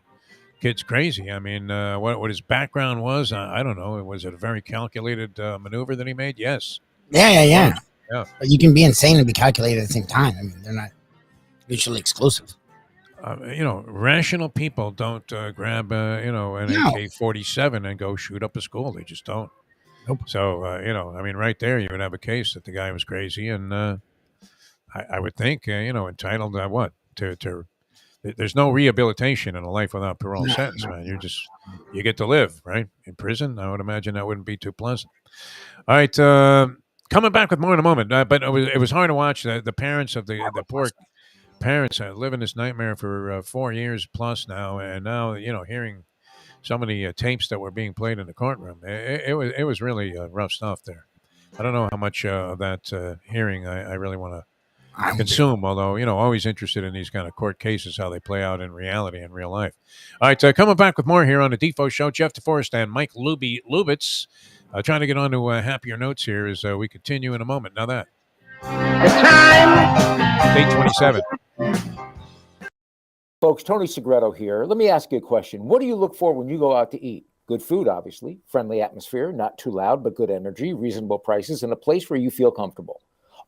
kid's crazy. I mean, what his background was, I don't know. Was it a very calculated maneuver that he made? Yes. Yeah. But you can be insane and be calculated at the same time. I mean, they're not mutually exclusive. Rational people don't grab, an AK-47 and go shoot up a school. They just don't. Nope. So, I mean, right there, you would have a case that the guy was crazy. And I would think, entitled to there's no rehabilitation in a life without parole sentence, man. You get to live, right? In prison, I would imagine that wouldn't be too pleasant. All right. Coming back with more in a moment. But it was hard to watch the parents of the poor parents living this nightmare for 4 years plus now, and now hearing some of the tapes that were being played in the courtroom. It was really rough stuff there. I don't know how much of that hearing I really want to consume, although always interested in these kind of court cases, how they play out in reality in real life. All right, coming back with more here on the Defo Show. Jeff DeForest and Mike Lubitz trying to get on to happier notes here as we continue in a moment. Now that the time 8:27. Folks, Tony Segreto here. Let me ask you a question. What do you look for when you go out to eat? Good food, obviously, friendly atmosphere, not too loud, but good energy, reasonable prices, and a place where you feel comfortable.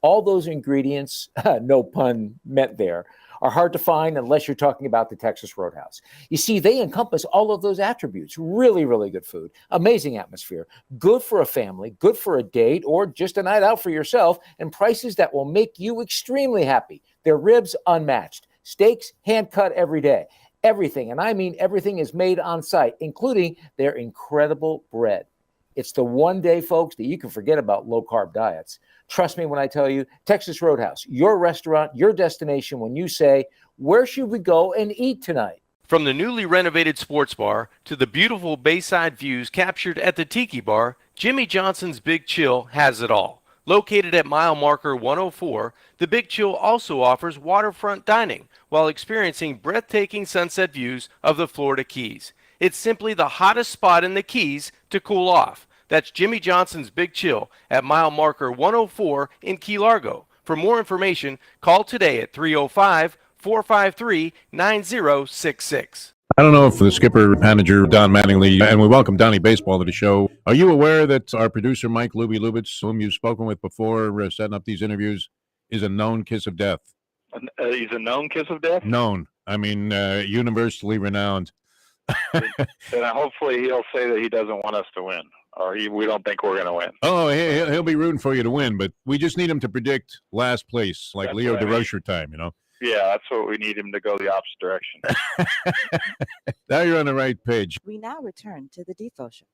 All those ingredients, no pun meant there, are hard to find unless you're talking about the Texas Roadhouse. You see, they encompass all of those attributes. Really, really good food, amazing atmosphere, good for a family, good for a date, or just a night out for yourself, and prices that will make you extremely happy. Their ribs unmatched, steaks hand-cut every day. Everything, and I mean everything, is made on site, including their incredible bread. It's the one day, folks, that you can forget about low-carb diets. Trust me when I tell you, Texas Roadhouse, your restaurant, your destination when you say, where should we go and eat tonight? From the newly renovated sports bar to the beautiful bayside views captured at the Tiki Bar, Jimmy Johnson's Big Chill has it all. Located at mile marker 104, the Big Chill also offers waterfront dining while experiencing breathtaking sunset views of the Florida Keys. It's simply the hottest spot in the Keys to cool off. That's Jimmy Johnson's Big Chill at mile marker 104 in Key Largo. For more information, call today at 305-453-9066. I don't know if the skipper, manager, Don Mattingly, and we welcome Donnie Baseball to the show. Are you aware that our producer, Mike Lubitz, whom you've spoken with before setting up these interviews, is a known kiss of death? He's a known kiss of death? Known. I mean, universally renowned. Then hopefully he'll say that he doesn't want us to win, or we don't think we're going to win. Oh, he'll be rooting for you to win, but we just need him to predict last place, like that's Leo DeRocher time, Yeah, that's what we need him to go the opposite direction. Now you're on the right page. We now return to the Defo Show.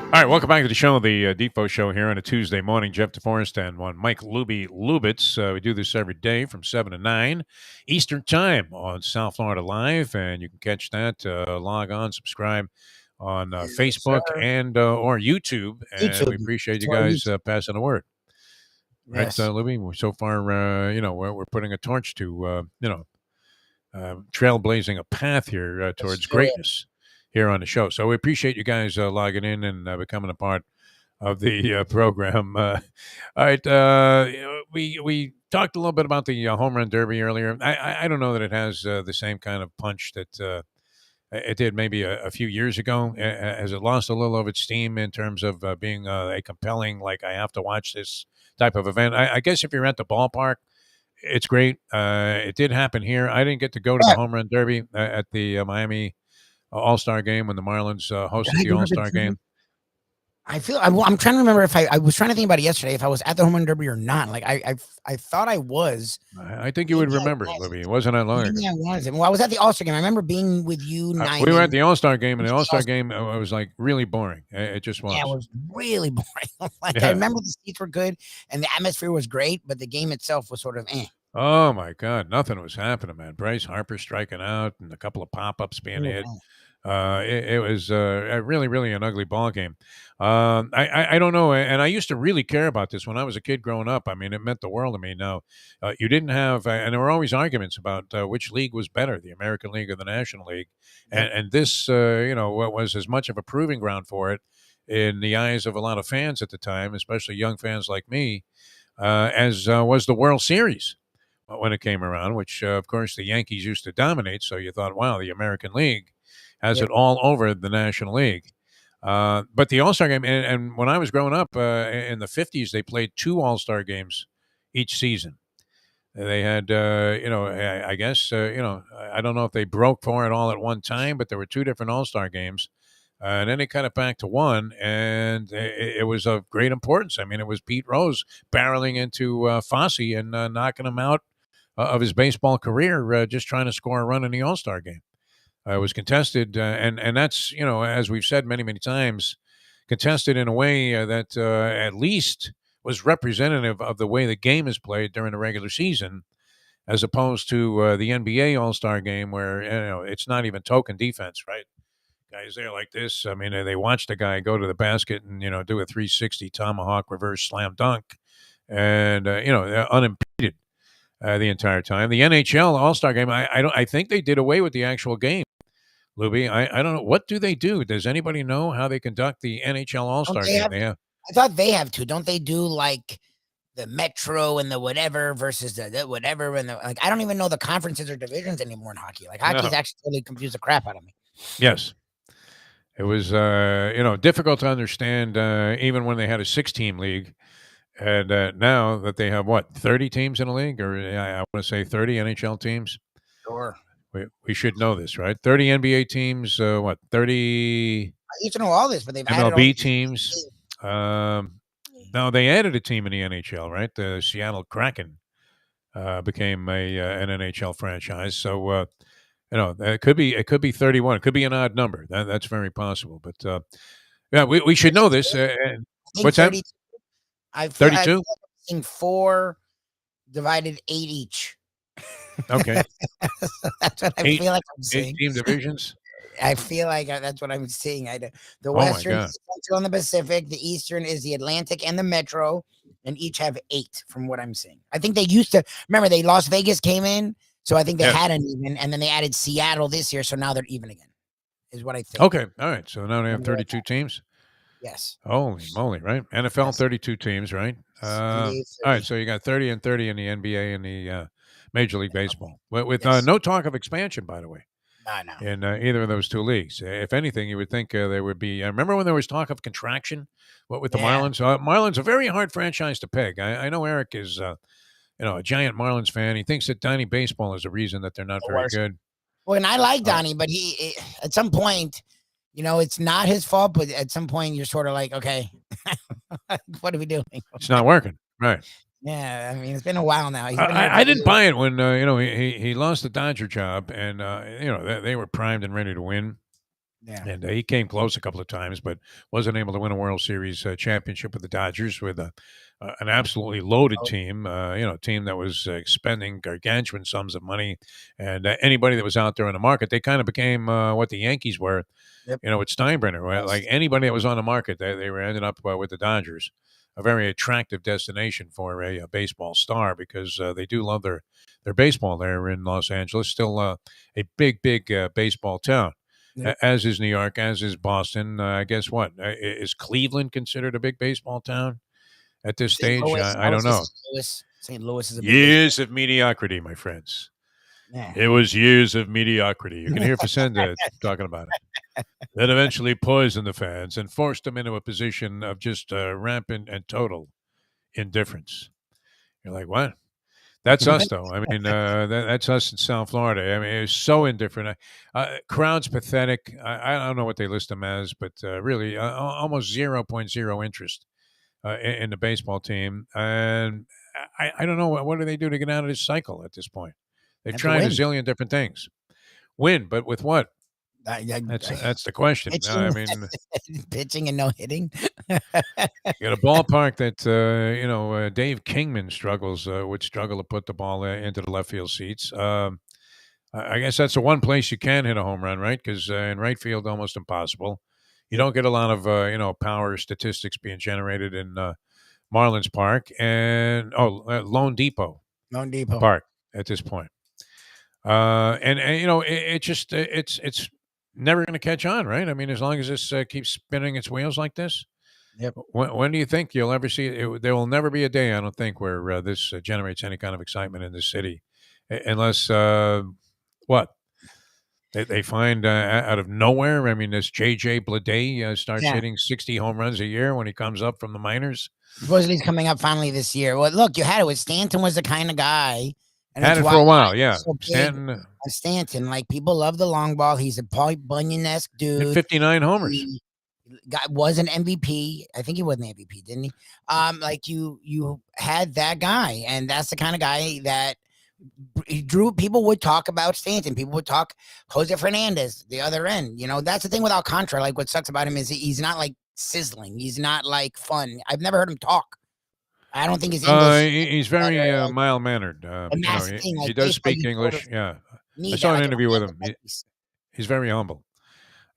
All right, welcome back to the show, the Defo Show here on a Tuesday morning. Jeff DeForest and one Mike Lubitz. We do this every day from 7 to 9 Eastern Time on South Florida Live, and you can catch that. Log on, subscribe on Facebook and or YouTube, and we appreciate you guys passing the word. Yes. Right, Lubie? So far, we're putting a torch to, trailblazing a path here towards greatness here on the show. So we appreciate you guys logging in and becoming a part of the program. All right, we talked a little bit about the home run derby earlier. I don't know that it has the same kind of punch that it did maybe a few years ago. Has it lost a little of its steam in terms of being a compelling, like, I have to watch this type of event? I guess if you're at the ballpark, it's great. It did happen here. I didn't get to go to the home run derby at the Miami All-Star game when the Marlins hosted the All-Star game. I'm trying to remember if I was trying to think about it yesterday, if I was at the home run derby or not. Like I thought I was. I think you would remember, Libby. It wasn't that long ago. I was. Well, I was at the All-Star game. I remember being with you. We were at the All-Star game, and the All-Star game was like really boring. It just was. Yeah, it was really boring. I remember the seats were good and the atmosphere was great, but the game itself was sort of eh. Oh my God, nothing was happening, man. Bryce Harper striking out and a couple of pop-ups being hit. It was really, really an ugly ball game. I don't know, and I used to really care about this when I was a kid growing up. I mean, it meant the world to me. Now, you didn't have, and there were always arguments about which league was better, the American League or the National League, and this, was as much of a proving ground for it in the eyes of a lot of fans at the time, especially young fans like me, as was the World Series when it came around, which, of course, the Yankees used to dominate. So you thought, wow, the American League has it all over the National League. But the All-Star game, and when I was growing up in the 50s, they played 2 All-Star games each season. They had, I guess, I don't know if they broke for it all at one time, but there were 2 different All-Star games. And then they cut it back to 1, and it was of great importance. I mean, it was Pete Rose barreling into Fosse and knocking him out of his baseball career, just trying to score a run in the All-Star game. It was contested, and that's, as we've said many, many times, contested in a way that at least was representative of the way the game is played during the regular season, as opposed to the NBA All-Star game where, it's not even token defense, right? Guys there like this. I mean, they watched a guy go to the basket and, do a 360 tomahawk reverse slam dunk and, they're unimpeded the entire time. The NHL All-Star game, I think they did away with the actual game. Lubie, I don't know. What do they do? Does anybody know how they conduct the NHL All-Star game? I thought they have to. Don't they do like the Metro and the whatever versus the whatever? And I don't even know the conferences or divisions anymore in hockey. Like hockey's actually totally confused the crap out of me. Yes. It was, difficult to understand even when they had a 6-team league. And now that they have, 30 teams in a league? Or I want to say 30 NHL teams? Sure. We should know this, right? 30 NBA teams, 30? I used to know all this, but they've MLB teams. Now, they added a team in the NHL, right? The Seattle Kraken became an NHL franchise. So, it could be 31. It could be an odd number. That's very possible. But, we should know this. What's 32. That? 32? I'm 4 divided 8 each. Okay. That's what I feel like I'm seeing. 8 team divisions? I feel like that's what I'm seeing. The Western is Central and the Pacific. The Eastern is the Atlantic and the Metro, and each have 8 from what I'm seeing. I think they used to, remember, Las Vegas came in, So I think they had an even, and then they added Seattle this year, so now they're even again, is what I think. Okay, all right. So now they have 32 teams? Yes. Holy moly, right? NFL, 32 teams, right? All right, so you got 30 and 30 in the NBA and the Major League Baseball. With no talk of expansion, by the way. No. In either of those two leagues. If anything, you would think there would be. I remember when there was talk of contraction. What with the Marlins? Marlins a very hard franchise to peg. I know Eric is, a giant Marlins fan. He thinks that Donnie Baseball is the reason that they're not very good. Well, and I like Donnie, but he at some point, it's not his fault. But at some point, you're sort of like, okay, what are we doing? It's not working, right? Yeah, I mean, it's been a while now. I didn't buy it when he lost the Dodger job, and they were primed and ready to win. Yeah, and he came close a couple of times, but wasn't able to win a World Series championship with the Dodgers with an absolutely loaded team. A team that was expending gargantuan sums of money, and anybody that was out there on the market, they kind of became what the Yankees were. Yep. With Steinbrenner, right? Like anybody that was on the market, they were ending up with the Dodgers. A very attractive destination for a baseball star because they do love their baseball there in Los Angeles. Still a big baseball town, as is New York, as is Boston. Guess what? Is Cleveland considered a big baseball town at this stage? I don't know. St. Louis is a big years of mediocrity, my friends. Yeah. It was years of mediocrity. You can hear Facenda talking about it. That eventually poisoned the fans and forced them into a position of just rampant and total indifference. You're like, what? That's us, though. I mean, that's us in South Florida. I mean, it's so indifferent. Crowd's pathetic. I don't know what they list them as, but really almost 0.0 interest in the baseball team. And I don't know. What do they do to get out of this cycle at this point? They've tried a zillion different things. Win, but with what? That's the question. I mean, pitching and no hitting. You got a ballpark that Dave Kingman would struggle to put the ball into the left field seats. I guess that's the one place you can hit a home run, right? Because in right field, almost impossible. You don't get a lot of power statistics being generated in Marlins Park and Lone Depot Park at this point. It's never going to catch on, right? I mean, as long as this keeps spinning its wheels like this. Yep. When do you think you'll ever see it? There will never be a day, I don't think, where this generates any kind of excitement in this city, unless what they find out of nowhere. I mean, this J.J. Bleday starts hitting 60 home runs a year when he comes up from the minors. Supposedly he's coming up finally this year. Well, look, you had it with Stanton was the kind of guy. And had it for a while, yeah. So Stanton, like people love the long ball. He's a Paul Bunyan-esque dude. 59 homers. He was an MVP. I think he was an MVP, didn't he? Like you had that guy, and that's the kind of guy that he drew. People would talk about Stanton. People would talk Jose Fernandez, the other end. That's the thing with Alcantara. Like what sucks about him is he's not like sizzling. He's not like fun. I've never heard him talk. I don't think his English. He's very mild-mannered. He does speak English. Yeah, I saw an interview with him. He's very humble,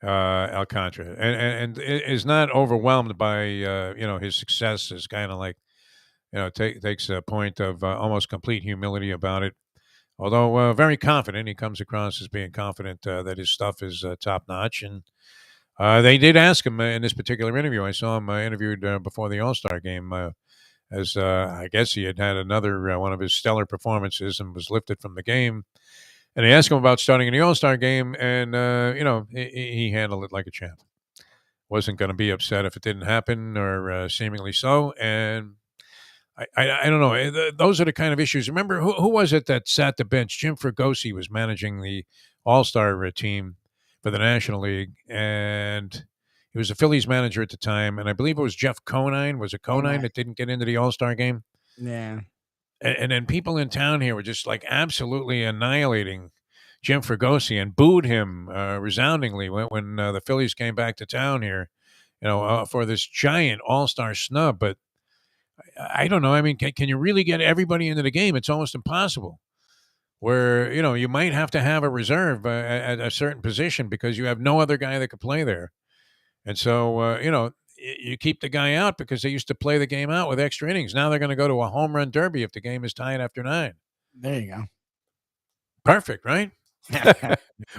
Alcantara, and is not overwhelmed by his success. Is kind of like takes a point of almost complete humility about it. Although very confident, he comes across as being confident that his stuff is top-notch. And they did ask him in this particular interview. I saw him interviewed before the All-Star game. As I guess he had another one of his stellar performances and was lifted from the game. And they asked him about starting in the All-Star game, and, he handled it like a champ. Wasn't going to be upset if it didn't happen, or seemingly so. And I don't know. Those are the kind of issues. Remember, who was it that sat the bench? Jim Fregosi was managing the All-Star team for the National League, and he was the Phillies manager at the time, and I believe it was Jeff Conine. Was it Conine that didn't get into the All-Star game? Yeah. And then people in town here were just like absolutely annihilating Jim Fregosi and booed him resoundingly when the Phillies came back to town here, for this giant All-Star snub. But I don't know. I mean, can you really get everybody into the game? It's almost impossible. Where, you might have to have a reserve at a certain position because you have no other guy that could play there. And so, you keep the guy out because they used to play the game out with extra innings. Now they're going to go to a home run derby if the game is tied after 9. There you go. Perfect, right?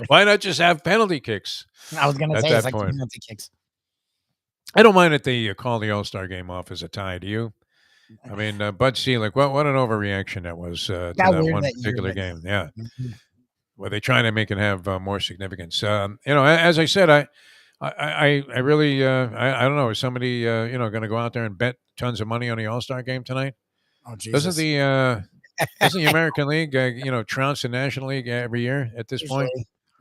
Why not just have penalty kicks? I was going to say, it's like point. penalty kicks. I don't mind that they call the All-Star game off as a tie. Do you? I mean, Bud Selig, what an overreaction that was to that one particular game. Yeah. Mm-hmm. Were they trying to make it have more significance? As I said, I really, I don't know. Is somebody, going to go out there and bet tons of money on the All-Star game tonight? Oh, Jesus. Doesn't the American League, trounce the National League every year at this point?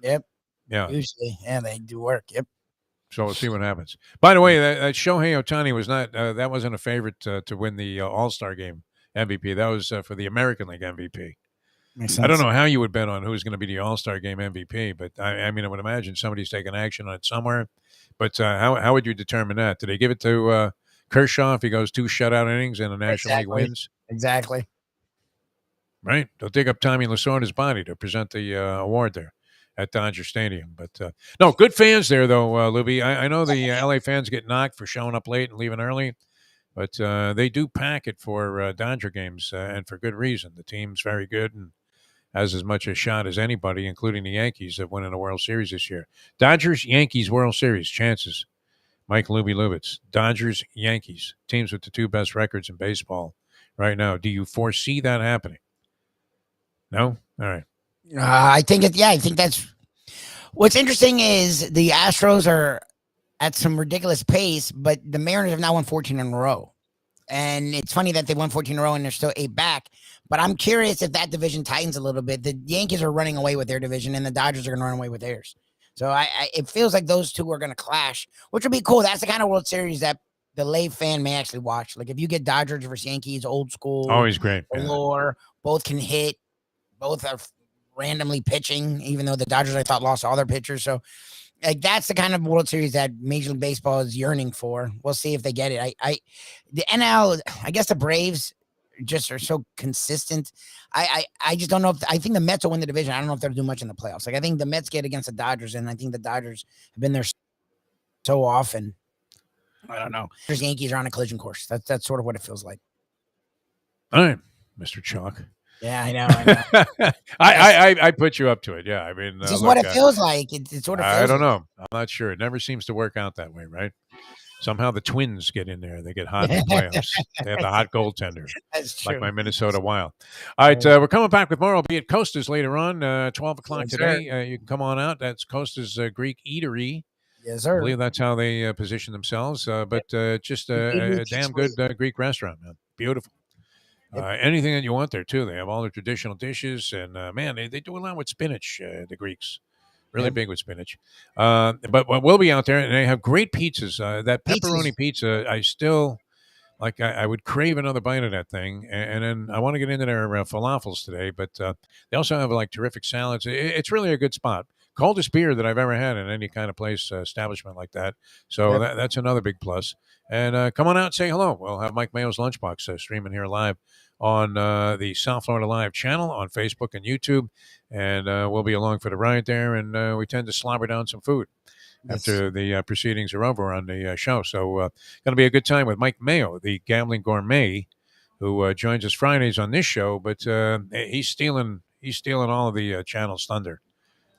Yep. Yeah. Usually. Yeah, they do work. Yep. So we'll see what happens. By the way, that Shohei Ohtani was not. That wasn't a favorite to win the All-Star game MVP. That was for the American League MVP. Makes sense. I don't know how you would bet on who's going to be the All-Star game MVP, but I mean, I would imagine somebody's taking action on it somewhere. But how would you determine that? Do they give it to Kershaw if he goes 2 shutout innings and the National League wins? Exactly. Right. They'll dig up Tommy Lasorda's body to present the award there at Dodger Stadium. But no, good fans there, though, Lubie. I know the LA fans get knocked for showing up late and leaving early, but they do pack it for Dodger games, and for good reason. The team's very good and has as much a shot as anybody, including the Yankees, of winning a World Series this year. Dodgers-Yankees World Series, chances. Mike Lubie Lubitz. Dodgers-Yankees, teams with the 2 best records in baseball right now. Do you foresee that happening? No? All right. I think that's what's interesting is the Astros are at some ridiculous pace, but the Mariners have now won 14 in a row. And it's funny that they won 14 in a row and they're still 8 back. But I'm curious if that division tightens a little bit. The Yankees are running away with their division and the Dodgers are going to run away with theirs. So it feels like those two are going to clash, which would be cool. That's the kind of World Series that the lay fan may actually watch. Like if you get Dodgers versus Yankees, old school. Always great. Lore, both can hit. Both are randomly pitching, even though the Dodgers, I thought, lost all their pitchers. So like that's the kind of World Series that Major League Baseball is yearning for. We'll see if they get it. The NL, I guess the Braves just are so consistent. I just don't know I think the Mets will win the division. I don't know if they'll do much in the playoffs. Like I think the Mets get against the Dodgers, and I think the Dodgers have been there so often. I don't know. There's Yankees are on a collision course. That's sort of what it feels like. All right, Mr. Chalk. Yeah, I know. I put you up to it. Yeah, I mean, it's just what it feels like. It sort of feels I don't know. I'm not sure. It never seems to work out that way, right? Somehow the Twins get in there. They get hot in the playoffs. They have the hot goaltender. That's true. Like my Minnesota Wild. All right, we're coming back with more. I'll be at Costa's later on, 12 o'clock today. You can come on out. That's Costa's Greek Eatery. Yes, sir. I believe that's how they position themselves. But just a damn good Greek restaurant, man. Beautiful. Anything that you want there, too. They have all the traditional dishes. And, man, they do a lot with spinach, the Greeks. Really big with spinach. But we'll be out there, and they have great pizzas. That pepperoni pizza, I still, like, I would crave another bite of that thing. And then I want to get into their falafels today. But they also have, like, terrific salads. It's really a good spot. Coldest beer that I've ever had in any kind of place, establishment like that. So that's another big plus. And come on out and say hello. We'll have Mike Mayo's Lunchbox streaming here live on the South Florida Live channel on Facebook and YouTube. And we'll be along for the ride there. And we tend to slobber down some food after the proceedings are over on the show. So going to be a good time with Mike Mayo, the gambling gourmet, who joins us Fridays on this show. But he's stealing all of the channel's thunder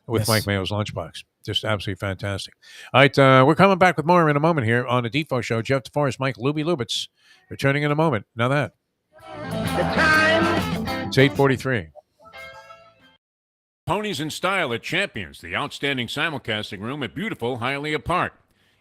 with Mike Mayo's Lunchbox. Just absolutely fantastic. All right, we're coming back with more in a moment here on the Defo Show. Jeff DeForest, Mike Lubie Lubitz, returning in a moment. Now that. The time. It's 8:43. Ponies in Style at Champions, the outstanding simulcasting room at beautiful Hialeah Park.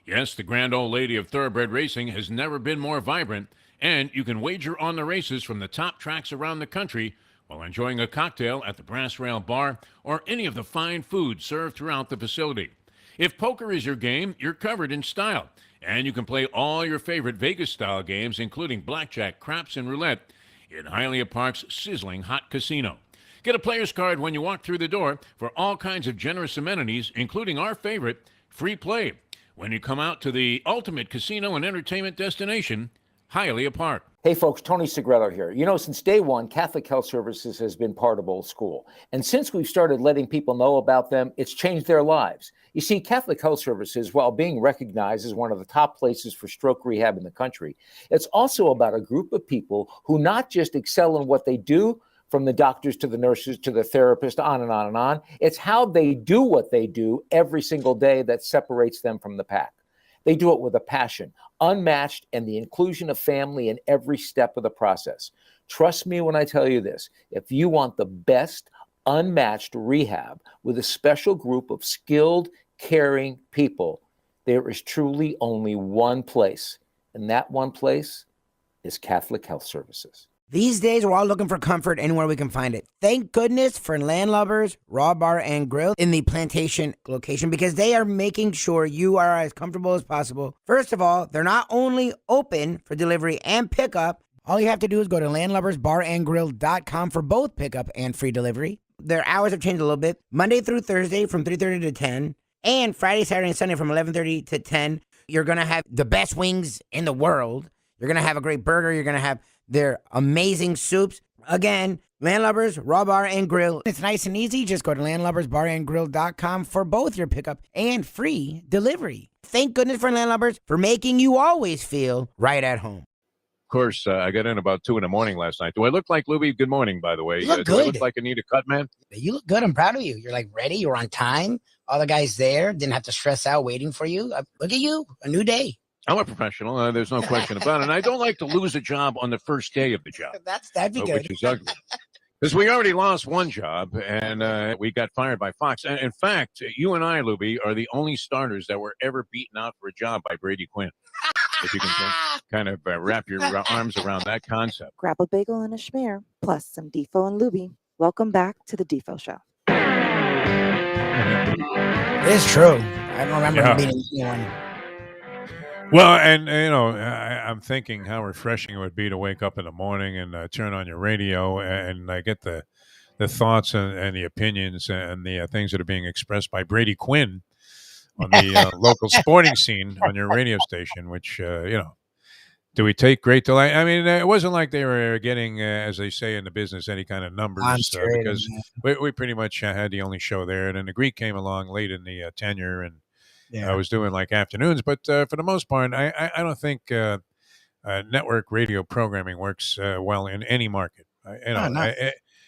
Yes, the grand old lady of thoroughbred racing has never been more vibrant, and you can wager on the races from the top tracks around the country while enjoying a cocktail at the Brass Rail Bar or any of the fine food served throughout the facility. If poker is your game, you're covered in Style, and you can play all your favorite Vegas-style games, including blackjack, craps, and roulette, in Hialeah Park's sizzling hot casino. Get a player's card when you walk through the door for all kinds of generous amenities, including our favorite, free play, when you come out to the ultimate casino and entertainment destination, Hialeah Park. Hey folks, Tony Segreto here. You know, since day one, Catholic Health Services has been part of Old School. And since we've started letting people know about them, it's changed their lives. You see, Catholic Health Services, while being recognized as one of the top places for stroke rehab in the country, it's also about a group of people who not just excel in what they do, from the doctors to the nurses to the therapist, on and on and on. It's how they do what they do every single day that separates them from the pack. They do it with a passion, unmatched, and the inclusion of family in every step of the process. Trust me when I tell you this. If you want the best, unmatched rehab with a special group of skilled, caring people, there is truly only one place, and that one place is Catholic Health Services. These days, we're all looking for comfort anywhere we can find it. Thank goodness for Landlubbers Raw Bar and Grill in the Plantation location, because they are making sure you are as comfortable as possible. First of all, they're not only open for delivery and pickup. All you have to do is go to landlubbersbarandgrill.com for both pickup and free delivery. Their hours have changed a little bit. Monday through Thursday from 3:30 to 10, and Friday, Saturday, and Sunday from 11:30 to 10. You're going to have the best wings in the world. You're going to have a great burger. You're going to have their amazing soups. Again, Landlubbers Raw Bar and Grill. It's nice and easy. Just go to landlubbersbarandgrill.com for both your pickup and free delivery. Thank goodness for Landlubbers for making you always feel right at home. Of course, I got in about 2 a.m. last night. Do I look like Lubie? Good morning, by the way. You look do I good. look like Anita Cutman? You look good. I'm proud of you. You're like ready. You're on time. All the guys there didn't have to stress out waiting for you. Look at you. A new day. I'm a professional. There's no question about it. And I don't like to lose a job on the first day of the job. That'd be good. Which is ugly. Because we already lost one job, and we got fired by Fox. And in fact, you and I, Lubie, are the only starters that were ever beaten out for a job by Brady Quinn. If you can kind of wrap your arms around that concept. Grab a bagel and a schmear, plus some Defo and Lubie. Welcome back to the Defo Show. It's true. I don't remember beating anyone. Well, and, I'm thinking how refreshing it would be to wake up in the morning and turn on your radio and get the thoughts and the opinions and the things that are being expressed by Brady Quinn on the local sporting scene on your radio station, which, do we take great delight? I mean, it wasn't like they were getting, as they say in the business, any kind of numbers because we pretty much had the only show there. And then the Greek came along late in the tenure and I was doing like afternoons. But for the most part, I don't think network radio programming works well in any market.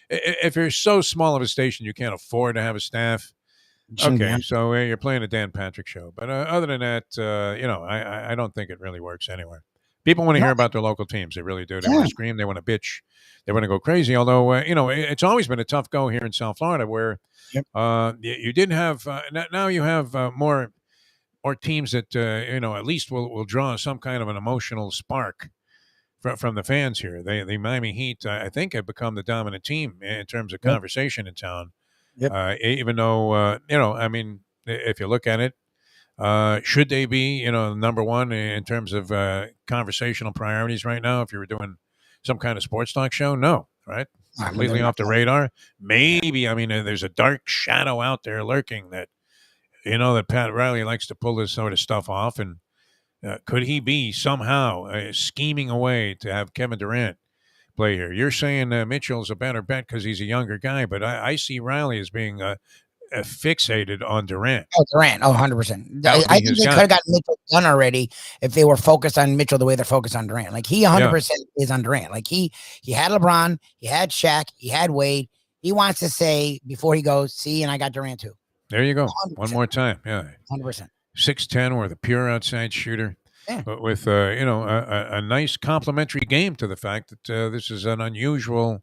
If you're so small of a station, you can't afford to have a staff. Okay, so you're playing a Dan Patrick show. But other than that, I don't think it really works anywhere. People want to hear about their local teams. They really do. They want to scream. They want to bitch. They want to go crazy. Although, it's always been a tough go here in South Florida where you didn't have now you have more teams that, at least will draw some kind of an emotional spark from the fans here. The Miami Heat, I think, have become the dominant team in terms of conversation in town. Even though, if you look at it, should they be, number one in terms of conversational priorities right now? If you were doing some kind of sports talk show, no, right? Completely off the radar. Maybe, there's a dark shadow out there lurking that, that Pat Riley likes to pull this sort of stuff off. And could he be somehow scheming away to have Kevin Durant play here? You're saying Mitchell's a better bet because he's a younger guy, but I see Riley as being fixated on Durant. Oh, Durant. Oh, 100%. I think they could have got Mitchell done already if they were focused on Mitchell the way they're focused on Durant. Like, he 100% is on Durant. Like, he had LeBron, he had Shaq, he had Wade. He wants to say before he goes, see, and I got Durant too. There you go. 100%. One more time. Yeah. 100%. 6'10", with a pure outside shooter. But with, a nice complementary game to the fact that this is an unusual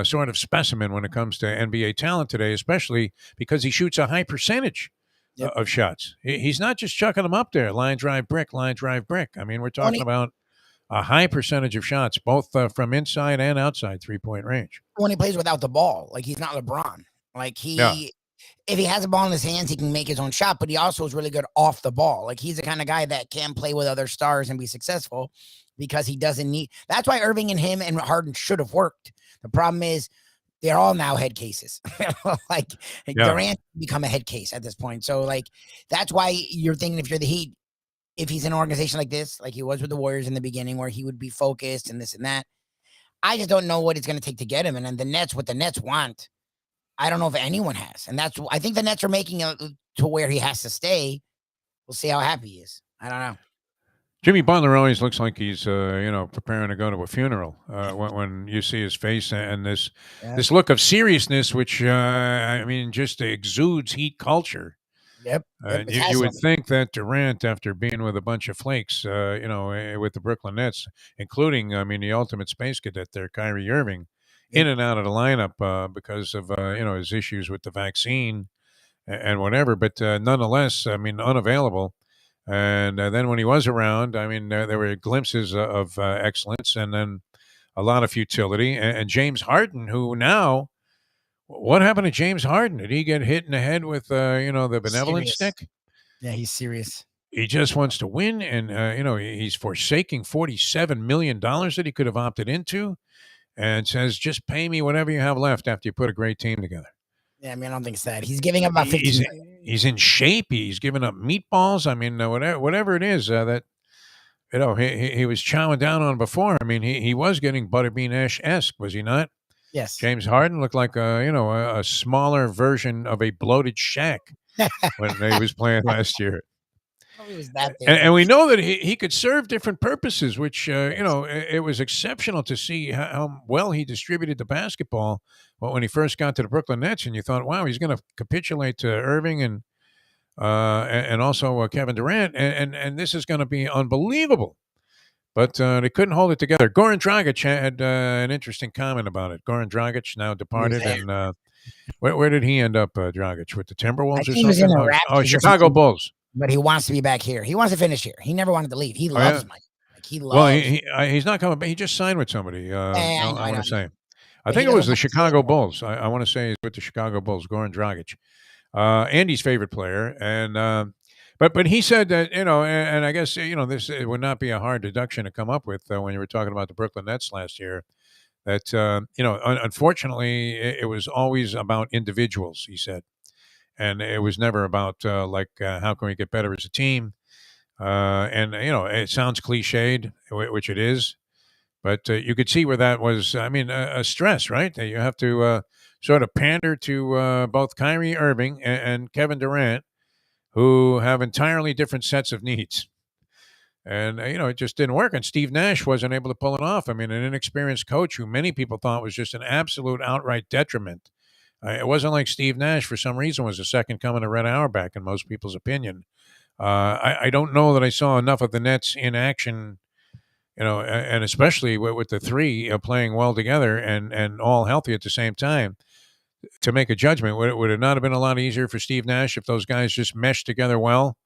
sort of specimen when it comes to NBA talent today, especially because he shoots a high percentage of shots. He's not just chucking them up there, line, drive, brick. I mean, we're talking about a high percentage of shots, both from inside and outside three-point range. When he plays without the ball, like, he's not LeBron. Like, if he has a ball in his hands, he can make his own shot, but he also is really good off the ball. Like, he's the kind of guy that can play with other stars and be successful because he doesn't need. That's why Irving and him and Harden should have worked. The problem is they're all now head cases. Durant become a head case at this point. So, like, that's why you're thinking, if you're the Heat, if he's in an organization like this, like he was with the Warriors in the beginning, where he would be focused and this and that. I just don't know what it's going to take to get him. And then the Nets, what the Nets want, I don't know if anyone has. And I think the Nets are making it to where he has to stay. We'll see how happy he is. I don't know. Jimmy Butler always looks like he's, preparing to go to a funeral when you see his face and this look of seriousness, which just exudes heat culture. Yep. You would think that Durant, after being with a bunch of flakes, with the Brooklyn Nets, including, the ultimate space cadet there, Kyrie Irving, in and out of the lineup because of his issues with the vaccine and whatever, but nonetheless, unavailable. And then when he was around, there were glimpses of excellence, and then a lot of futility. And James Harden, who now, what happened to James Harden? Did he get hit in the head with the benevolent stick? Yeah, he's serious. He just wants to win, and he's forsaking $47 million that he could have opted into, and says, "Just pay me whatever you have left after you put a great team together." Yeah, I don't think it's that. He's giving up about 15 million. He's in shape. He's giving up meatballs. Whatever it is that he was chowing down on before. He was getting Butterbean-esque, was he not? Yes. James Harden looked like a smaller version of a bloated Shaq when he was playing last year. He was that big. And we know that he could serve different purposes, which, it was exceptional to see how well he distributed the basketball when he first got to the Brooklyn Nets. And you thought, wow, he's going to capitulate to Irving and also Kevin Durant. And this is going to be unbelievable. But they couldn't hold it together. Goran Dragic had an interesting comment about it. Goran Dragic, now departed. And where did he end up, Dragic? With the Timberwolves or something? Chicago Bulls. But he wants to be back here. He wants to finish here. He never wanted to leave. He loves Mike. He loves. Well, he's not coming back. He just signed with somebody. I want to say. I think it was the Chicago Bulls. I want to say he's with the Chicago Bulls, Goran Dragic. Andy's favorite player. And but he said that, and I guess, this would not be a hard deduction to come up with when you were talking about the Brooklyn Nets last year, that, unfortunately, it was always about individuals, he said. And it was never about how can we get better as a team. And it sounds cliched, which it is, but you could see where that was. A stress, right? You have to sort of pander to both Kyrie Irving and Kevin Durant, who have entirely different sets of needs. And it just didn't work. And Steve Nash wasn't able to pull it off. An inexperienced coach who many people thought was just an absolute outright detriment. It wasn't like Steve Nash, for some reason, was the second coming of Red Auerbach in most people's opinion. I don't know that I saw enough of the Nets in action, and especially with the three playing well together and all healthy at the same time, to make a judgment. Would it not have been a lot easier for Steve Nash if those guys just meshed together well?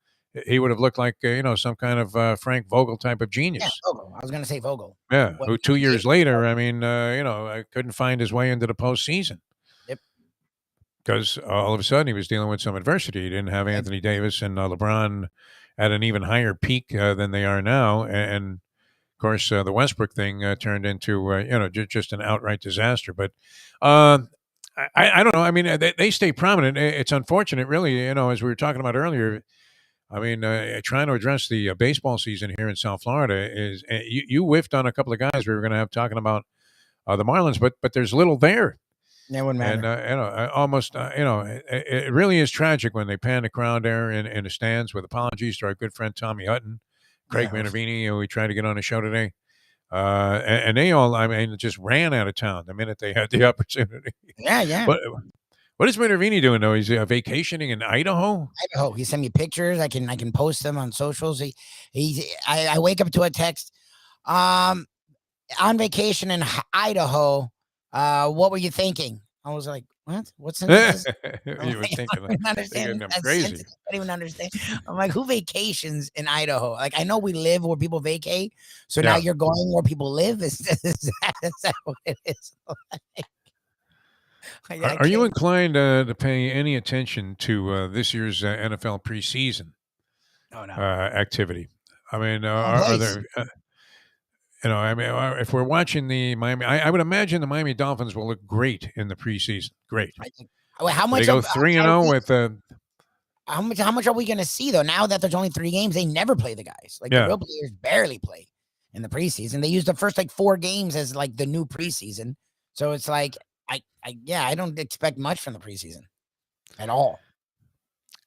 He would have looked like, some kind of Frank Vogel type of genius. Yeah, Vogel. I was going to say Vogel. Yeah, who 2 years later, couldn't find his way into the postseason. Because all of a sudden he was dealing with some adversity. He didn't have Anthony Davis and LeBron at an even higher peak than they are now. And of course, the Westbrook thing turned into, just an outright disaster. But I don't know. They stay prominent. It's unfortunate, really, as we were talking about earlier. Trying to address the baseball season here in South Florida is you whiffed on a couple of guys we were going to have talking about the Marlins, but there's little there. It wouldn't matter. And it really is tragic when they pan the crowd there in the stands. With apologies to our good friend Tommy Hutton, Craig Minervini, who we tried to get on the show today, and they all, just ran out of town the minute they had the opportunity. Yeah. But what is Minervini doing though? He's vacationing in Idaho. He sent me pictures. I can post them on socials. I wake up to a text, on vacation in Idaho. What were you thinking? I was like, what? What's in this? You were thinking, I'm crazy. I don't even understand. I'm like, who vacations in Idaho? Like, I know we live where people vacate. So now you're going where people live? Is that what it is? Are you inclined to pay any attention to this year's NFL preseason activity? Are there... if we're watching the Miami, I would imagine the Miami Dolphins will look great in the preseason. Great. How much? They go 3-0 with How much are we going to see though? Now that there's only 3 games, they never play the guys. The real players barely play in the preseason. They use the first 4 games as the new preseason. So it's I don't expect much from the preseason at all.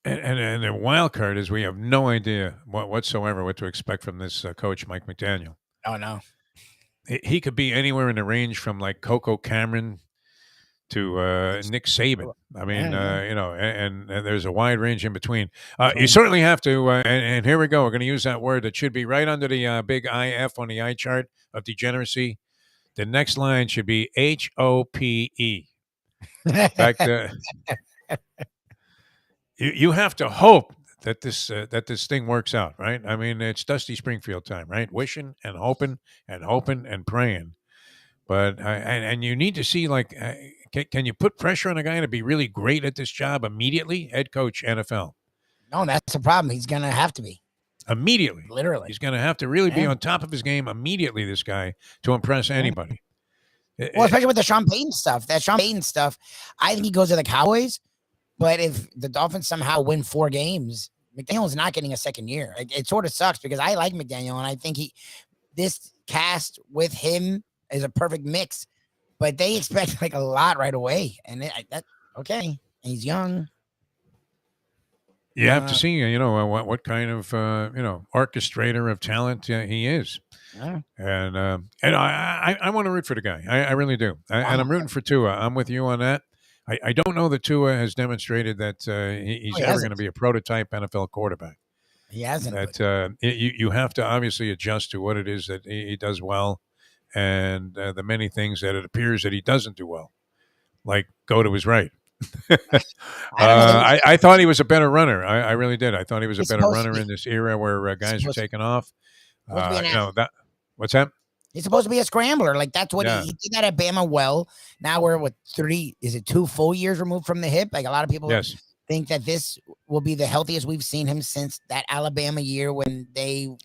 And the wild card is we have no idea whatsoever what to expect from this coach, Mike McDaniel. Oh, no. He could be anywhere in the range from like Coco Cameron to Nick Saban. I mean, and there's a wide range in between. You certainly have to, and here we go. We're going to use that word that should be right under the big IF on the eye chart of degeneracy. The next line should be HOPE. In fact, you have to hope that this thing works out, right? I mean, it's Dusty Springfield time, right? Wishing and hoping and praying. But and you need to see, like, can you put pressure on a guy to be really great at this job immediately? Head coach, NFL. No, that's the problem. He's going to have to be. Immediately. Literally. He's going to have to really be on top of his game immediately, this guy, to impress anybody. Well, especially with the Sean Payton stuff. That Sean Payton stuff, I think he goes to the Cowboys. But if the Dolphins somehow win 4 games, McDaniel's not getting a second year. It sort of sucks because I like McDaniel, and I think this cast with him is a perfect mix. But they expect like a lot right away, and okay. And he's young. You have to see, what kind of orchestrator of talent he is. Yeah. And I want to root for the guy. I really do. And I'm rooting for Tua. I'm with you on that. I don't know that Tua has demonstrated that he's ever going to be a prototype NFL quarterback. He hasn't. That you have to obviously adjust to what it is that he does well, and the many things that it appears that he doesn't do well, like go to his right. I thought he was a better runner. I really did. I thought he was a better runner in this era where guys are taking off. What's that? He's supposed to be a scrambler. Like that's what he did that at Bama well. Now we're 2 full years removed from the hip. Like a lot of people think that this will be the healthiest we've seen him since that Alabama year when they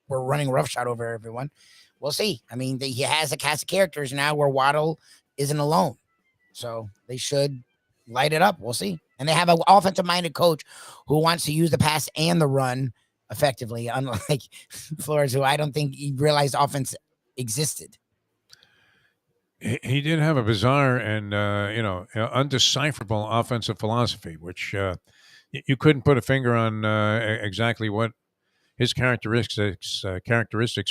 were running roughshod over everyone. We'll see. I mean, he has a cast of characters now where Waddle isn't alone. So they should light it up. We'll see. And they have an offensive-minded coach who wants to use the pass and the run effectively, unlike Flores, who I don't think he realized offense existed. He did have a bizarre and undecipherable offensive philosophy, which you couldn't put a finger on exactly what his characteristics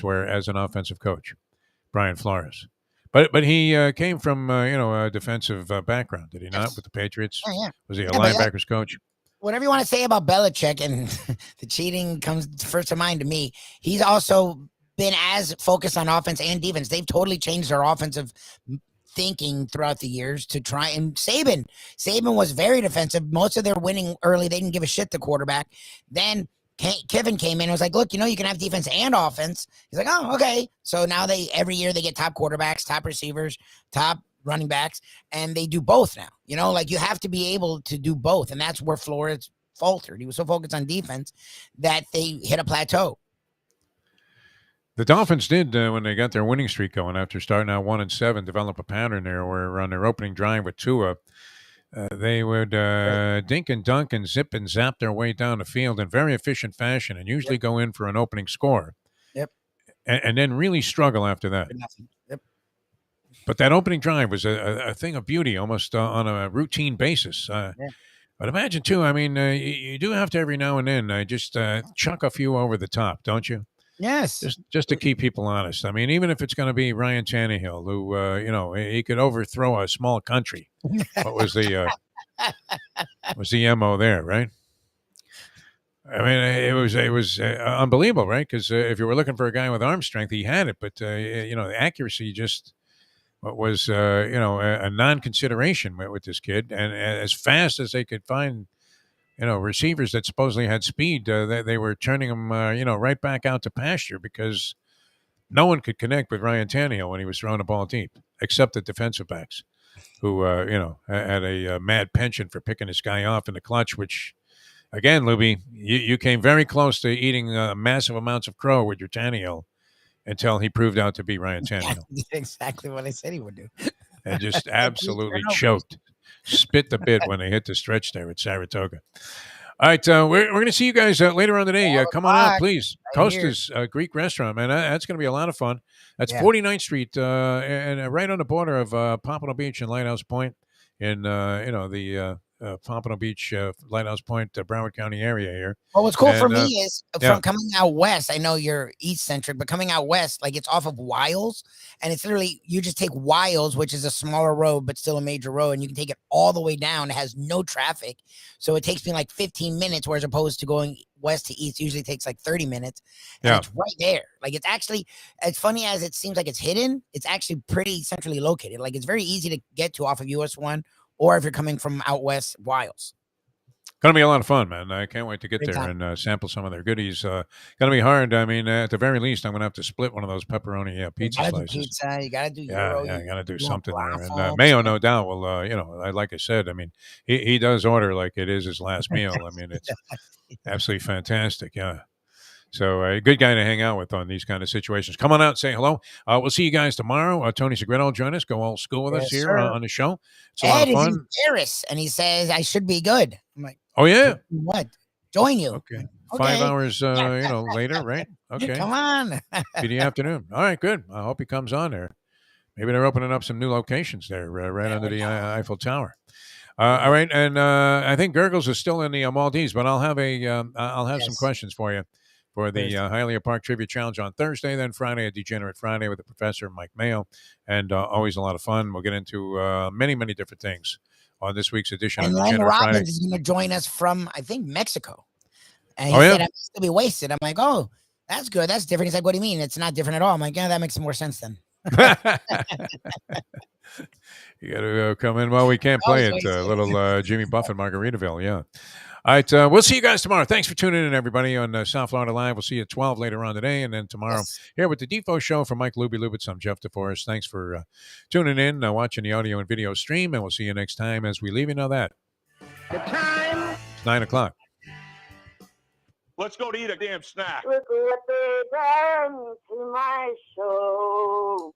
were as an offensive coach, Brian Flores. But he came from a defensive background, did he not? With the Patriots, was he a linebackers coach? Whatever you want to say about Belichick and the cheating comes first to mind to me. He's also been as focused on offense and defense. They've totally changed their offensive thinking throughout the years to try. And Saban was very defensive. Most of their winning early, they didn't give a shit to quarterback. Then Kevin came in and was like, look, you can have defense and offense. He's like, oh, okay. So now every year they get top quarterbacks, top receivers, top running backs, and they do both now. Like you have to be able to do both. And that's where Flores faltered. He was so focused on defense that they hit a plateau. The Dolphins did, when they got their winning streak going after starting out 1-7, develop a pattern there where on their opening drive with Tua, they would dink and dunk and zip and zap their way down the field in very efficient fashion and usually go in for an opening score. Yep. And then really struggle after that. Yep. But that opening drive was a thing of beauty, almost on a routine basis. But imagine, too, I mean, you do have to every now and then just chuck a few over the top, don't you? Yes. Just to keep people honest. I mean, even if it's going to be Ryan Tannehill, who, he could overthrow a small country. What was the MO there, right? I mean, it was unbelievable, right? Because if you were looking for a guy with arm strength, he had it. But, the accuracy just was, a non-consideration with this kid. And as fast as they could find receivers that supposedly had speed, they were turning them, right back out to pasture because no one could connect with Ryan Tannehill when he was throwing the ball deep, except the defensive backs who, had a mad penchant for picking this guy off in the clutch, which, again, Lubie, you came very close to eating massive amounts of crow with your Tannehill until he proved out to be Ryan Tannehill. Exactly what I said he would do. And just absolutely choked. Spit the bit when they hit the stretch there at Saratoga. All right, we're going to see you guys later on today. Come on out, please. Costa's Greek restaurant, man. That's going to be a lot of fun. That's 49th Street and right on the border of Pompano Beach and Lighthouse Point in the Pompano Beach, Lighthouse Point, Broward County area here. Well, what's cool for me is from coming out west. I know you're east centric, but coming out west, like it's off of Wiles, and it's literally you just take Wiles, which is a smaller road but still a major road, and you can take it all the way down. It has no traffic, so it takes me like 15 minutes, whereas opposed to going west to east usually takes like 30 minutes. And it's right there. Like it's actually, as funny as it seems like it's hidden, it's actually pretty centrally located. Like it's very easy to get to off of US 1, or if you're coming from out west, Wiles. Going to be a lot of fun, man. I can't wait to get there and sample some of their goodies. Going to be hard. I mean, at the very least, I'm going to have to split one of those pepperoni pizza slices. Pizza, you got to do Euro. Yeah, got to do something there. And Mayo, no doubt, will, like I said, I mean, he does order like it is his last meal. I mean, it's absolutely fantastic. Yeah. So a good guy to hang out with on these kind of situations. Come on out and say hello. We'll see you guys tomorrow. Tony Segredo will join us. Go old school with us here on the show. It's a lot of fun. Paris, and he says I should be good. I'm like, oh yeah, what? Join you? Okay. 5 hours, later, right? Okay. Come on. Be the afternoon. All right, good. I hope he comes on there. Maybe they're opening up some new locations there, right under the Eiffel Tower. All right, and I think Gurgles is still in the Maldives, but I'll have some questions for you. For the Hialeah Park Trivia Challenge on Thursday, then Friday, a Degenerate Friday with the professor, Mike Mayo, and always a lot of fun. We'll get into many, many different things on this week's edition of Len Degenerate Friday. Robbins is going to join us from, I think, Mexico. And he said, I'm still be wasted. I'm like, oh, that's good. That's different. He's like, what do you mean? It's not different at all. I'm like, yeah, that makes more sense then. You got to come in. Well, we can't play it. Little Jimmy Buffett, Margaritaville. Yeah. All right, we'll see you guys tomorrow. Thanks for tuning in, everybody, on South Florida Live. We'll see you at 12 later on today, and then tomorrow here with the Defo Show from Mike Lubie Lubitz. I'm Jeff DeForest. Thanks for tuning in, watching the audio and video stream, and we'll see you next time as we leave. You know that. The time. It's 9 o'clock. Let's go to eat a damn snack. Look what they done to my soul.